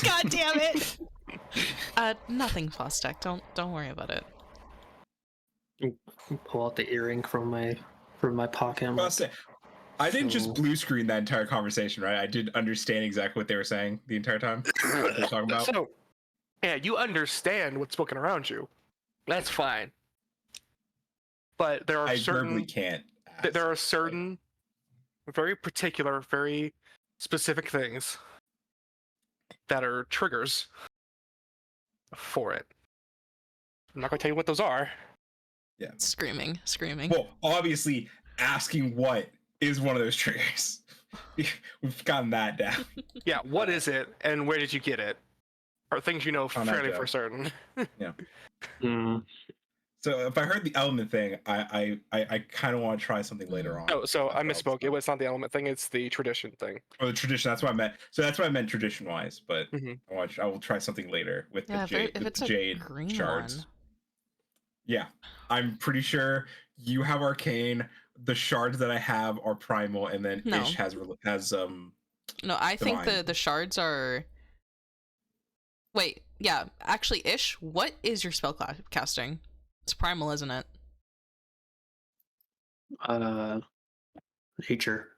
God damn it! Nothing, Fostac. Don't worry about it. Pull out the earring from my pocket. I'm like, Fostac, I didn't So- just blue screen that entire conversation, right? I did understand exactly what they were saying the entire time. What they're talking about. So, yeah, you understand what's spoken around you. That's fine. But there are I certain verbally can't. there are certain very particular, very specific things that are triggers for it. I'm not gonna tell you what those are. Yeah. Screaming. Well, obviously, asking what is one of those triggers. We've gotten that down. Yeah, what is it and where did you get it? Are things you know On that fairly job. for certain. So if I heard the element thing, I kind of want to try something later on. Oh, so I After all misspoke. this It was not the element thing, it's the tradition thing. Or the tradition. That's what I meant. So that's what I meant tradition wise. But Mhm. I will try something later with Yeah, the jade. if With it's the a jade green shards. one. Yeah, I'm pretty sure you have arcane. The shards that I have are primal, and then No. Ish has No, I think Divine. the shards are. Wait, yeah, actually, Ish, what is your spell casting? It's primal, isn't it? Nature.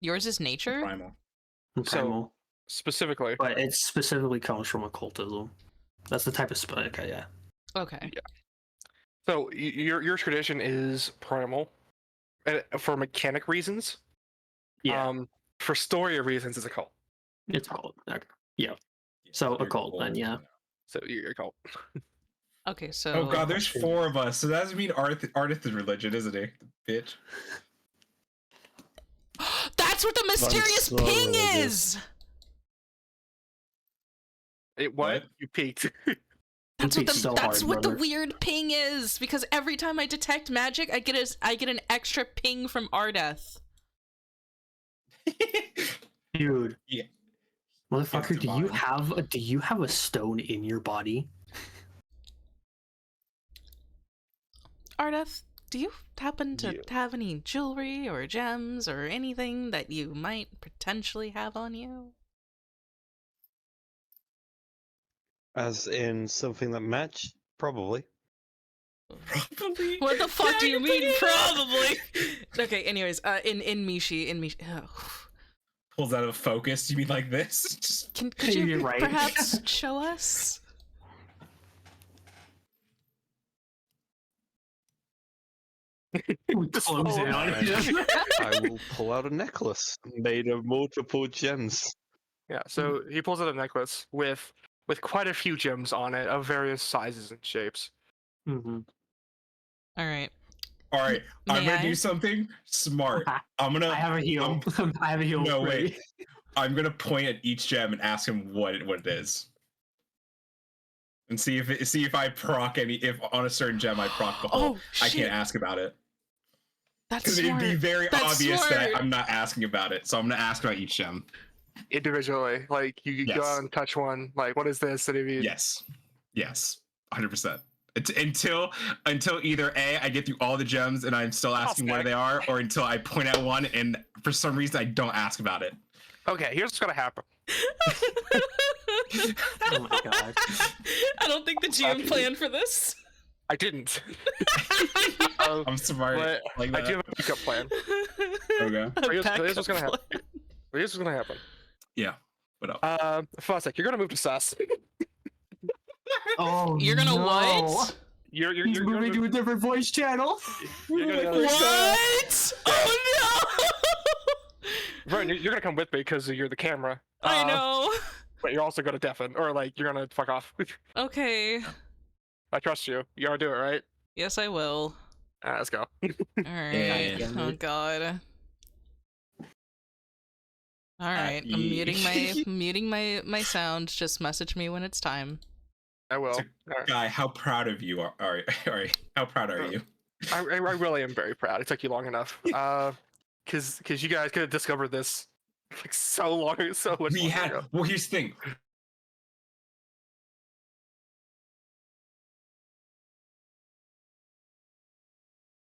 Yours is nature. primal. And So- primal. Specifically. But it specifically comes from occultism. That's the type of spell. Okay, yeah. Okay. So your tradition is primal, for mechanic reasons. Yeah, For story reasons, it's a cult. it's called. Okay. Yeah. So You're occult, then, cold. yeah. So you're a cult. Okay, so Oh god, there's 4 of us, so that doesn't mean Ardeth is religion, isn't he? Bitch. that's what the mysterious so ping religious. is. What? What? You peeked. That's what the so that's hard, what brother. the weird ping is, because every time I detect magic, I get an extra ping from Ardeth. Dude, Yeah. motherfucker, It's divine. do you have a stone in your body? Ardeth, do you happen to have any jewelry or gems or anything that you might potentially have on you? As in something that match? Probably. Probably. What the fuck Yeah, do you you're mean? thinking Probably. Okay. Anyways, in Mishi, oh. Pulls out of focus. You mean like this? Just Could you You're right. perhaps show us? We close in on Alright. him. I will pull out a necklace made of multiple gems. Yeah, so he pulls out a necklace with quite a few gems on it of various sizes and shapes. Mm-hmm. All right. all right. I'm May gonna I? do something smart. I'm gonna. I have a heal. I have a heal. No, ready. wait. I'm gonna point at each gem and ask him what it is, and see if I proc any. If on a certain gem I proc the whole, Oh, I shit. can't ask about it That's because it'd smart. be very That's obvious smart. that I'm not asking about it. So I'm gonna ask about each gem. Individually, like you Yes. go out and touch one, like what is this? And if you, Yes, 100%. Until either A, I get through all the gems and I'm still asking where they are, or until I point at one and for some reason I don't ask about it. Okay, here's what's gonna happen. Oh my god. I don't think the GM planned for this. I didn't. I'm smart. But Like I that. do have a pickup plan. Okay. Here's what's gonna happen. Here's what's gonna happen. Yeah. What up? Fostac, you're gonna move to sus. Oh, You're gonna no. what? You're He's moving to a different voice channel. You're gonna go, What? Oh no! Vern, you're gonna come with me because you're the camera. I know. But you're also gonna deafen, or like you're gonna fuck off. Okay. I trust you. You gonna do it, right? Yes, I will. Let's go. All right. Yeah. Oh god. All right. I'm ye- muting my sound. Just message me when it's time. I will. So, All right. Guy, how proud of you are how proud are you? I really am very proud. It took you long enough. Because you guys could have discovered this like so much We longer had ago. well here's the thing.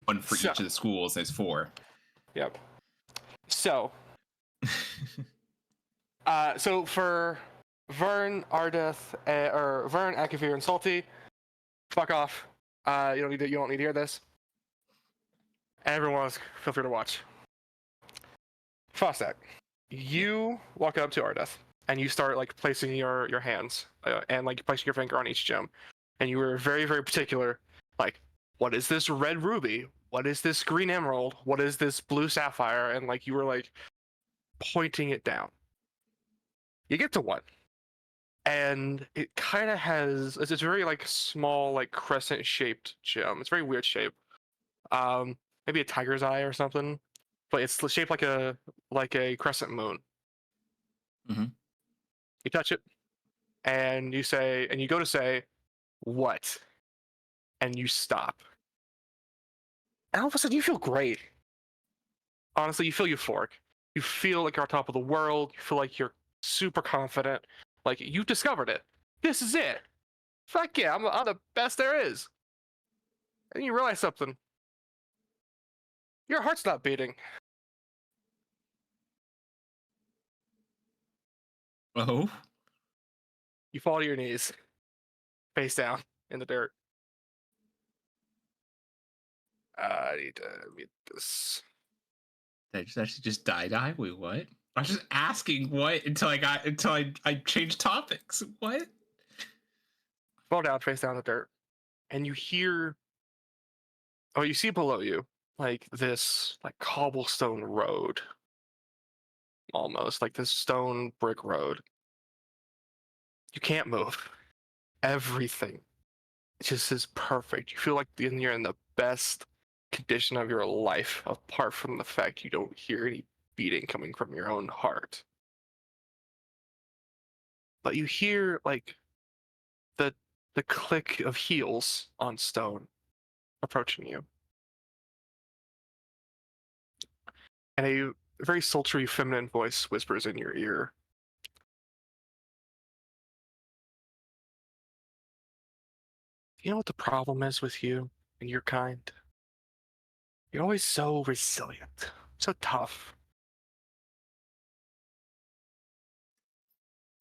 One for So- each of the schools, there's 4. Yep. So, so for Vern, Ardeth, or Vern, Aakavir, and Salty, fuck off. You don't need to hear this. Everyone else, feel free to watch. Fostac, you walk up to Ardeth and you start like placing your hands and like placing your finger on each gem, and you were very very particular. Like, what is this red ruby? What is this green emerald? What is this blue sapphire? And like you were like pointing it down. You get to one, and it kind of has it's very like small like crescent shaped gem. It's very weird shape. Maybe a tiger's eye or something, but it's shaped like a crescent moon. Mhm. You touch it, and you go to say, "What?" And you stop. And all of a sudden, you feel great. Honestly, you feel euphoric. You feel like you're on top of the world. You feel like you're super confident. Like you've discovered it. This is it. Fuck yeah, I'm the best there is. And you realize something. Your heart's not beating. Oh. You fall to your knees, face down in the dirt. I need to mute this. Did I just actually just die? Wait, what? I was just asking what until I changed topics. What? Fall down, face down in the dirt, and you hear. Oh, you see below you, like this, like cobblestone road. Almost like this stone brick road. You can't move. Everything just is perfect. You feel like you're in the best condition of your life, apart from the fact you don't hear any beating coming from your own heart. But you hear like the click of heels on stone approaching you. And a very sultry feminine voice whispers in your ear. You know what the problem is with you and your kind? You're always so resilient, so tough.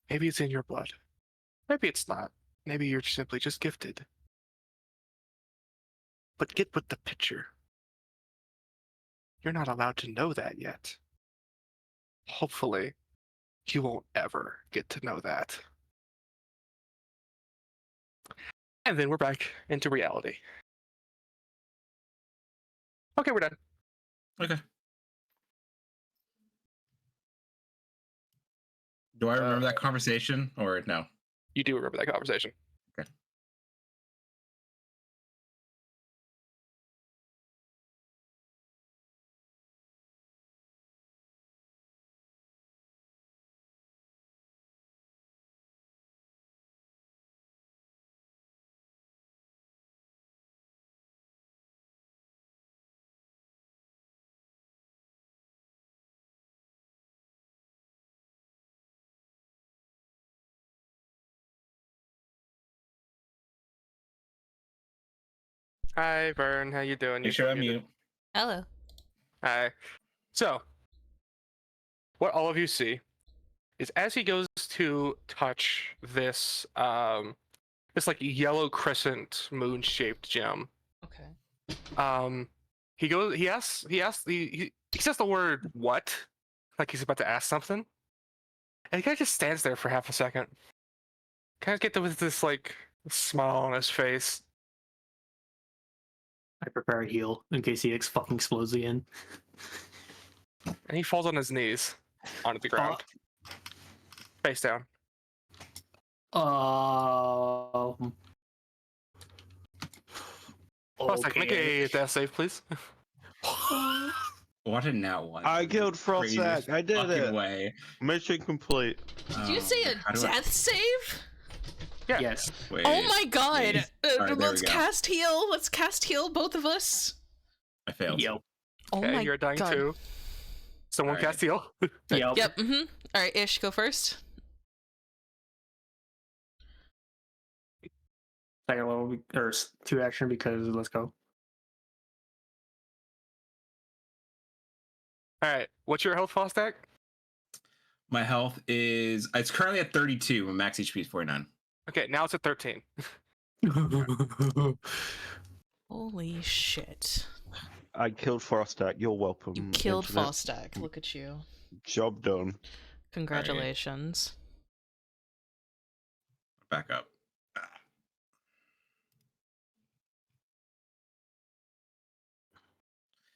Maybe it's in your blood. Maybe it's not. Maybe you're simply just gifted. But get with the picture. You're not allowed to know that yet. Hopefully, you won't ever get to know that. And then we're back into reality. Okay, we're done. Okay. Do I remember that conversation or no? You do remember that conversation. Okay. Hi, Vern. How you doing? Make sure I mute. Hello. Hi. So, what all of you see is as he goes to touch this this like yellow crescent moon-shaped gem. Okay. He says the word what? Like he's about to ask something. And the guy just stands there for half a second. Kind of get with this like smile on his face. I prepare a heal in case he fucking explodes again. And he falls on his knees onto the ground. Face down. Fostac, make a death save, please. What a now one. I killed Fostac. I did fucking it. way. Mission complete. Did you say a death save? Yeah. Yes. Wait, Oh my god! wait. Alright, there Let's we go. cast heal. Let's cast heal, both of us. I failed. Yep. Oh Okay, my you're dying god. too. Someone Alright. cast heal. Yep. Yep. All right, Ish, go first. Second level or 2 action because let's go. Alright, what's your health, Fostac? My health is it's currently at 32. My max HP is 49. Okay, now it's at 13. Holy shit. I killed Fostac. You're welcome. You killed Internet. Fostac. Look at you. Job done. Congratulations. Back up.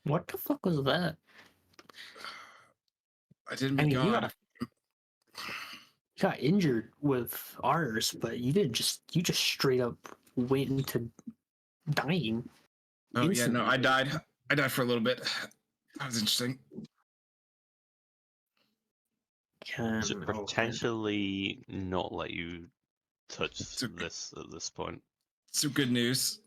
What the fuck was that? I didn't I be mean, you gone. got injured with ours, but you just straight up went into dying. Oh yeah, instantly. no, I died. I died for a little bit. That was interesting. Should potentially not let you touch this at this point. Some good news.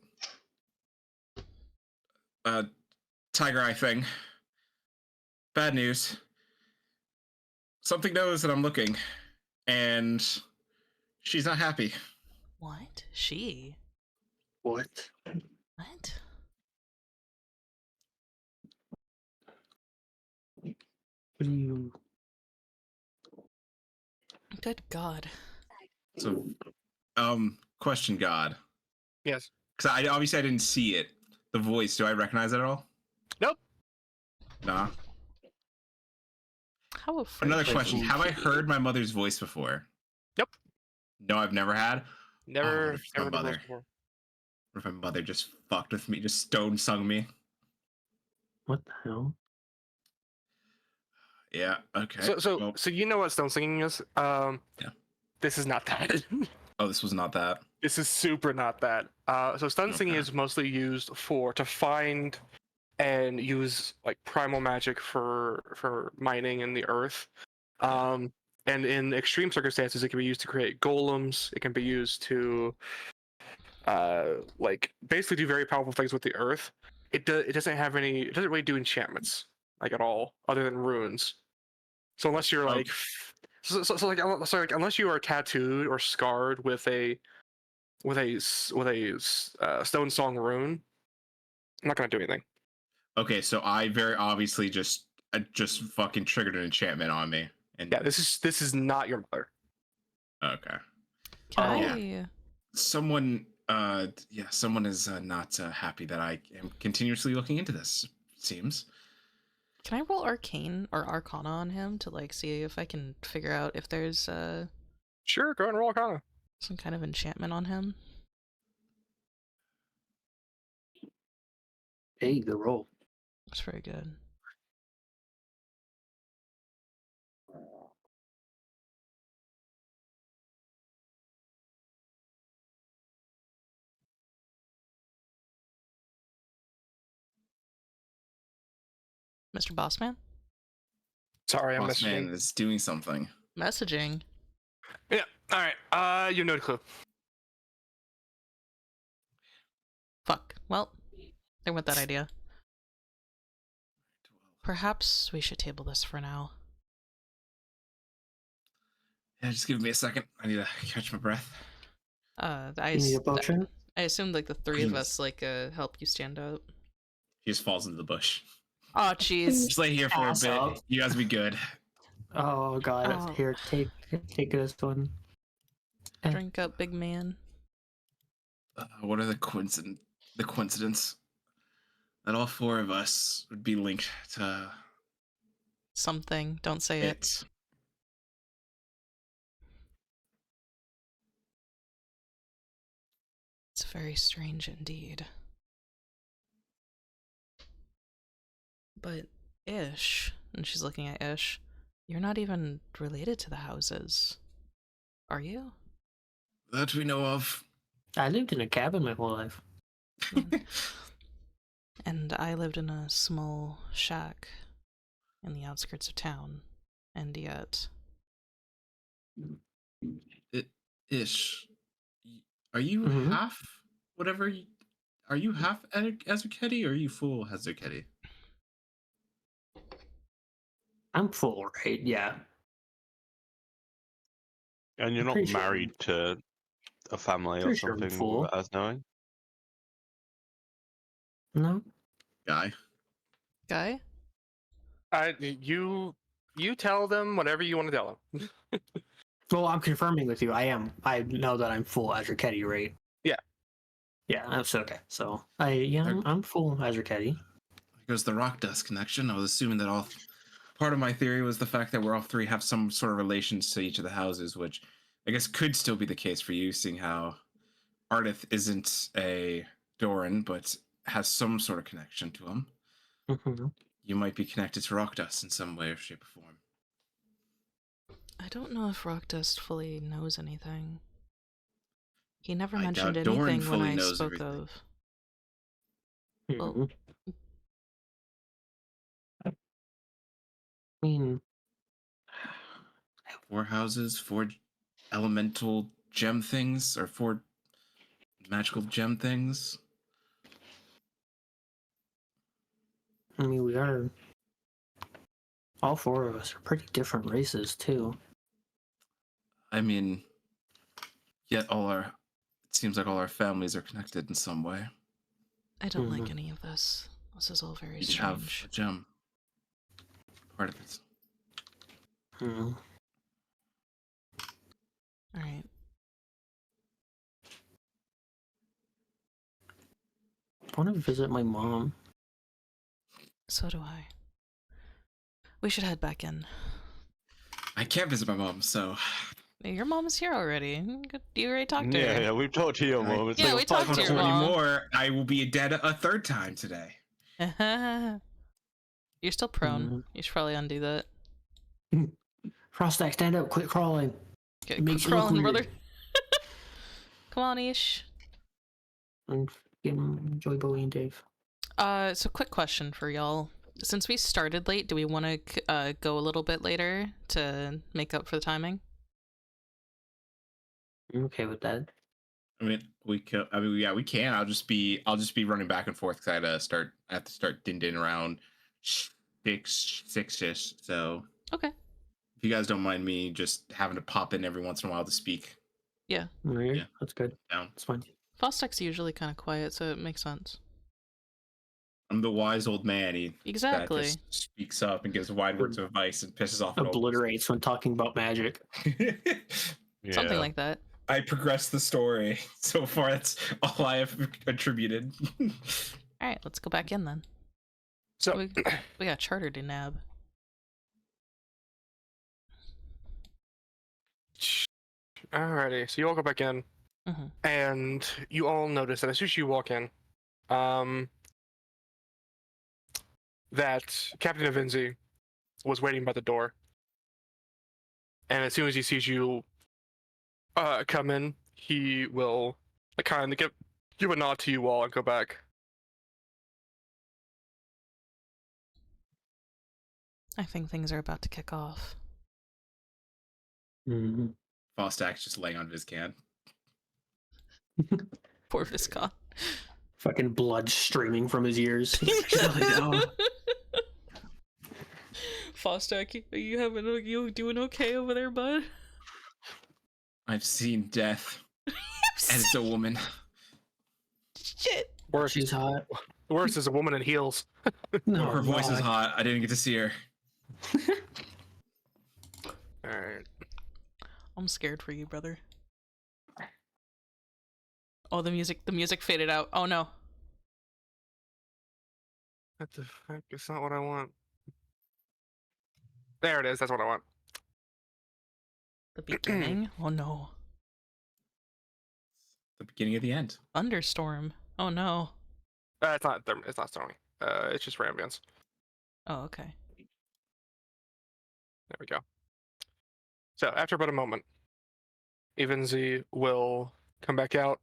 Tiger eye thing. Bad news. Something knows that I'm looking, and she's not happy. What? She? What? What? What do you? Good God. So, question God. Yes. Because I obviously I didn't see it. The voice, do I recognize it at all? Nope. Nah. How afraid Another of you question. Have I can be? heard my mother's voice before? Nope. No, I've never had. Never, what if it's my never done mother? this before. What if my mother just fucked with me, just stone sung me? What the hell? Yeah, okay. So Well, you know what stone singing is? Yeah. This is not that. Oh, this was not that. This is super not that. So stun singing Okay. is mostly used to find and use like primal magic for mining in the earth. And in extreme circumstances, it can be used to create golems. It can be used to like basically do very powerful things with the earth. It doesn't really do enchantments like at all, other than runes. So unless you're like, like unless you are tattooed or scarred with a stone song rune, I'm not gonna do anything. Okay, so I very obviously just fucking triggered an enchantment on me. And Yeah, this is not your mother. okay. Can yeah. Someone someone is not happy that I am continuously looking into this, it seems. Can I roll Arcane or Arcana on him to like see if I can figure out if there's Sure, go ahead and roll Arcana. some kind of enchantment on him? Hey, good roll. It's very good. Mr. Bossman? Sorry, I'm Boss man messaging. is doing something. Messaging. Yeah. All right. You have no clue. Fuck. Well, there went that idea. Perhaps we should table this for now. Yeah, just give me a second. I need to catch my breath. I You need a potion? I assumed like the three of us like help you stand up. He just falls into the bush. Oh jeez. Just lay here for Ass a bit. up. You guys be good. Oh god, Oh. here, take this one. Drink up, big man. What are the coincidence that all four of us would be linked to Something. Don't say it. it? It's very strange indeed. But Ish, and she's looking at Ish, you're not even related to the houses. Are you? That we know of. I lived in a cabin my whole life. And I lived in a small shack in the outskirts of town. And yet... Ish. Are you Mhm. half whatever? Are you half Azuketi or are you full Azuketi? I'm full, right? Yeah. And you're not Pretty sure married to a family or pretty sure I'm something full. without us knowing? No? Guy. Guy? You tell them whatever you want to tell them. Well, I'm confirming with you. I am. I know that I'm full Azurketi, right? Yeah. Yeah, that's okay. So I'm full Azurketi. There goes the rock dust connection. I was assuming that all part of my theory was the fact that we're all three have some sort of relations to each of the houses, which I guess could still be the case for you, seeing how Ardeth isn't a Doran, but has some sort of connection to him. Mm-hmm. You might be connected to rock dust in some way or shape or form. I don't know if Rockdust fully knows anything. He never I mentioned doubt Doran anything when fully I knows spoke everything. of. Mm-hmm. I mean, 4 houses, 4 elemental gem things, or 4 magical gem things. we are. All four of us are pretty different races, too. I mean, yet it seems like all our families are connected in some way. I don't like Mhm. any of this. This is all very Each have strange. a gem. Part of it. Mm. Alright. I want to visit my mom. So do I. We should head back in. I can't visit my mom, so Your mom is here already. You already talked to her. Yeah, we've talked to your Right. mom. It's Yeah, like we a talked if to I your don't mom. anymore, I will be dead a third time today. You're still prone. You should probably undo that. Fostac, stand up, quit crawling. Okay, It makes you look crawling, weird. brother. Come on, Ish. And enjoy Bowie and Dave. So quick question for y'all. Since we started late, do we want to go a little bit later to make up for the timing? I'm okay with that. I mean, we can. I mean, yeah, we can. I'll just be running back and forth because I have to start din around six-ish. So Okay. if you guys don't mind me just having to pop in every once in a while to speak, Yeah. Alright, Yeah. that's good. down. That's fine. Fostac's usually kind of quiet, so it makes sense. I'm the wise old man. That Exactly. just speaks up and gives wide words of advice and pisses off. Obliterates when talking about magic. Something like that. I progressed the story so far. That's all I have attributed. All right, let's go back in then. So We got charter to nab. Alrighty, so you all go back in, and you all notice that as soon as you walk in, that Captain Avinzi was waiting by the door, and as soon as he sees you come in, he will kind of give a nod to you all and go back. I think things are about to kick off. Mm-hmm. Fostac's just laying under his can. Poor Viscon. Fucking blood streaming from his ears. Really down. Fostac, you doing okay over there, bud? I've seen death, and it's a woman. Shit. Worse, She's hot. worse is a woman in heels. No, Her voice is God. hot. I didn't get to see her. Alright. I'm scared for you, brother. Oh, the music faded out. Oh no. What the fuck? It's not what I want. There it is. That's what I want. The beginning? Oh no. The beginning of the end. Thunderstorm. Oh no. It's not. It's not stormy. It's just rambians. Oh, okay. There we go. So after about a moment, Evenzy will come back out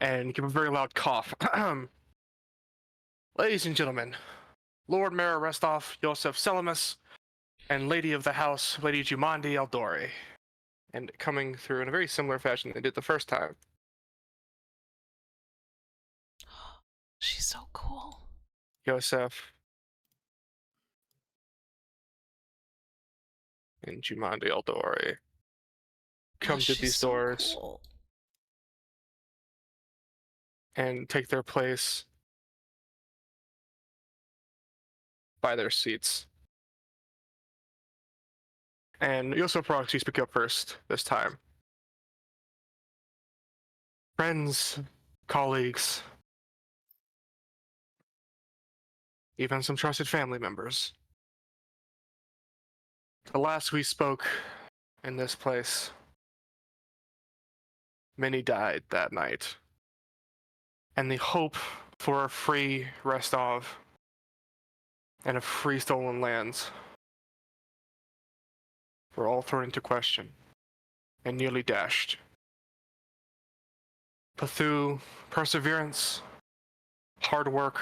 and give a very loud cough. Ladies and gentlemen, Lord Mayor Restov, Yosef Selamus, and Lady of the House, Lady Jumandi Eldori. And coming through in a very similar fashion they did the first time. She's so cool. Yosef and Jumandi Eldori come to she's these so doors cool. and take their place by their seats. And Yosef Proxy speak up first this time. Friends, colleagues, even some trusted family members. The last we spoke in this place, many died that night. And the hope for a free Restov and a free stolen lands were all thrown into question and nearly dashed. But through perseverance, hard work,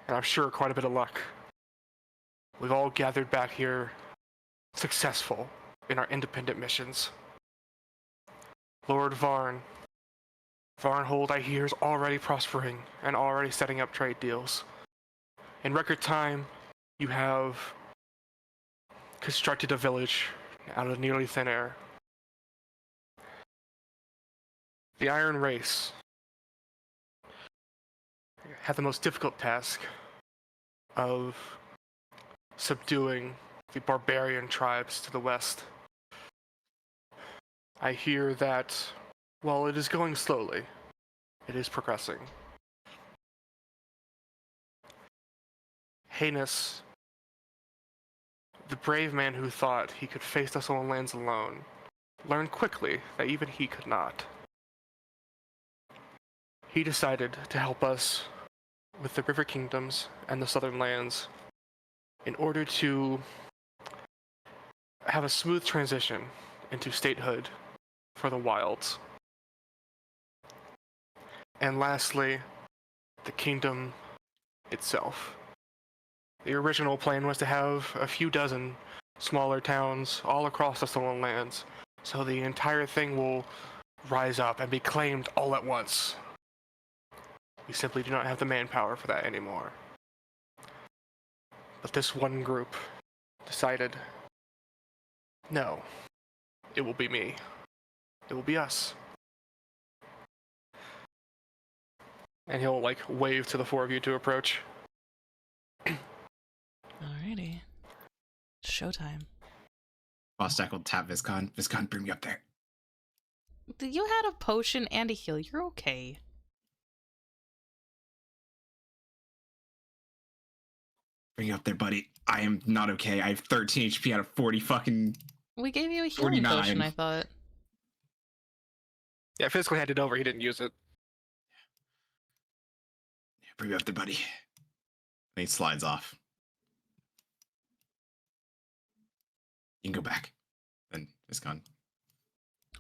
and I'm sure quite a bit of luck, we've all gathered back here successful in our independent missions. Lord Varnhold, I hear, is already prospering and already setting up trade deals. In record time, you have constructed a village out of nearly thin air. The Iron Race had the most difficult task of subduing the barbarian tribes to the west. I hear that while it is going slowly, it is progressing. Heinous, the brave man who thought he could face the stolen lands alone, learned quickly that even he could not. He decided to help us with the river kingdoms and the southern lands in order to have a smooth transition into statehood for the wilds. And lastly, the kingdom itself. The original plan was to have a few dozen smaller towns all across the Stolen Lands, so the entire thing will rise up and be claimed all at once. We simply do not have the manpower for that anymore. But this one group decided, no, it will be me. It will be us. And he'll like wave to the four of you to approach. Alrighty. Showtime. Fostac will tap Viscon. Viscon, bring me up there. You had a potion and a heal. You're okay. Bring you up there, buddy. I am not okay. I have 13 HP out of 40 fucking... We gave you a healing 49. potion, I thought. Yeah, physically handed over, he didn't use it. Bring me up there, buddy. And he slides off. You can go back. Then Viscon.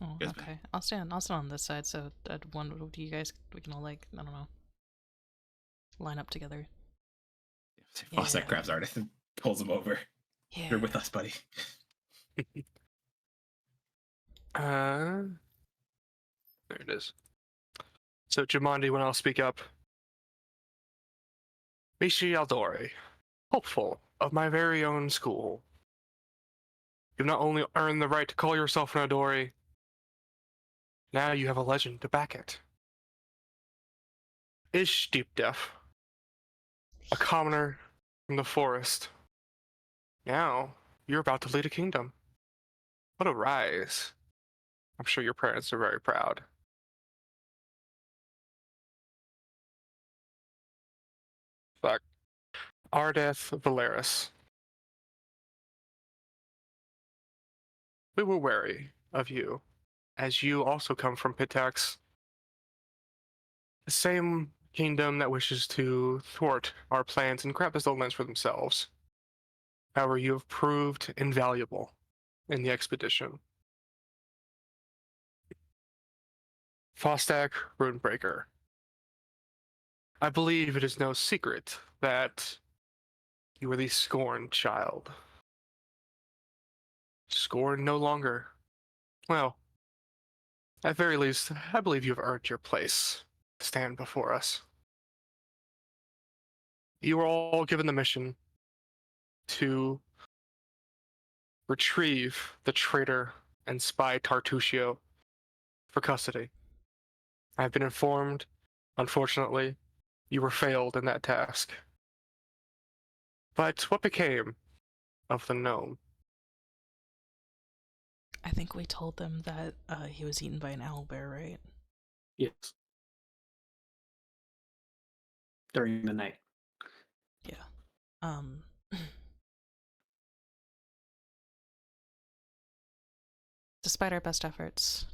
Oh, Yes, okay. I'll stand on this side, so at one, do you guys, we can all, like, I don't know, line up together. Fostac Yeah. grabs Ardeth and pulls him over. Yeah. You're with us, buddy. There it is. So Jumondi, when I'll speak up. Mishi Aldori, hopeful of my very own school. You've not only earned the right to call yourself an Aldori, now you have a legend to back it. Ish Deep Deaf, a commoner from the forest. Now, you're about to lead a kingdom. What a rise. I'm sure your parents are very proud. Fuck. Ardeth Valeris. We were wary of you, as you also come from Pitax, the same kingdom that wishes to thwart our plans and grab the Stolen Lands for themselves. However, you have proved invaluable in the expedition. Fostac Runebreaker. I believe it is no secret that you are the scorned child. Scorned no longer. Well, at very least, I believe you have earned your place to stand before us. You were all given the mission to retrieve the traitor and spy Tartusio for custody. I have been informed, unfortunately, you were failed in that task. But what became of the gnome? I think we told them that he was eaten by an owlbear, right? Yes. During the night. Yeah. Despite our best efforts,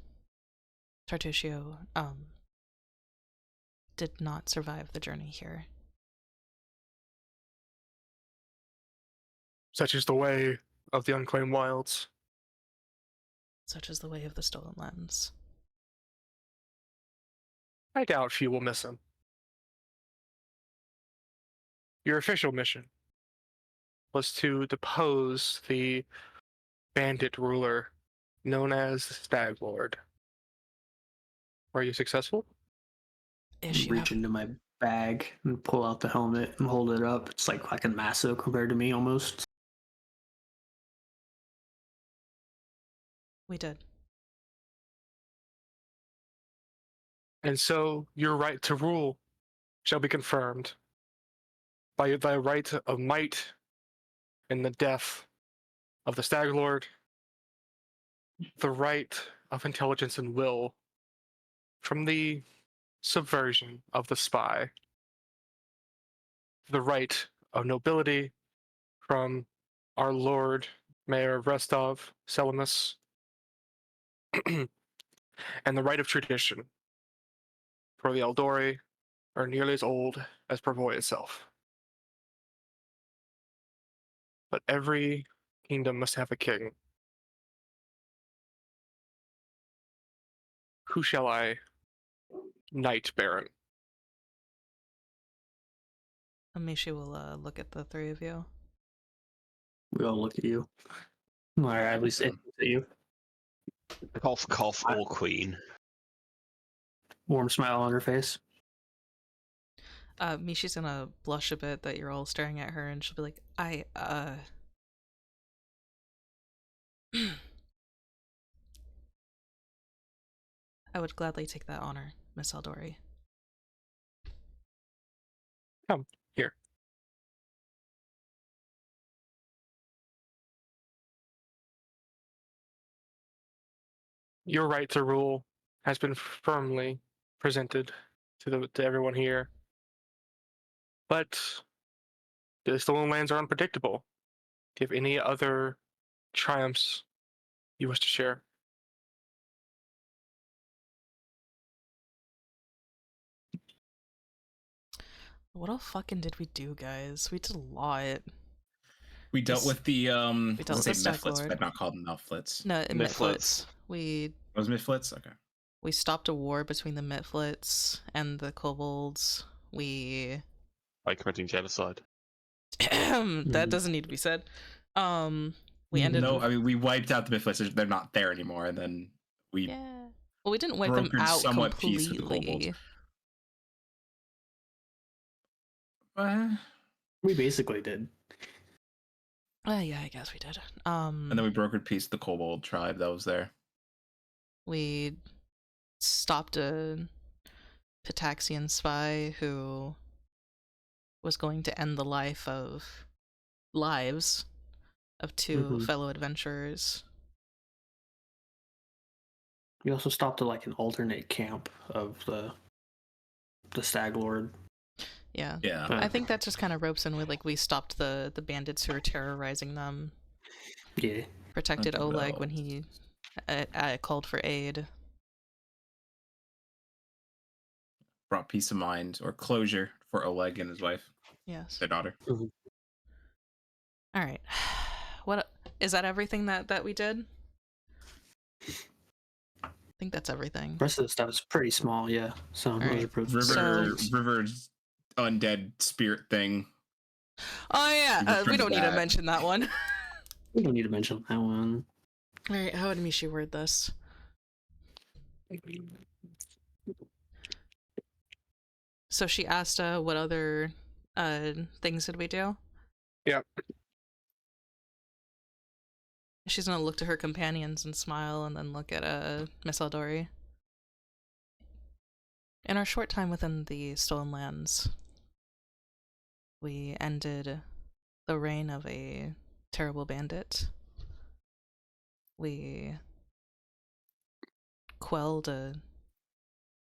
Tartusio, did not survive the journey here. Such is the way of the unclaimed wilds. Such is the way of the Stolen Lands. I doubt few will miss him. Your official mission was to depose the bandit ruler known as Stag Lord. Were you successful? Ish, you Reach have... into my bag and pull out the helmet and hold it up. It's like fucking massive compared to me almost. We did. And so your right to rule shall be confirmed by thy right of might in the death of the Stag Lord, the right of intelligence and will from the subversion of the spy, the right of nobility from our Lord Mayor of Restov, Selimus, and the right of tradition, for the Eldori are nearly as old as Pervoy itself. But every kingdom must have a king. Who shall I knight Baron? Mishi will look at the three of you. We all look at you. Or at least it looks at you. Cough, cough, or queen. Warm smile on her face. Mishi's gonna blush a bit that you're all staring at her, and she'll be like, I would gladly take that honor, Miss Eldori. Come, here. Your right to rule has been firmly presented to everyone here. But the stolen lands are unpredictable. Do you have any other triumphs you wish to share? What all fucking did we do, guys? We did a lot. We dealt with the dealt let's say with the Mifflets, Stag but not called Mufflets. No, Mifflets. Mitflits. We Was Mifflets? Okay. stopped a war between the Mitflits and the kobolds. We By committing genocide. that doesn't need to be said. We ended. No, I mean we wiped out the Mifflets. They're not there anymore, and then we Yeah. Well, we didn't wipe them brokered out somewhat peace with the kobolds. completely. We basically did. Yeah, I guess we did. And then we brokered peace with the kobold tribe that was there. We stopped a Pitaxian spy who was going to end the lives of two fellow adventurers. We also stopped at like an alternate camp of the Stag Lord. Yeah. Yeah. I think that just kind of ropes in with like we stopped the bandits who were terrorizing them. Yeah. Protected Okay, Oleg no. when he called for aid. Brought peace of mind or closure for Oleg and his wife, Yes. their daughter. All right. What is that? Everything that we did? I think that's everything. The rest of the stuff is pretty small, yeah. So those Alright. are pretty River's undead spirit thing. Oh yeah, we don't need to that. mention that one. We don't need to mention that one. All right, how would Mishi word this? So she asked, what other things did we do? Yep. She's gonna look to her companions and smile, and then look at Miss Eldori. In our short time within the Stolen Lands, we ended the reign of a terrible bandit. We quelled a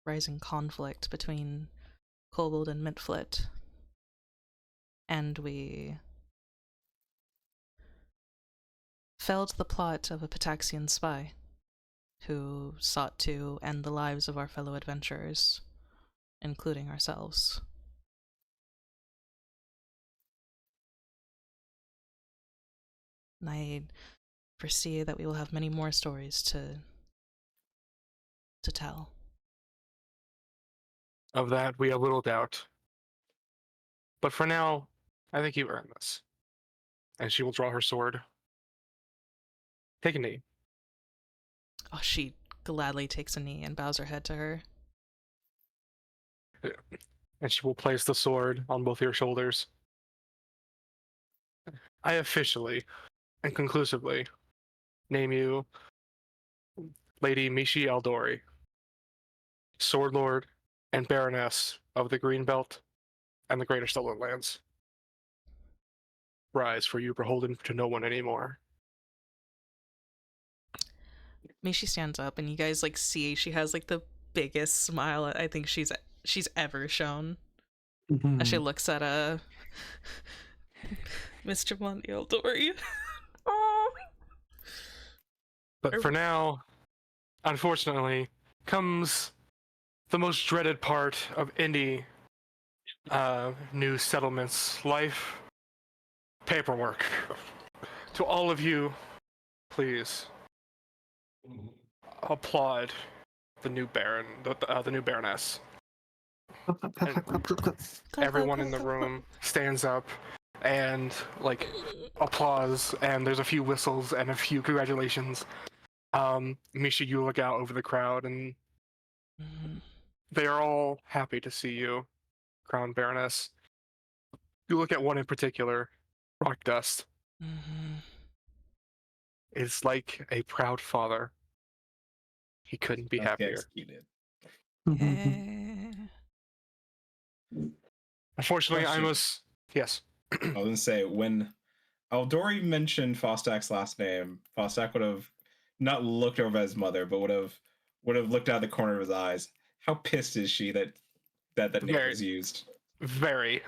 rising conflict between Kobold and Mitflit, and we felled the plot of a Pitaxian spy who sought to end the lives of our fellow adventurers, including ourselves. And I foresee that we will have many more stories to tell. Of that, we have little doubt. But for now, I think you earned this. And she will draw her sword. Take a knee. Oh, she gladly takes a knee and bows her head to her. And she will place the sword on both your shoulders. I officially and conclusively name you Lady Mishi Eldori, Sword Lord and Baroness of the Green Belt and the Greater Stolen Lands. Rise, for you beholden to no one anymore. Mishi stands up, and you guys like see she has like the biggest smile I think she's ever shown. As she looks at Mr. Monty Eldori. Oh. But for now, unfortunately, comes the most dreaded part of any new settlement's life: paperwork. To all of you, please applaud the new Baron, the new Baroness. Everyone in the room stands up and like applause, and there's a few whistles and a few congratulations. Mishi, you look out over the crowd, and they are all happy to see you, Crown Baroness. You look at one in particular, Rock Dust. It's like a proud father. He couldn't be happier. Executed. Yeah. Unfortunately, I Question. must. Yes. I was gonna say, when Aldori mentioned Fostac's last name, Fostac would have not looked over at his mother, but would have looked out the corner of his eyes. How pissed is she that name Very. was used? Very.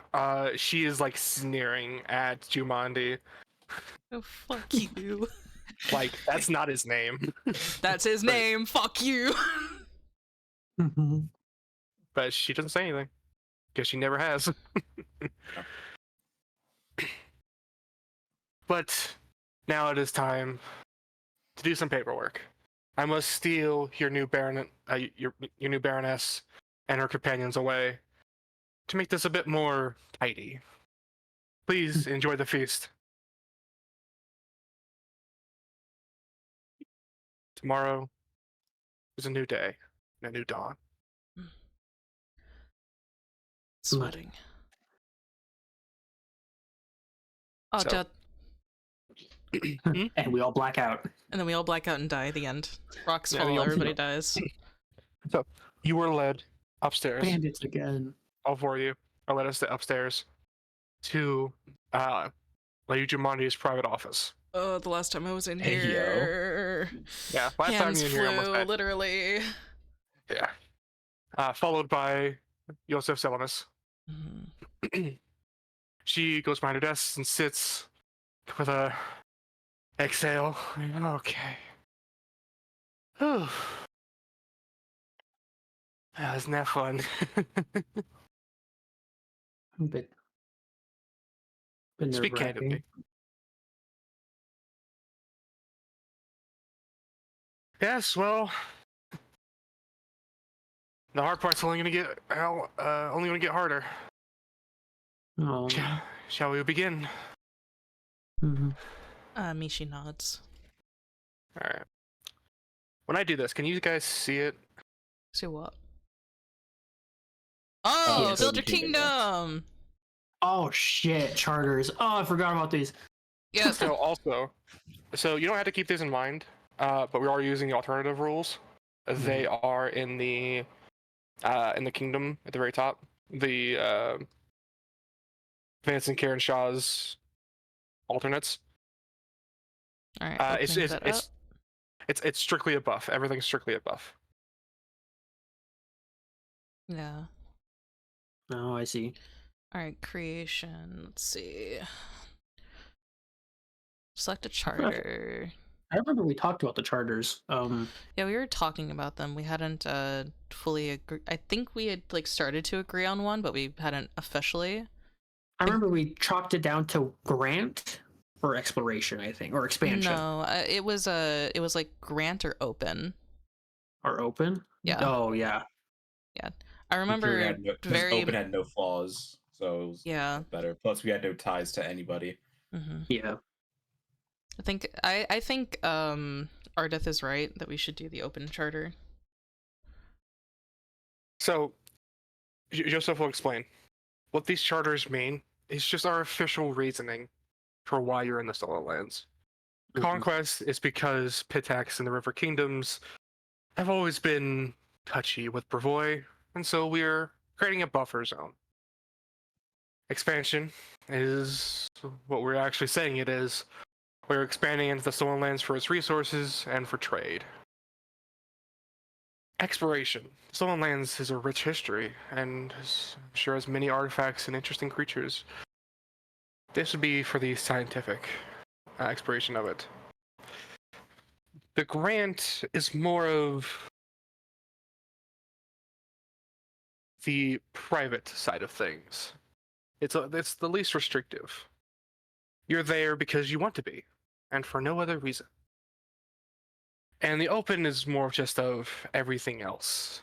She is like sneering at Jumanji. Oh, fuck you. Like, that's not his name. That's his name. Fuck you. But she doesn't say anything. Because she never has. But now it is time to do some paperwork. I must steal your new baronet, your new baroness, and her companions away to make this a bit more tidy. Please enjoy the feast. Tomorrow is a new day and a new dawn. Sweating. Oh, So- Dad. And we all black out. And then we all black out and die at the end. Rocks Yeah, fall, we all- everybody dies. So you were led upstairs. Bandits again. All four of you are led us upstairs to Lady Jumanji's private office. Oh, the last time I was in Hey, yo. here. Yeah, last time Hands you were here, almost flew, died. literally. Yeah. Followed by Yosef Selamis. She goes behind her desk and sits with a exhale. Okay. Whew. Isn't that fun? Been Speak candidly. nerve-wracking. Yes, well, the hard part's only gonna get harder. Oh. Shall we begin? Mhm. Mishi nods. All right. When I do this, can you guys see it? See what? Oh, Yes. build your Kingdom. kingdom! Oh shit, charters. Oh, I forgot about these. Yeah. So you don't have to keep these in mind, but we are using the alternative rules. They are in the kingdom at the very top. The Vance and Karen Shaw's alternates. All right. It's strictly a buff. Everything's strictly a buff. Yeah. Oh, I see. All right. Creation. Let's see. Select a charter. I remember we talked about the charters. Yeah, we were talking about them. We hadn't fully agree. I think we had like started to agree on one, but we hadn't officially. I remember we chalked it down to grant for exploration, I think, or expansion. No, it was like grant or open. Or open. Yeah. Oh yeah. I remember very Open had no flaws, so it was better. Plus, we had no ties to anybody. Yeah. I think Ardeth is right that we should do the open charter. So, Joseph will explain. What these charters mean is just our official reasoning for why you're in the Stolen Lands. Conquest is because Pitax and the River Kingdoms have always been touchy with Brevoy, and so we're creating a buffer zone. Expansion is what we're actually saying it is. We're expanding into the Stolen Lands for its resources and for trade. Exploration. Stolen Lands is a rich history, and I'm sure has many artifacts and interesting creatures. This would be for the scientific exploration of it. The grant is more of the private side of things. It's the least restrictive. You're there because you want to be, and for no other reason. And the open is more just of everything else.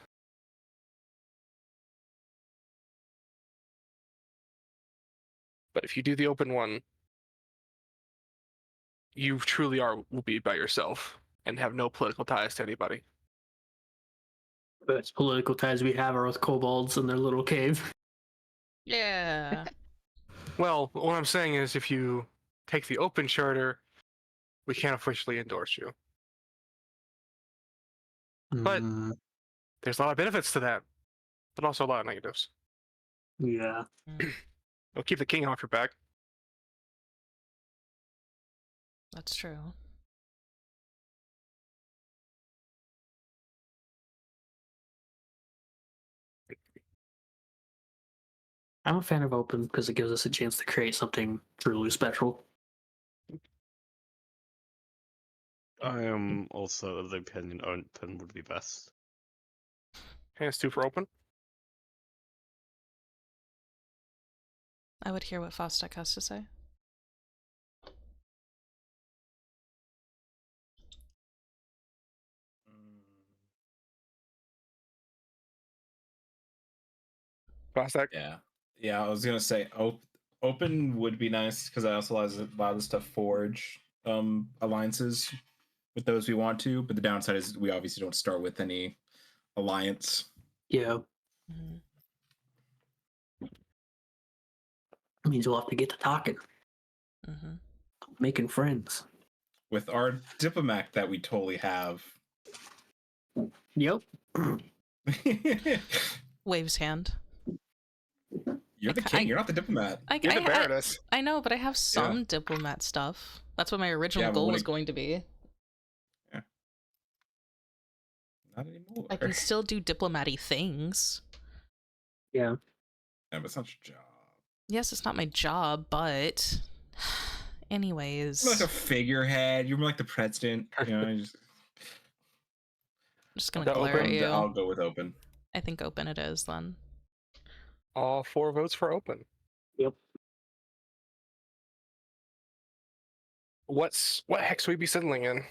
But if you do the open one, you truly will be by yourself and have no political ties to anybody. The best political ties we have are with kobolds in their little cave. Yeah. Well, what I'm saying is, if you take the open charter, we can't officially endorse you. But there's a lot of benefits to that, but also a lot of negatives. Yeah. It'll keep the king off your back. That's true. I'm a fan of open because it gives us a chance to create something truly special. I am also of the opinion open would be best. Hands 2 for open. I would hear what Fostac has to say. Fostac. Yeah. I was gonna say open would be nice because I also allow us to forge alliances with those we want to. But the downside is we obviously don't start with any alliance. Yeah. Mm-hmm. It means we'll have to get to talking, making friends. With our diplomat that we totally have. Yep. Waves hand. You're the king. You're not the diplomat. You're the Baroness. I know, but I have some diplomat stuff. That's what my original goal was going to be. Yeah. Not anymore. I can still do diplomat-y things. Yeah. Yeah, but it's not your job. Yes, it's not my job, but anyways. You're like a figurehead. You're more like the president. You know, I'm just gonna glare at you. I'll go with open. I think open it is then. All 4 votes for open. Yep. What hex would we be settling in?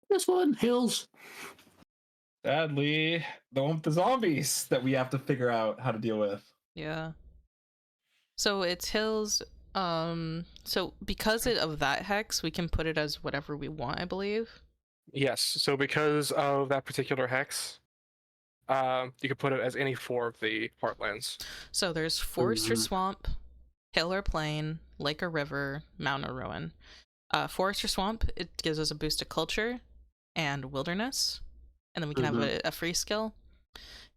This one, hills. Sadly, the one with the zombies that we have to figure out how to deal with. Yeah. So it's hills. So because of that hex, we can put it as whatever we want, I believe. Yes. So because of that particular hex, you could put it as any 4 of the heartlands. So there's forest or swamp, hill or plain, lake or river, mountain or ruin. Forest or swamp, it gives us a boost to culture and wilderness, and then we can have a free skill.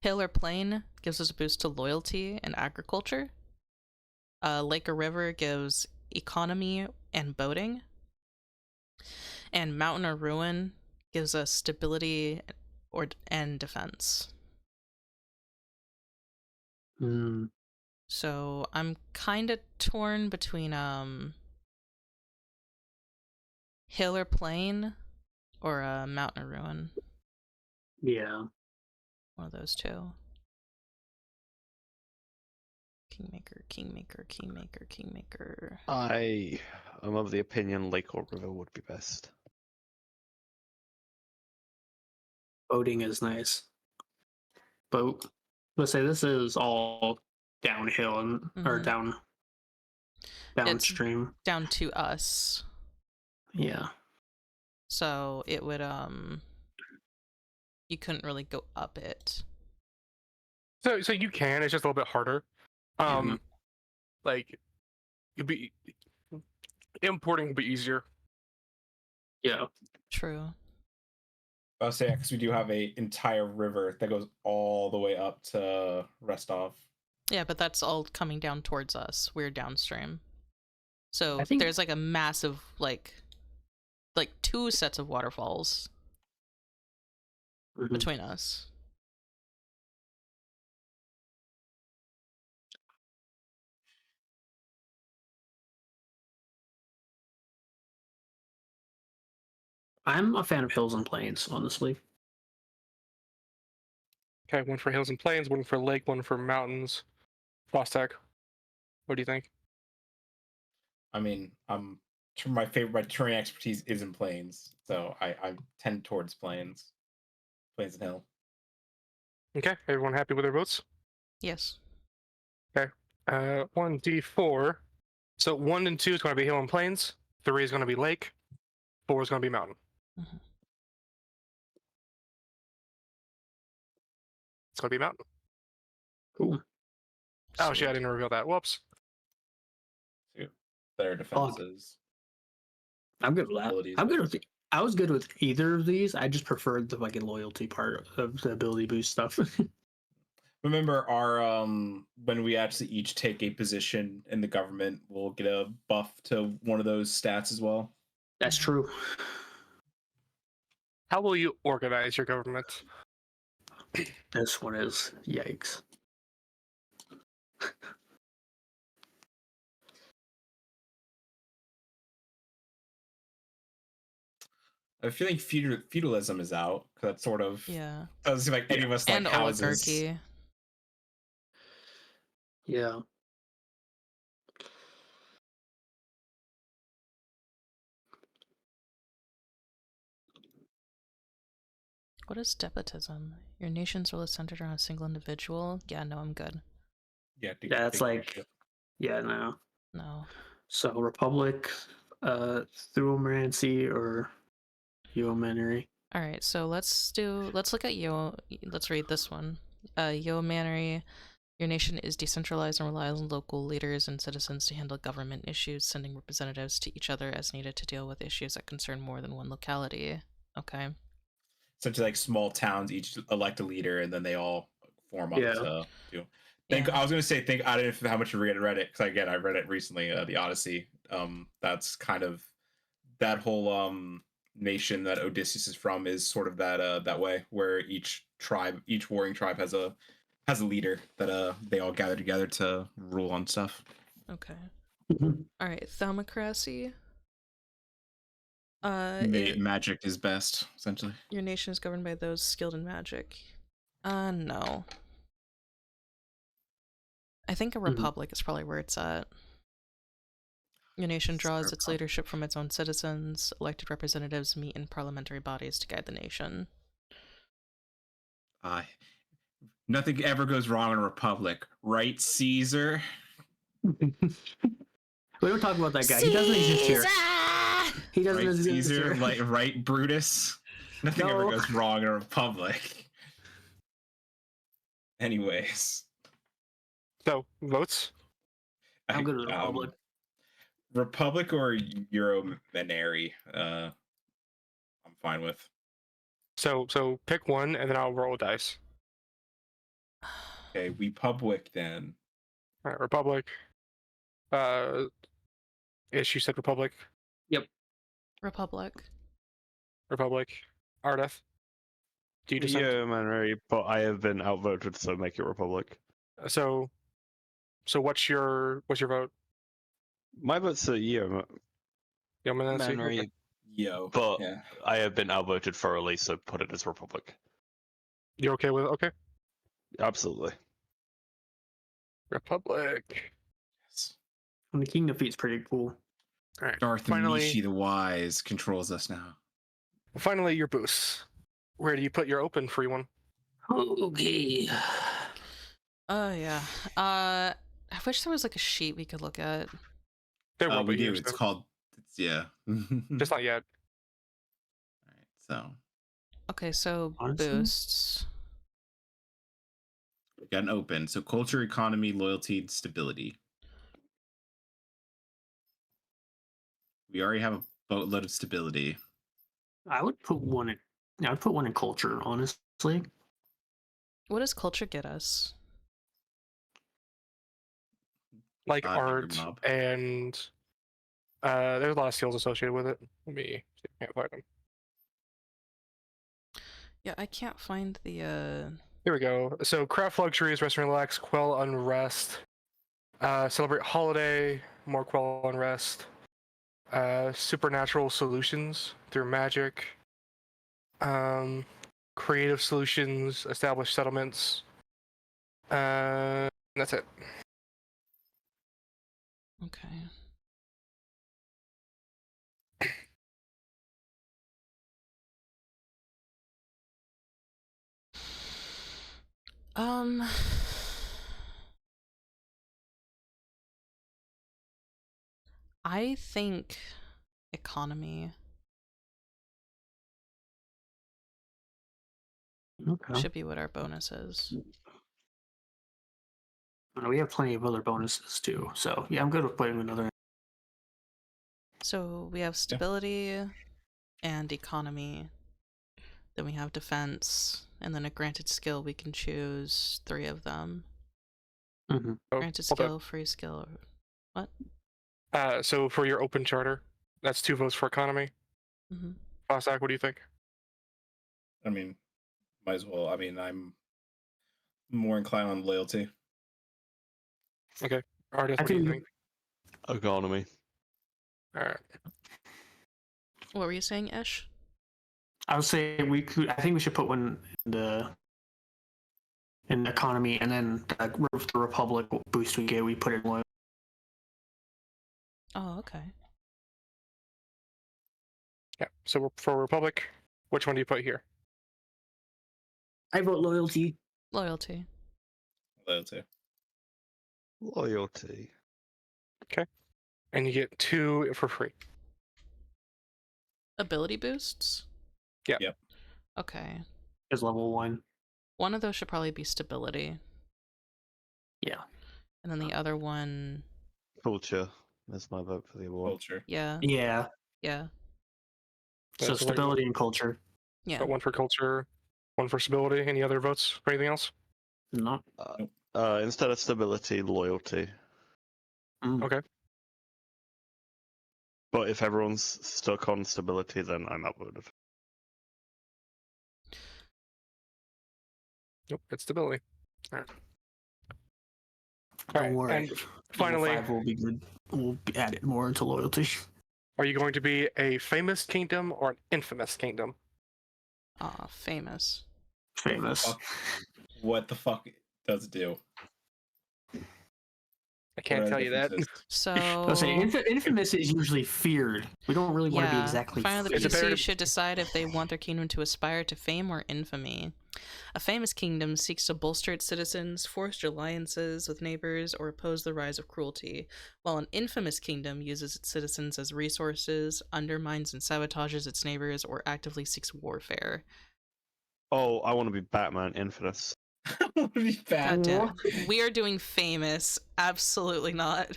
Hill or plain gives us a boost to loyalty and agriculture. Lake or river gives economy and boating. And mountain or ruin gives us stability and defense. So I'm kind of torn between hill or plain or mountain or ruin. Yeah. One of those two. Kingmaker, Kingmaker, Kingmaker, Kingmaker. I am of the opinion lake or river would be best. Boating is nice. Boat. Let's say this is all downhill and or downstream. It's down to us. Yeah. So it would you couldn't really go up it. So you can. It's just a little bit harder. Like it'd be importing would be easier. Yeah. True. I'll say because we do have a entire river that goes all the way up to Restov. Yeah, but that's all coming down towards us. We're downstream. So I think there's like a massive like 2 sets of waterfalls between us. I'm a fan of hills and plains, honestly. Okay, 1 for hills and plains, 1 for lake, 1 for mountains. Fostac, what do you think? I mean, my terrain expertise is in plains, so I tend towards plains and hill. Okay, everyone happy with their votes? Yes. Okay. 1d4. So 1 and 2 is going to be hill and plains. 3 is going to be lake. 4 is going to be mountain. Mhm. It's going to be mountain. Cool. Oh shit! I Sweet. didn't reveal that. Whoops. Better defenses. I'm good with that. Abilities, I'm good but- with. I was good with either of these. I just preferred the fucking loyalty part of the ability boost stuff. Remember our when we actually each take a position in the government, we'll get a buff to one of those stats as well. That's true. How will you organize your government? This one is yikes. I have a feeling feudalism is out because that's sort of Yeah. doesn't seem like any of us like And houses. oligarchy. Yeah. What is despotism? Your nation's rule is centered around a single individual? Yeah, no, I'm good. Yeah, Yeah, it's like. Yeah, no. No. So Republic, Thuomancy or Yeomanry. Alright, so let's look at let's read this one. Yeomanry. Your nation is decentralized and relies on local leaders and citizens to handle government issues, sending representatives to each other as needed to deal with issues that concern more than one locality. Okay. Such like small towns each elect a leader and then they all form up Yeah. to do. Yeah. I was gonna say I don't know how much you read it because again I read it recently, the Odyssey. That's kind of that whole nation that Odysseus is from is sort of that way where each warring tribe has a leader that they all gather together to rule on stuff. Okay. Mhm. Alright, Thaumacy. Magic is best, essentially. Your nation is governed by those skilled in magic. No. I think a republic is probably where it's at. Your nation draws its leadership from its own citizens. Elected representatives meet in parliamentary bodies to guide the nation. Nothing ever goes wrong in a republic, right, Caesar? We don't talk about that guy. He doesn't exist here. He doesn't Right, exist Caesar, here. right, Brutus? Nothing ever No. goes wrong in a republic. Anyways. So votes. I'm good with Republic. Republic or Euromanary, I'm fine with. So pick one, and then I'll roll dice. Okay, we public then. All right, Republic. Ish, you said Republic. Republic. Republic. Ardeth. Do you dissent? Yeah, man, but I have been outvoted, so make it Republic. So what's your vote? My vote's Yeomancy? Manry, Yo. but Yeah. I have been outvoted thoroughly, so put it as Republic. You're okay with it? Okay. Absolutely. Republic. Yes. And the King defeat's pretty cool. All right. Darth Finally, Mishi the Wise controls us now. finally, your boosts. Where do you put your open free one? Okay. Oh yeah. I wish there was like a sheet we could look at. There will We be do. here It's soon. called. Yeah. Just not yet. All right. So Okay, so Honestly? boosts. we got an open. So culture, economy, loyalty, and stability. We already have a boatload of stability. I would put one in culture, honestly. What does culture get us? Like Nigger art mob. and there's a lot of skills associated with it. Let me see if I can't find them. Yeah, I can't find the Here we go. So craft luxuries, rest and relax, quell unrest, celebrate holiday, more quell unrest, supernatural solutions through magic, creative solutions, establish settlements. That's it. Okay. I think economy Okay. should be what our bonus is. We have plenty of other bonuses too, so yeah, I'm good with putting another. So we have stability and economy. Then we have defense, and then a granted skill. We can choose 3 of them. Mm-hmm. Oh, Granted hold up. skill, free skill. What? So for your open charter, that's 2 votes for economy. Mm-hmm. Fostac, what do you think? I mean, might as well. I mean, I'm more inclined on loyalty. Ardeth, I what do you think think? Economy. All right. What were you saying, Ish? I would say we could. I think we should put one in the economy, and then the Republic boost we get, we put it in loyalty. Oh, okay. Yeah. So for Republic, which one do you put here? I vote loyalty. Loyalty. Loyalty. Loyalty. And you get 2 for free. Ability boosts? Yeah. Yep. Okay. Is level 1. One of those should probably be stability. Yeah. And then the other one, Culture. That's my vote for the award. Culture. yeah. Yeah. Yeah. So That's like stability and culture. Yeah. Got 1 for culture, 1 for stability. Any other votes for anything else? No. Instead of stability, loyalty. Mm. Okay. But if everyone's stuck on stability, then I'm outvoted. Nope, it's stability. All right. Don't Alright, worry. and Level finally, 5 will be good. We'll add it more into loyalty. are you going to be a famous kingdom or an infamous kingdom? Famous. Famous. What the fuck does it do? I can't What are tell the you that. differences? So I'll say infamous is usually feared. We don't really want to be exactly. Finally, the Is it better PC to- should decide if they want their kingdom to aspire to fame or infamy. A famous kingdom seeks to bolster its citizens, forge alliances with neighbors, or oppose the rise of cruelty, while an infamous kingdom uses its citizens as resources, undermines and sabotages its neighbors, or actively seeks warfare. Oh, I want to be Batman Infamous. Would be bad. God damn. We are doing famous. Absolutely not.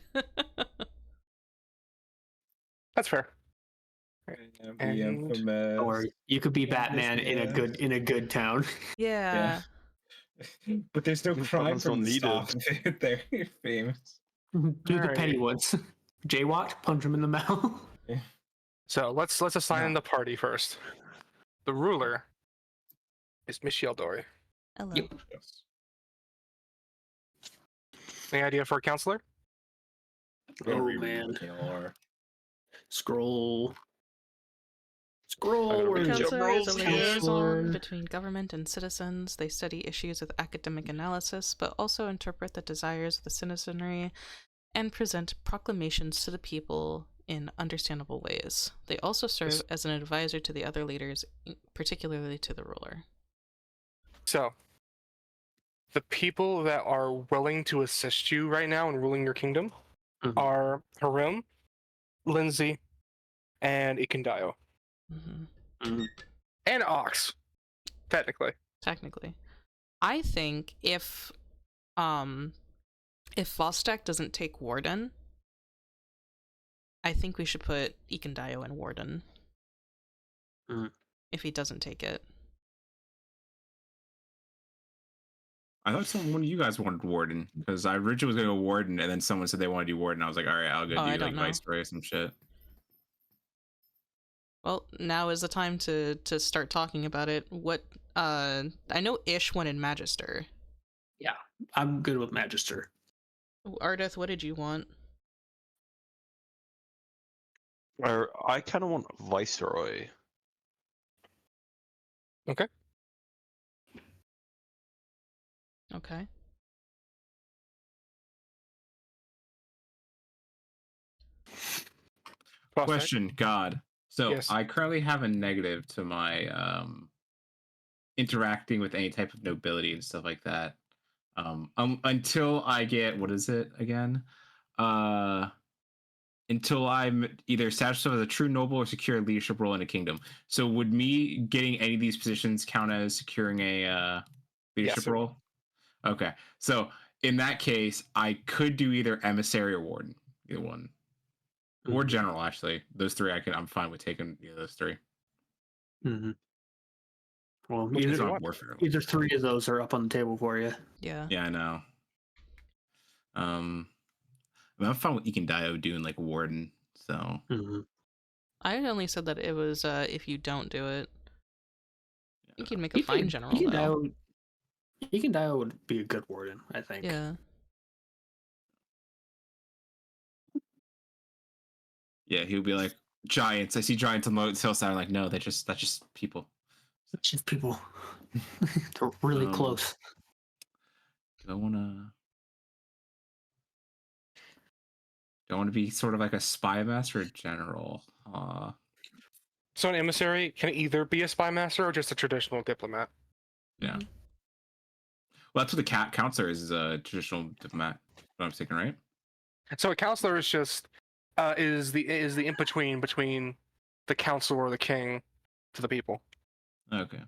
That's fair. Be And- infamous. Don't worry. You could be Batman in a good town. Yeah. But there's no crime Batman's from not the needed. stop. They're famous. Do the Alright. petty ones. Jaywalk, punch him in the mouth. So let's assign Yeah. the party first. The ruler is Mishi. Hello. Yep. Yes. Any idea for a counselor? Gotta Oh, reread man. the lore. Scroll. I'm gonna Scroll. read The it. counselor is a Counselor. liaison between government and citizens. They study issues with academic analysis, but also interpret the desires of the citizenry and present proclamations to the people in understandable ways. They also serve Yes. as an advisor to the other leaders, particularly to the ruler. So, the people that are willing to assist you right now in ruling your kingdom Mhm. are Harum, Lindsay, and Ikendayo. Hmm. Mhm. And Ox, technically. Technically, I think if Fostac doesn't take Warden, I think we should put Ikendayo in Warden. Mhm. If he doesn't take it. I thought one of you guys wanted Warden because I originally was gonna go Warden, and then someone said they wanted to do Warden. I was like, all right, I'll go Oh, I do don't like know. Viceroy or some shit. Well, now is the time to start talking about it. What I know Ish wanted Magister. I'm good with Magister. Ardeth, what did you want? I kind of want Viceroy. Okay. Fostac? Question, God. So Yes. I currently have a negative to my interacting with any type of nobility and stuff like that. Until I get, what is it again? until I'm either established as a true noble or secure a leadership role in a kingdom. So would me getting any of these positions count as securing a leadership Yes, it role? Okay. So in that case, I could do either emissary or warden, either one. Or Mhm. general, actually. Those three I'm fine with taking either of those three. Mhm. Well, Which is either, what? Warfare. either three of those are up on the table for you. Yeah. Yeah, I know. I mean, I'm fine with Ikendayo doing like warden. So Mhm. I only said that it was if you don't do it. I think you'd make a He fine can, general he can though. die. He can die would be a good warden, I think. Yeah. yeah, he would be like giants. I see giants on the hillside. I'm like, no, that's just people. It's just people. They're really close. Do I want to be sort of like a spy master or general? So an emissary can either be a spy master or just a traditional diplomat. Yeah. Mhm. Well, that's what the counselor is a traditional diplomat. What I'm thinking, right? So a counselor is just is the in between the council or the king to the people. Okay.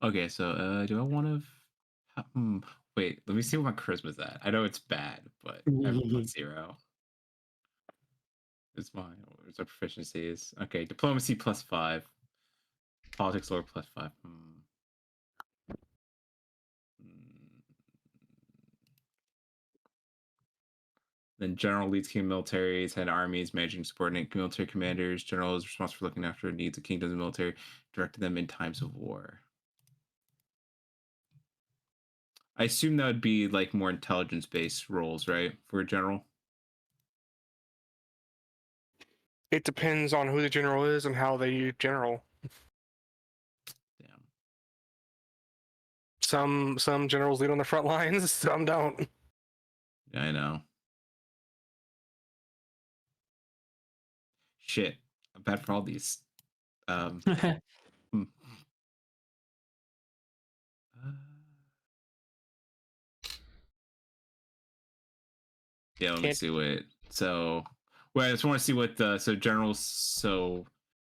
Okay, so do I want to? Wait, let me see what my charisma's at. I know it's bad, but I'm at 0. Where's my proficiencies? Okay, diplomacy +5, politics lore +5. Then general leads king militaries, head armies, managing subordinate military commanders. General is responsible for looking after the needs of kingdoms and military, directing them in times of war. I assume that would be like more intelligence-based roles, right? For a general. It depends on who the general is and how they use general. Damn. Some generals lead on the front lines, some don't. Yeah, I know. Shit, I'm bad for all these. Hmm. Yeah, let me Can't see what. So, well, I just want to see what the generals. So,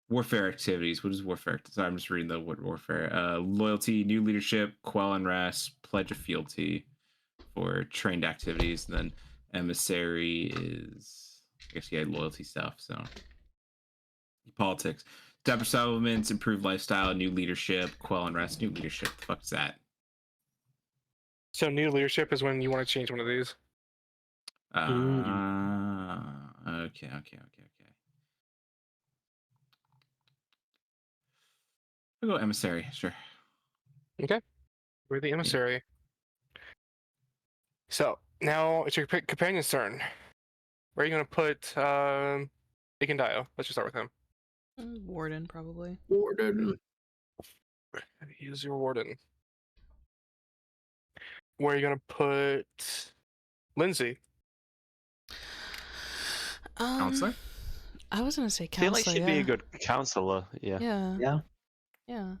warfare activities. What is warfare? Sorry, I'm just reading the word warfare. Loyalty, new leadership, quell unrest, pledge of fealty for trained activities. And then emissary is, I guess, yeah, loyalty stuff. So, politics, establish settlements, improve lifestyle, new leadership, quell unrest, new leadership. The fuck is that? So new leadership is when you want to change one of these. Okay. I'll go emissary, sure. Okay, we're the emissary. So now it's your companion's turn. Where are you going to put Ikendayo? Let's just start with him. Warden probably. Warden. He's your warden. Where are you going to put Lindsay? Counselor? I was gonna say I feel like counselor. she'd be a good counselor. Yeah. Yeah. Yeah.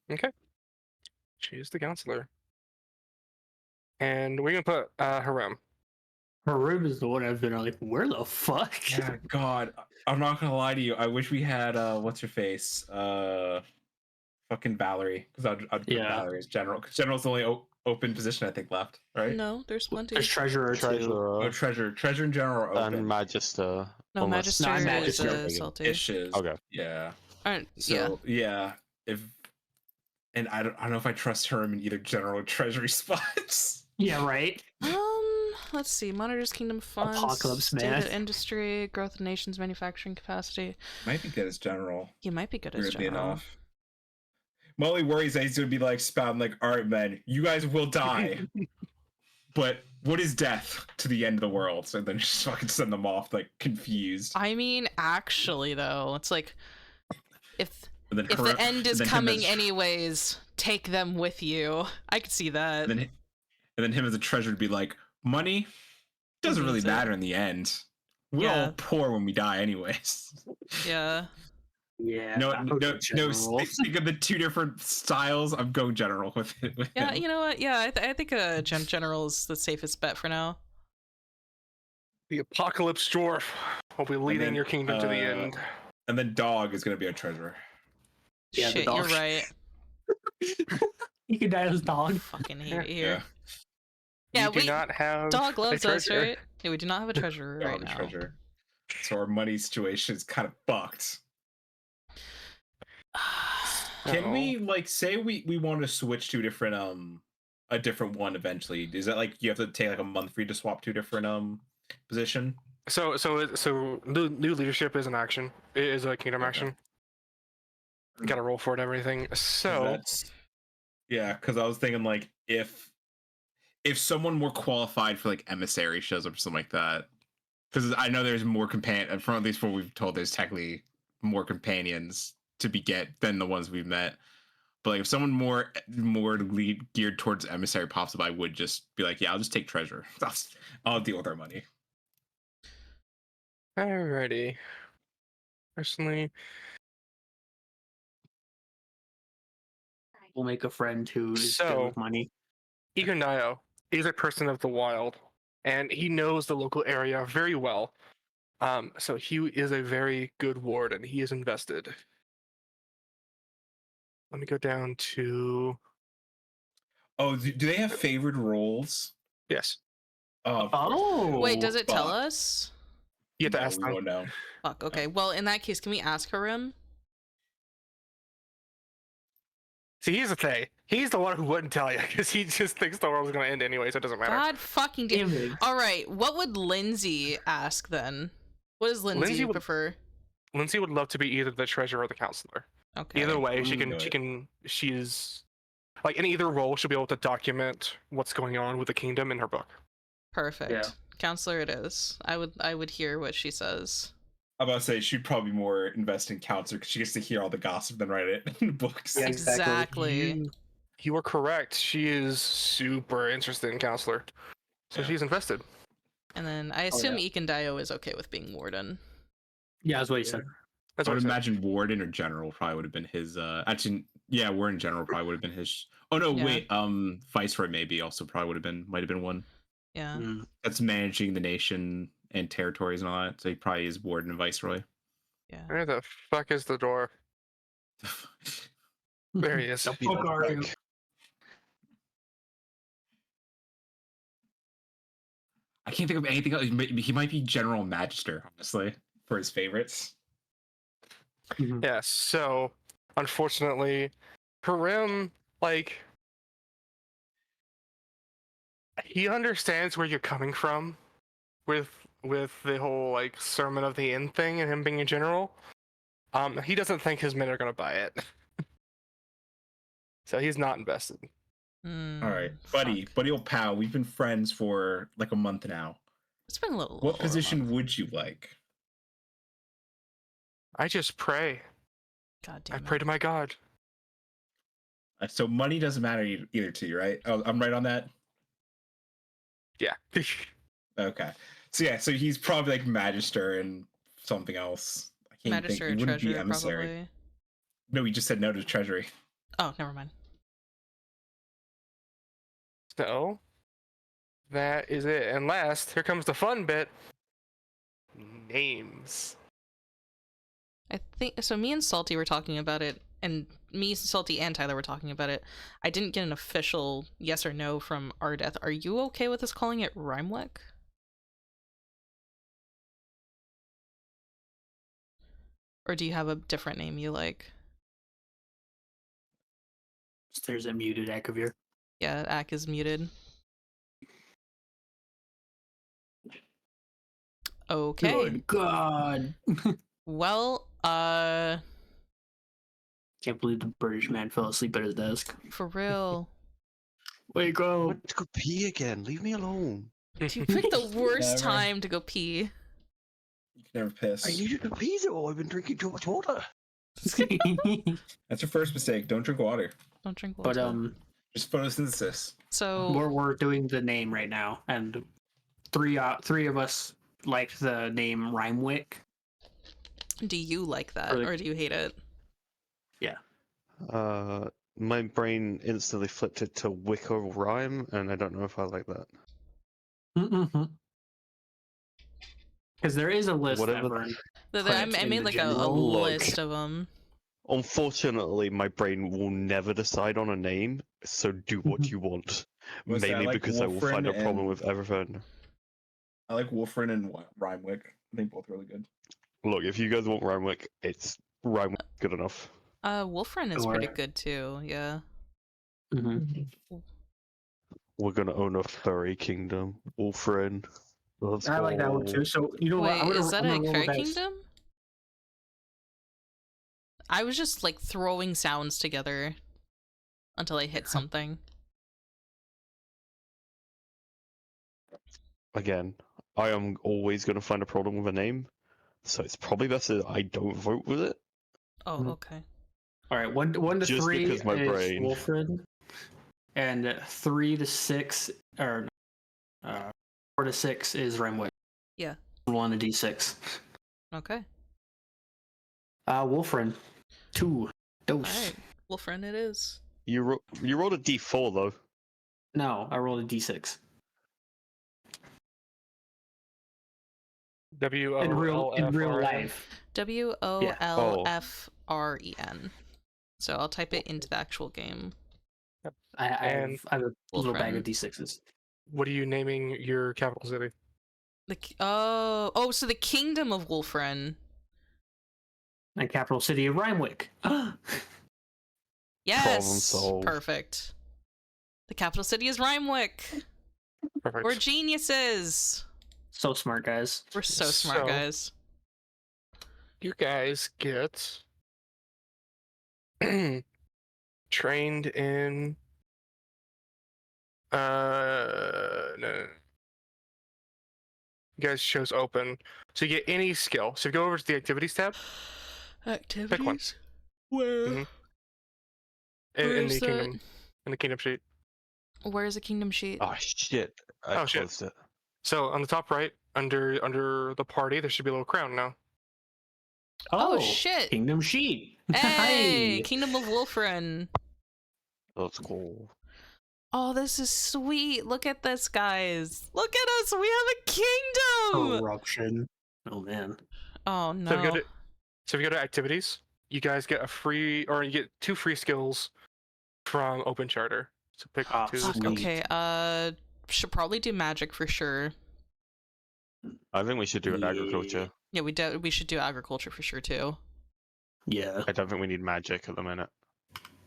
Okay. She's the counselor. And we're going to put Harem. Harun is the one I've been like, where the fuck? Yeah, God, I'm not gonna lie to you. I wish we had what's her face, fucking Valerie, because I'd put Valerie as general. Because general's the only open position I think left, right? No, there's plenty. There's treasurer too. Oh, treasure and general are open. And magister. No, unless- magister is Magister. salty. Issues. Okay. Yeah. Alright, So yeah, if and I don't know if I trust her in either general or treasury spots. Yeah, right. Let's see. Monitors kingdom funds. Apocalypse state man. of industry, growth of nation's manufacturing capacity. Might be good as general. He might be good as Weirdly general. enough. My only worry is that he's gonna be like spouting like, all right, men, you guys will die. But what is death to the end of the world? So then just fucking send them off like confused. I mean, actually, though, it's like if And then the end is and then coming him as, anyways, take them with you. I could see that. and then him as a treasure to be like, money doesn't really needs it? matter in the end. We're Yeah. all poor when we die anyways. Yeah. Yeah. No, I'll no, go no. general. Speak of the two different styles. I'm going general with it. With Yeah, him. you know what? Yeah, I think general is the safest bet for now. The apocalypse dwarf will be leading then, your kingdom to the end. And then dog is gonna be our treasurer. Yeah, the Shit, you're dog. right. You can die as dog. Fucking hate it here. You Yeah, do wait. not have Dog a loves us, treasure. right? Yeah, we do not have a treasurer Don't right have a now. treasurer. So our money situation is kind of fucked. Can we like say we want to switch to a different one eventually? Is that like you have to take like a month for you to swap to a different position? So new leadership is an action. It is a kingdom Okay. action. Got to roll for it, everything. So That's yeah, because I was thinking like if someone more qualified for like emissary shows up or something like that, because I know there's more companion from at least what we've told. There's technically more companions to be get than the ones we've met. But like if someone more geared towards emissary pops up, I would just be like, yeah, I'll just take treasure. I'll deal with our money. alrighty. Personally, We'll make a friend who is good So- with money. Igundayo is a person of the wild, and he knows the local area very well. So he is a very good ward, and he is invested. Let me go down to Oh, do they have favored roles? yes. Oh, Oh. Wait, does it tell fuck. us? You have to No, ask we them. won't know. Fuck, okay. Well, in that case, can we ask Harim? See, here's the thing. He's the one who wouldn't tell you because he just thinks the world's gonna end anyway, so it doesn't matter. God fucking damn. Damn it. All right, what would Lindsay ask then? What does Lindsay Lindsay would- prefer? Lindsay would love to be either the treasurer or the counselor. Okay. Either way, Mm. she's like in either role, she'll be able to document what's going on with the kingdom in her book. Perfect. Yeah. Counselor it is. I would hear what she says. I'm about to say she'd probably be more invest in counselor because she gets to hear all the gossip than write it in books. Yeah. Exactly. You are correct. She is super interested in counselor, so Yeah. she's invested. And then I assume Ikendayo is okay with being warden. Yeah, that's what he said. That's I what would I said. imagine warden or general probably would have been his. Actually, yeah, warden general probably would have been his. Oh no, Yeah. wait. Viceroy maybe also probably might have been one Yeah. Mm. that's managing the nation and territories and all that. So he probably is warden and viceroy. Yeah. Where the fuck is the door? There he is. Don't be Fuck that are you? quick. I can't think of anything else. He might be general magister, honestly, for his favorites. Mhm. Yeah, so unfortunately, Harim, like, he understands where you're coming from with the whole like sermon of the end thing and him being a general. He doesn't think his men are gonna buy it. So he's not invested. All right, buddy, old pal. We've been friends for like a month now. It's been a little. What over a position month. would you like? I just pray. God I damn pray it. to my God. So money doesn't matter either to you, right? Oh, I'm right on that. Yeah. Okay. So yeah, so he's probably like magister and something else. I can't Magister or think. He wouldn't be treasurer, emissary. probably. No, he just said no to treasury. Oh, never mind. So that is it. And last, here comes the fun bit. Names. I think so. Me and Salty were talking about it, and me, Salty, and Tyler were talking about it. I didn't get an official yes or no from Ardeth. Are you okay with us calling it Rhymewick? Or do you have a different name you like? There's a muted Aakavir. Yeah, Ack is muted. Okay. Good God. Well, Can't believe the British man fell asleep at his desk. for real. Wake I up. went to go pee again. Leave me alone. You picked the worst Never. time to go pee. You can never piss. I needed to pee though. I've been drinking too much water. That's your first mistake. Don't drink water. Don't drink water. But Just photosynthesis. So we're doing the name right now, and three of us like the name Rhymewick. Do you like that, Really- or do you hate it? My brain instantly flipped it to Wicker Rhyme, and I don't know if I like that. Because there is a list Whatever. that Vern I put made in the like a general. Look. list of them. Unfortunately, my brain will never decide on a name, so do what you want. Well, see, I Mainly like because I will find a Wolfrin problem and- with everything. I like Wolfrin and Rhymewick. I think both really good. Look, if you guys want Rhymewick, it's Rhymewick good enough. Wolfrin is Or- pretty good too. Yeah. We're gonna own a furry kingdom. Wolfrin. Let's I like that one go. too. So you know what? Wait, is that I'm a gonna roll Fairy dice. Kingdom? I was just like throwing sounds together until I hit something. Again, I am always gonna find a problem with a name, so it's probably better that I don't vote with it. Oh, Mhm. okay. All right, one to Just 3 because my is brain. Wolfred, and 3 to 6 or 4 to 6 is Rhymewick. Yeah. 1 to D6. Okay. Wolfren, 2 dose. Alright. Wolfrin it is. You rolled a D4 though. No, I rolled a D6. In real WOLFRN. life. WOLFREN. So I'll type it into the actual game. I And have a little bag Wolfren. of D6s. What are you naming your capital city? So the Kingdom of Wolfren. And capital city of Rhymewick. Yes. solved. Perfect. The capital city is Rhymewick. Perfect. We're geniuses. So smart, guys. We're so smart, So- guys. You guys get trained in no. You guys chose open. So you get any skill. So if you go over to the activities tab Activities. Where? Mhm. Where in is the that? kingdom sheet. Where is the kingdom sheet? Oh shit! I Oh, shit. closed it. So on the top right, under the party, there should be a little crown now. Oh, shit. Kingdom Sheet. Hey, Kingdom of Wolfren. Let's go. Oh, this is sweet. Look at this, guys. Look at us. We have a kingdom. Corruption. Oh man. Oh no. So if you go to activities, you guys get you get 2 free skills from Open Charter. So pick Ah, 2 fuck, skills. Okay. Should probably do magic for sure. I think we should do Yeah. agriculture. Yeah, we should do agriculture for sure too. Yeah. I don't think we need magic at the minute.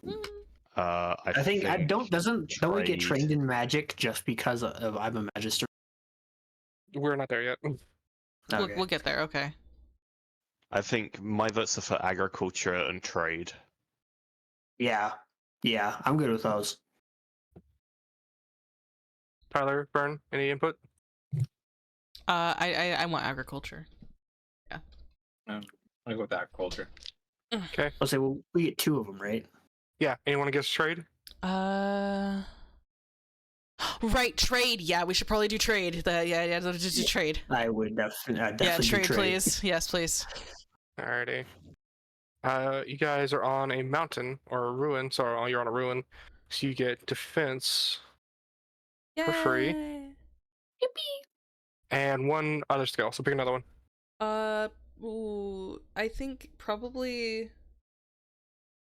Mm. I think don't we get trade. trained in magic just because of I'm a magister? We're not there yet. Okay. We'll get there. Okay. I think my votes are for agriculture and trade. Yeah. Yeah, I'm good with those. Tyler, Byrne, any input? I want agriculture. I go with agriculture. Okay. I'll say, well, we get 2 of them, right? Yeah. Anyone against trade? Right, trade. Yeah, we should probably do trade. Just do trade. I would definitely Yeah, do trade, trade. please. Yes, please. Alrighty. You guys are on a mountain or a ruin. Sorry, you're on a ruin. So you get defense for free. Yay. And 1 other skill. So pick another one. I think probably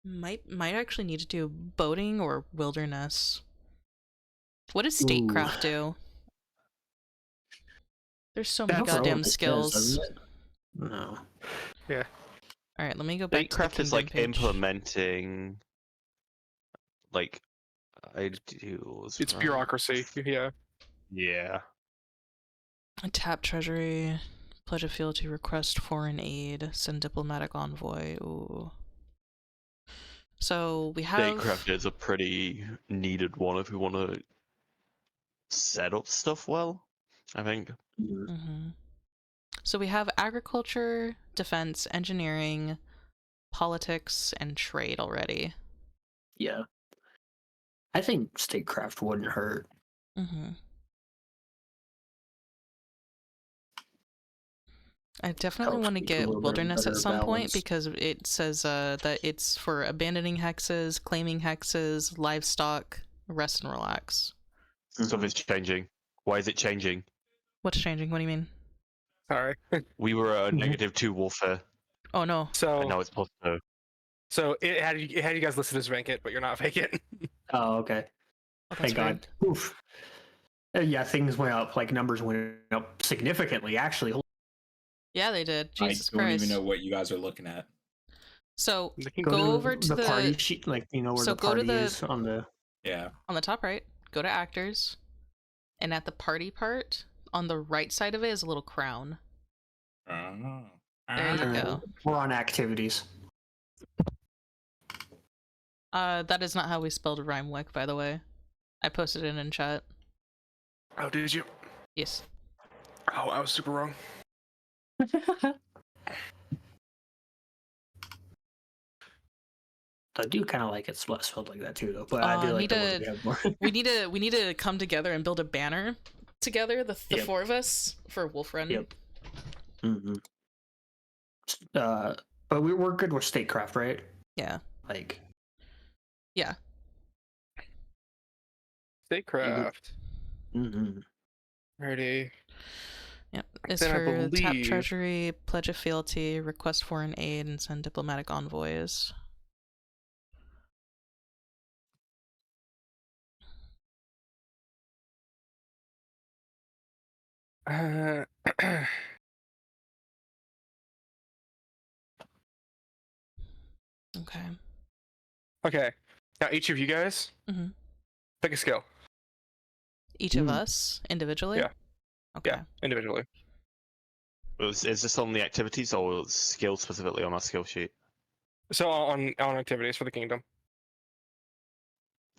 might actually need to do boating or wilderness. What does statecraft do? There's so many That's goddamn It does, skills. doesn't it? No. All right, let me go back to the Statecraft is kingdom like page. implementing, like, ideals. It's right? bureaucracy. Yeah. Yeah. Tap treasury, pledge of fealty, request foreign aid, send diplomatic envoy. Ooh. So we have. Statecraft is a pretty needed one if we want to set up stuff well, I think. Mm-hmm. So we have agriculture, defense, engineering, politics, and trade already. Yeah. I think statecraft wouldn't hurt. Mm-hmm. I definitely Helps want to me to a get little bit wilderness at better some point balance. because it says that it's for abandoning hexes, claiming hexes, livestock, rest and relax. Stuff is changing. Why is it changing? What's changing? What do you mean? Sorry. We were at a Mhm. -2 warfare, Oh no. and So now it's +2. so it had you guys listed as vacant, but you're not vacant. Oh, okay. Oh, that's Thank weird. God. Oof. Yeah, things went up. Like numbers went up significantly. Actually, Yeah, they did. Jesus I don't Christ. even know what you guys are looking at. So They can go over to the party the sheet, like you know where so the go to party the- is on the. Yeah. on the top right. Go to actors, and at the party part on the right side of it is a little crown. Oh. There you go. We're on activities. That is not how we spelled Rhymewick, by the way. I posted it in chat. Oh, did you? Yes. Oh, I was super wrong. I do kind of like it spelled like that too, though. But I do like the ones we have more. we need to come together and build a banner together, the Yep. four of us for Wolf Run. Yep. Mm-hmm. But we're good with statecraft, right? Yeah. Like, Yeah. Statecraft. mm-hmm. Ready. Yep. It's Then I for tap believe- treasury, pledge of fealty, request foreign aid, and send diplomatic envoys. Okay. Okay. Now each of you guys Mhm. pick a skill. Each of us individually? Yeah. Okay. Yeah, individually. Is this on the activities or skill specifically on our skill sheet? So on activities for the kingdom.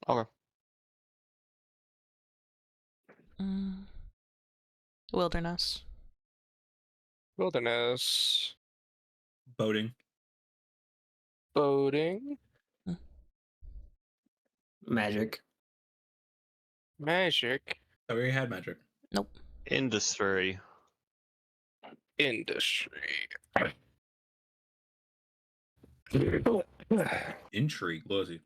Okay. Wilderness. Wilderness. Boating. Boating. Magic. Magic. Oh, we already had magic. Nope. Industry. Industry. Intrigue. Loyalty.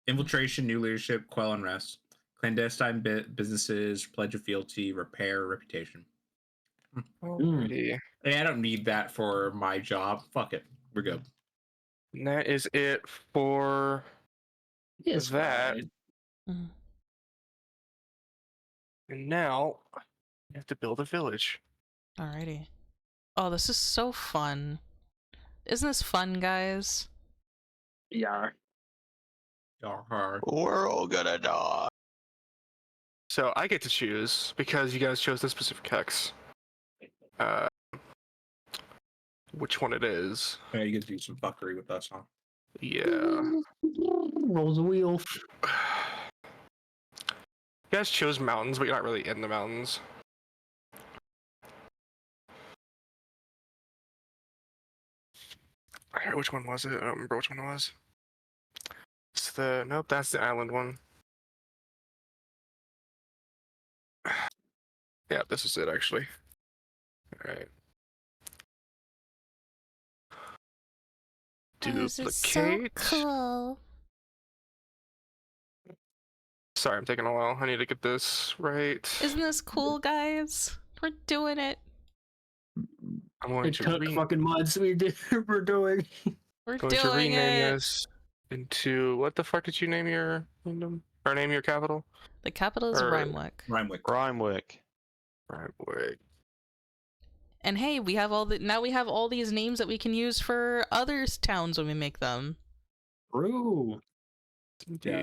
Infiltration, new leadership, quell unrest. Clandestine businesses, pledge of fealty, repair, reputation. Alrighty. Hey, I don't need that for my job. Fuck it. We're good. And that is it for Yes, that. fine. Mhm. And now we have to build a village. Alrighty. Oh, this is so fun. Isn't this fun, guys? Yeah. Yar. We're all gonna die. So I get to choose because you guys chose the specific hex. Which one it is? Yeah, you get to do some fuckery with us, huh? Yeah. Roll the wheel. You guys chose mountains, but you're not really in the mountains. Alright, which one was it? I don't remember which one it was. It's nope, that's the island one. Yeah, this is it actually. Alright. Duplicate. cool. Sorry, I'm taking a while. I need to get this right. Isn't this cool, guys? We're doing it. I'm going It's to fucking mods we're doing. We're going to doing rename it. this into what the fuck did you name your kingdom? Or name your capital? The capital is Or- Rhymewick. Rhymewick. Rhymewick. Right, wait. And hey, we have now we have all these names that we can use for other towns when we make them. True. Yeah,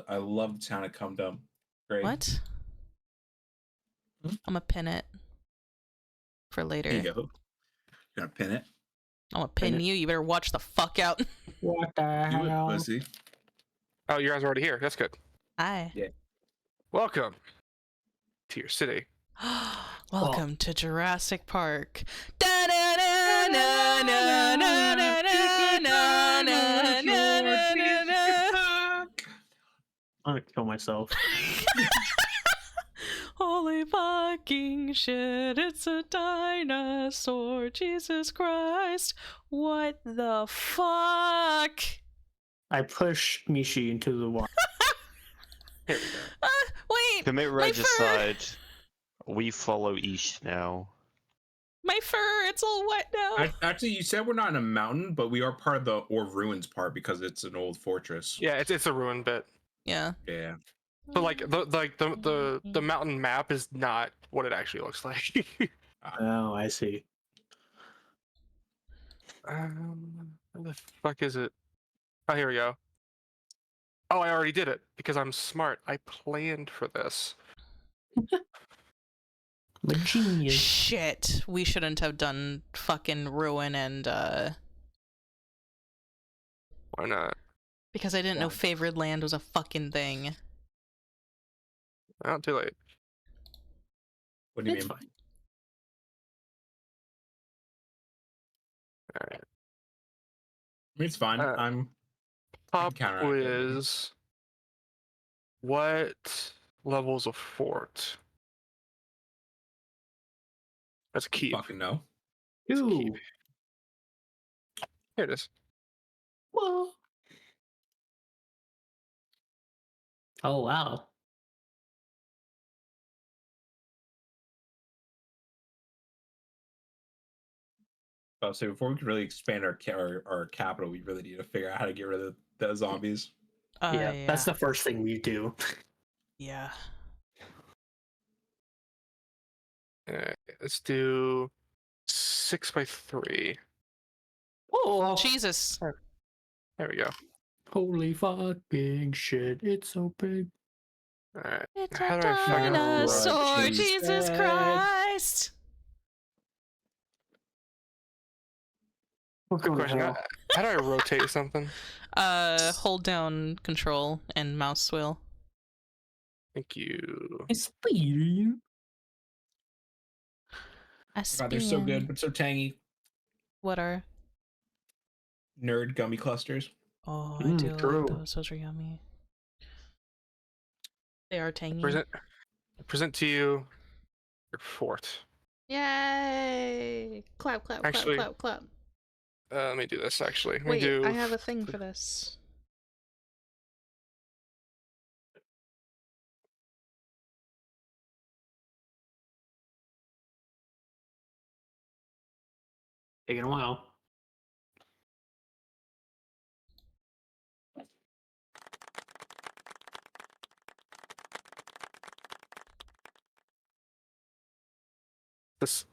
I love the town of Cum Dum. Great. What? Hmm? I'm gonna pin it for later. There you go. You're gonna pin it. I'm gonna pin Pin it. you. You better watch the fuck out. What the Do it, hell? pussy. Oh, you guys are already here. That's good. Hi. Welcome to your city. Welcome to Jurassic Park. I'm gonna kill myself. Holy fucking shit, it's a dinosaur, Jesus Christ. What the fuck? I push Mishi into the water. Here we go. Wait, Commit my fur! regicide. We follow Ish now. My fur, it's all wet now. Actually, you said we're not in a mountain, but we are part of the or ruins part because it's an old fortress. Yeah, it's a ruin bit. Yeah. Yeah. But like the mountain map is not what it actually looks like. Oh, I see. Where the fuck is it? Oh, here we go. Oh, I already did it because I'm smart. I planned for this. I'm a genius. Shit, we shouldn't have done fucking ruin and Why not? because I didn't know favored land was a fucking thing. Oh, too late. What do you It's mean? fine. All right. I mean, it's fine. I'm Pop counteract it, maybe. quiz. What levels a fort? That's a keep. fucking know. It's a Ooh. keep. Here it is. Whoa. Oh, wow. So before we can really expand our capital, we really need to figure out how to get rid of the zombies. Yeah, that's the first thing we do. Yeah. Alright, let's do 6x3. Oh, Jesus. There we go. holy fucking shit. It's so big. Alright. It's How a do I fucking dinosaur, Right, Jesus Jesus. Christ. We're Good going question. to hell. How do I rotate something? Hold down control and mouse wheel. Thank you. It's speeding. A God, they're so spin. good, but so tangy. What are? Nerd gummy clusters. Oh, I do true. like those. Those are yummy. They are tangy. Present to you your fort. Yay! Clap, clap, Actually, clap, clap, clap. Let me do this actually. Let me Wait, do... I have a thing for this. Taking a while. this.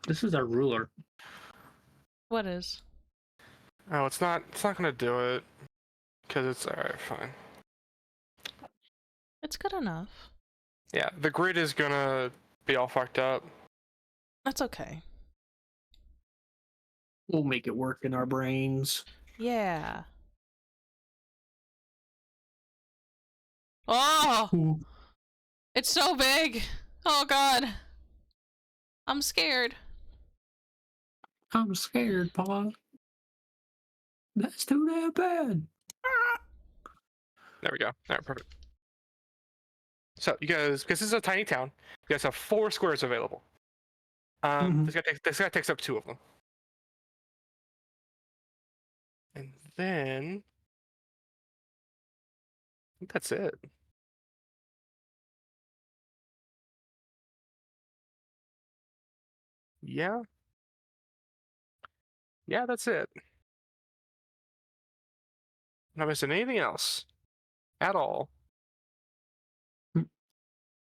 This is our ruler. What is? Oh, it's not gonna do it. Because it's... Alright, fine. It's good enough. Yeah, the grid is gonna be all fucked up. That's okay. We'll make it work in our brains. Yeah. Oh! Ooh. It's so big! Oh god. I'm scared. I'm scared, Pa. That's too damn bad. There we go. Alright, perfect. So, you guys, because this is a tiny town, you guys have 4 squares available. This guy takes up 2 of them. And then... I think that's it. Yeah. Yeah, that's it. Not missing anything else. At all.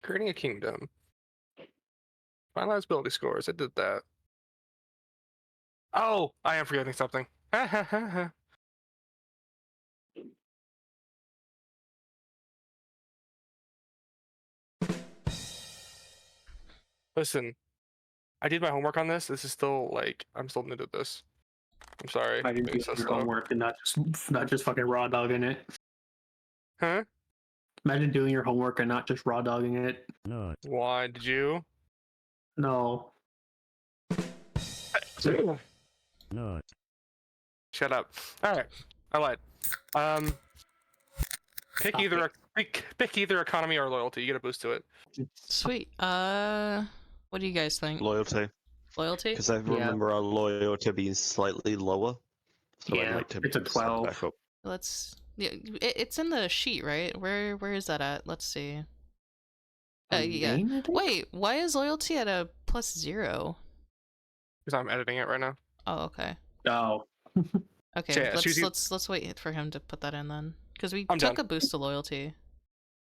Creating a kingdom. Finalize ability scores. I did that. Oh, I am forgetting something. Listen, I did my homework on this. This is still like I'm still new to this. I'm sorry. I didn't being do so your slow. homework and not just fucking raw dogging it. Huh? Imagine doing your homework and not just raw dogging it. No, Why did you? No. no. Shut up. All right, I lied. Pick either economy or loyalty. You get a boost to it. Sweet. What do you guys think? Loyalty. Loyalty? Because I remember our loyalty being slightly lower. So I'd Yeah, like to it's a boost that 12. back up. Let's. Yeah, it's in the sheet, right? Where is that at? Let's see. Yeah. Name, I think? Wait, why is loyalty at a +0? Because I'm editing it right now. Oh, okay. Oh. Okay, So yeah, Suzy- let's wait for him to put that in then, because we I'm took done. a boost to loyalty.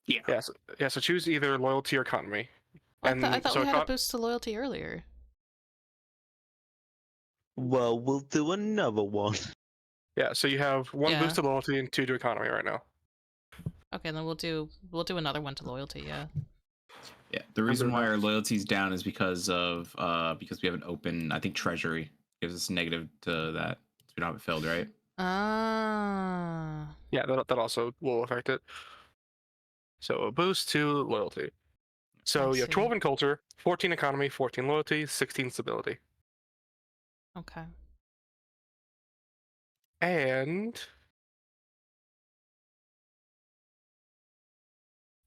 Yeah. So choose either loyalty or economy. I And thought so we had a econ- boost to loyalty earlier. Well, we'll do another one. Yeah, so you have one Yeah. boost to loyalty and 2 to economy right now. Okay, then we'll do another one to loyalty. Yeah. Yeah, the reason Remember why our that. loyalty's down is because we have an open, I think treasury gives us negative to that. So we don't have it filled, right? Ah. Yeah, that also will affect it. So a boost to loyalty. So I you have see. 12 in culture, 14 economy, 14 loyalty, 16 stability. Okay. And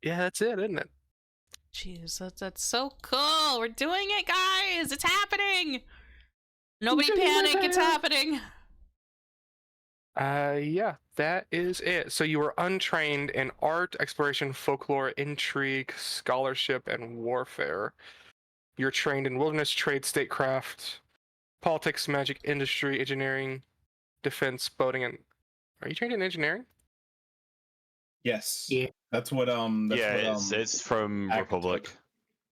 yeah, that's it, isn't it? Jeez, that's so cool. We're doing it, guys. It's happening. Nobody panic. It's happening. Yeah, that is it. So you were untrained in art, exploration, folklore, intrigue, scholarship, and warfare. You're trained in wilderness, trade, statecraft, politics, magic, industry, engineering, defense, boating, and are you trained in engineering? Yes. Yeah. That's what It's from Act Republic. took.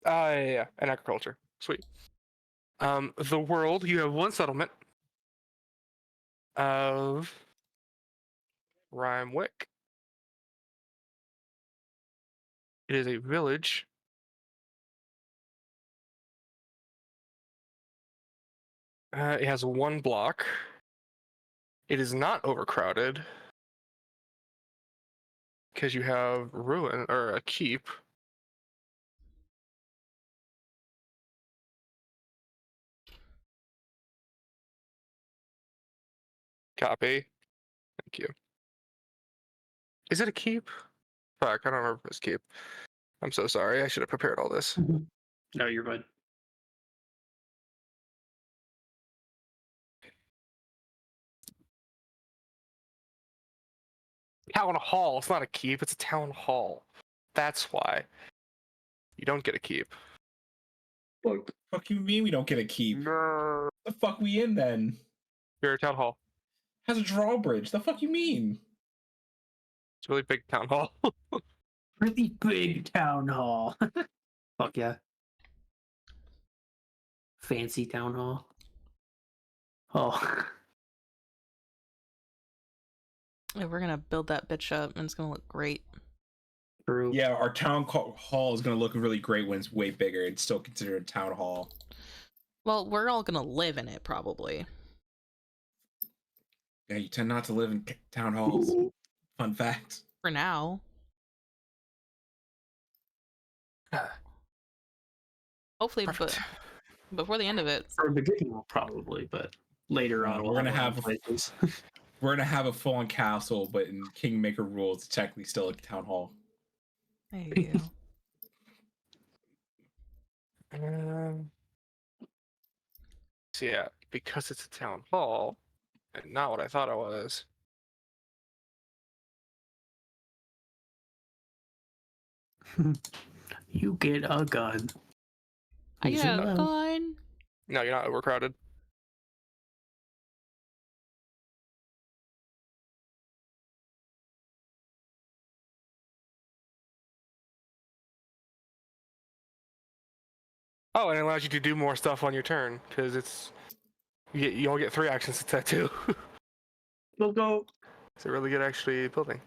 Yeah, and agriculture. Sweet. The world, you have one settlement of Rhymewick. It is a village. It has one block. It is not overcrowded because you have ruin or a keep. Copy. Thank you. Is it a keep? Fuck, I don't remember if it's keep. I'm so sorry. I should have prepared all this. No, you're good. Town hall. It's not a keep. It's a town hall. That's why. You don't get a keep. Fuck you mean we don't get a keep? No. The fuck we in then? You're a town hall. Has a drawbridge. The fuck you mean? It's a really big town hall. Really big town hall. Fuck yeah. Fancy town hall. Oh. Yeah, we're gonna build that bitch up, and it's gonna look great. True. Yeah, our hall is gonna look really great when it's way bigger. It's still considered a town hall. Well, we're all gonna live in it probably. Yeah, you tend not to live in town halls. Fun fact. For now. Hopefully, Perfect. but before the end of it. For the beginning, probably, but later on, we're gonna have have places. We're gonna have a full-on castle, but in Kingmaker rules, it's technically still a town hall. There you go. So yeah, because it's a town hall, and not what I thought it was. You get a gun. I Easy got a enough. gun. No, you're not overcrowded. Oh, and it allows you to do more stuff on your turn because you only get 3 actions instead of 2. We'll go. It's a really good actually building.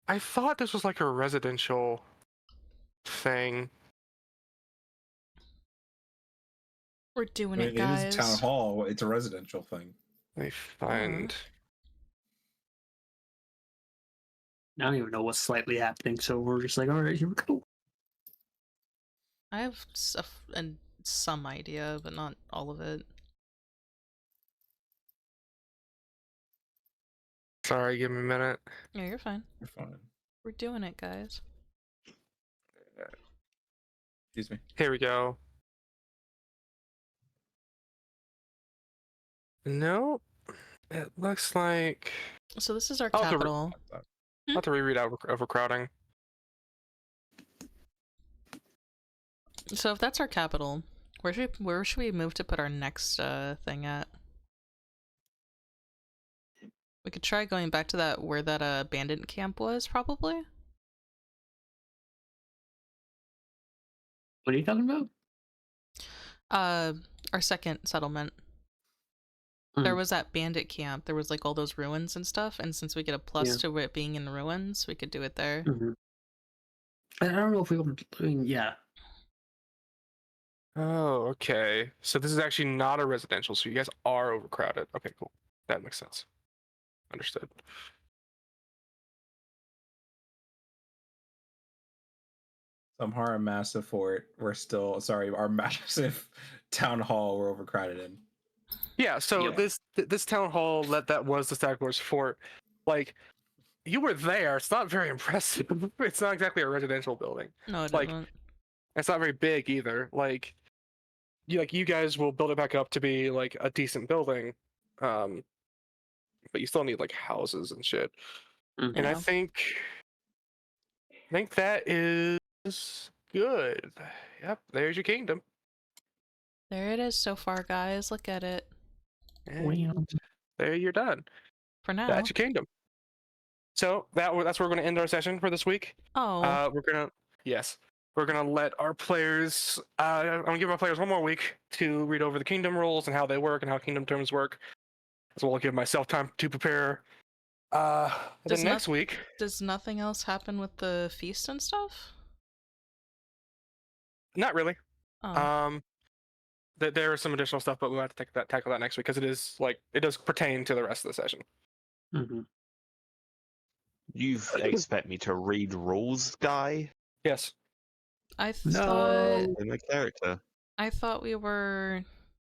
I thought this was like a residential thing. We're doing It it, guys. is a town hall. It's a residential thing. Let me find. I don't even know what's slightly happening, so we're just like, all right, here we go. I have some idea, but not all of it. Sorry, give me a minute. Yeah, you're fine. You're fine. We're doing it, guys. Excuse me. Here we go. Nope. It looks like So this is our I'll have to capital. I'll have to reread overcrowding. So if that's our capital, where should we move to put our next thing at? We could try going back to that where that bandit camp was, probably. What are you talking about? Our second settlement. There was that bandit camp. There was like all those ruins and stuff, and since we get a plus to it being in ruins, we could do it there. I don't know if we would. I mean, yeah. Oh, okay. So this is actually not a residential, so you guys are overcrowded. Okay, cool. That makes sense. Understood. Somehow our massive fort, our massive town hall we're overcrowded in. Yeah, so this town hall that was the Stag Lord's fort, like, you were there. It's not very impressive. It's not exactly a residential building. No, it Like, isn't. it's not very big either. Like you guys will build it back up to be like a decent building, but you still need like houses and shit. And I think that is good. Yep, there's your kingdom. There it is so far, guys. Look at it. And there you're done. For now. That's your kingdom. So that's where we're going to end our session for this week. Oh. We're gonna let our players. I'm gonna give our players one more week to read over the kingdom rules and how they work and how kingdom terms work, as well as give myself time to prepare. Then next week. Does nothing else happen with the feast and stuff? Not really. Oh. There is some additional stuff, but we'll have to tackle that next week because it does pertain to the rest of the session. You expect me to read rules, guy? Yes. I thought In my character. I thought we were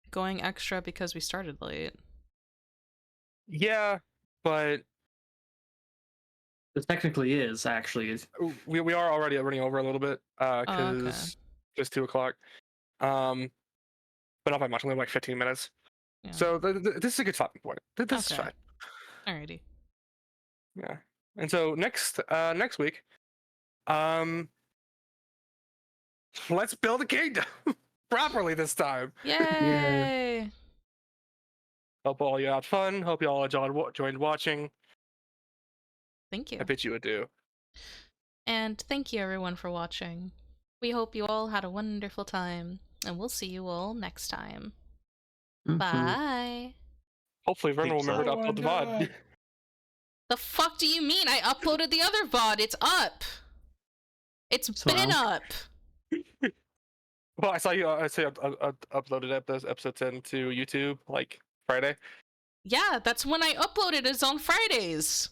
going extra because we started late. Yeah, but it technically is actually. We are already running over a little bit because it's 2:00. But not by much. Only like 15 minutes. Yeah. So this is a good stopping point. This is fine. Alrighty. Yeah. And so next week, let's build a kingdom properly this time. Yay! Hope all you had fun. Hope you all joined watching. Thank you. I bet you would do. And thank you everyone for watching. We hope you all had a wonderful time, and we'll see you all next time. Bye. Hopefully Verna will remember to upload the VOD. The fuck do you mean? I uploaded the other VOD. It's up. It's been up. Well, I saw you. I uploaded episode 10 to YouTube like Friday. Yeah, that's when I uploaded. It's on Fridays.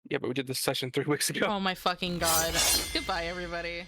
Yeah, but we did this session 3 weeks ago. Oh my fucking god. Goodbye, everybody.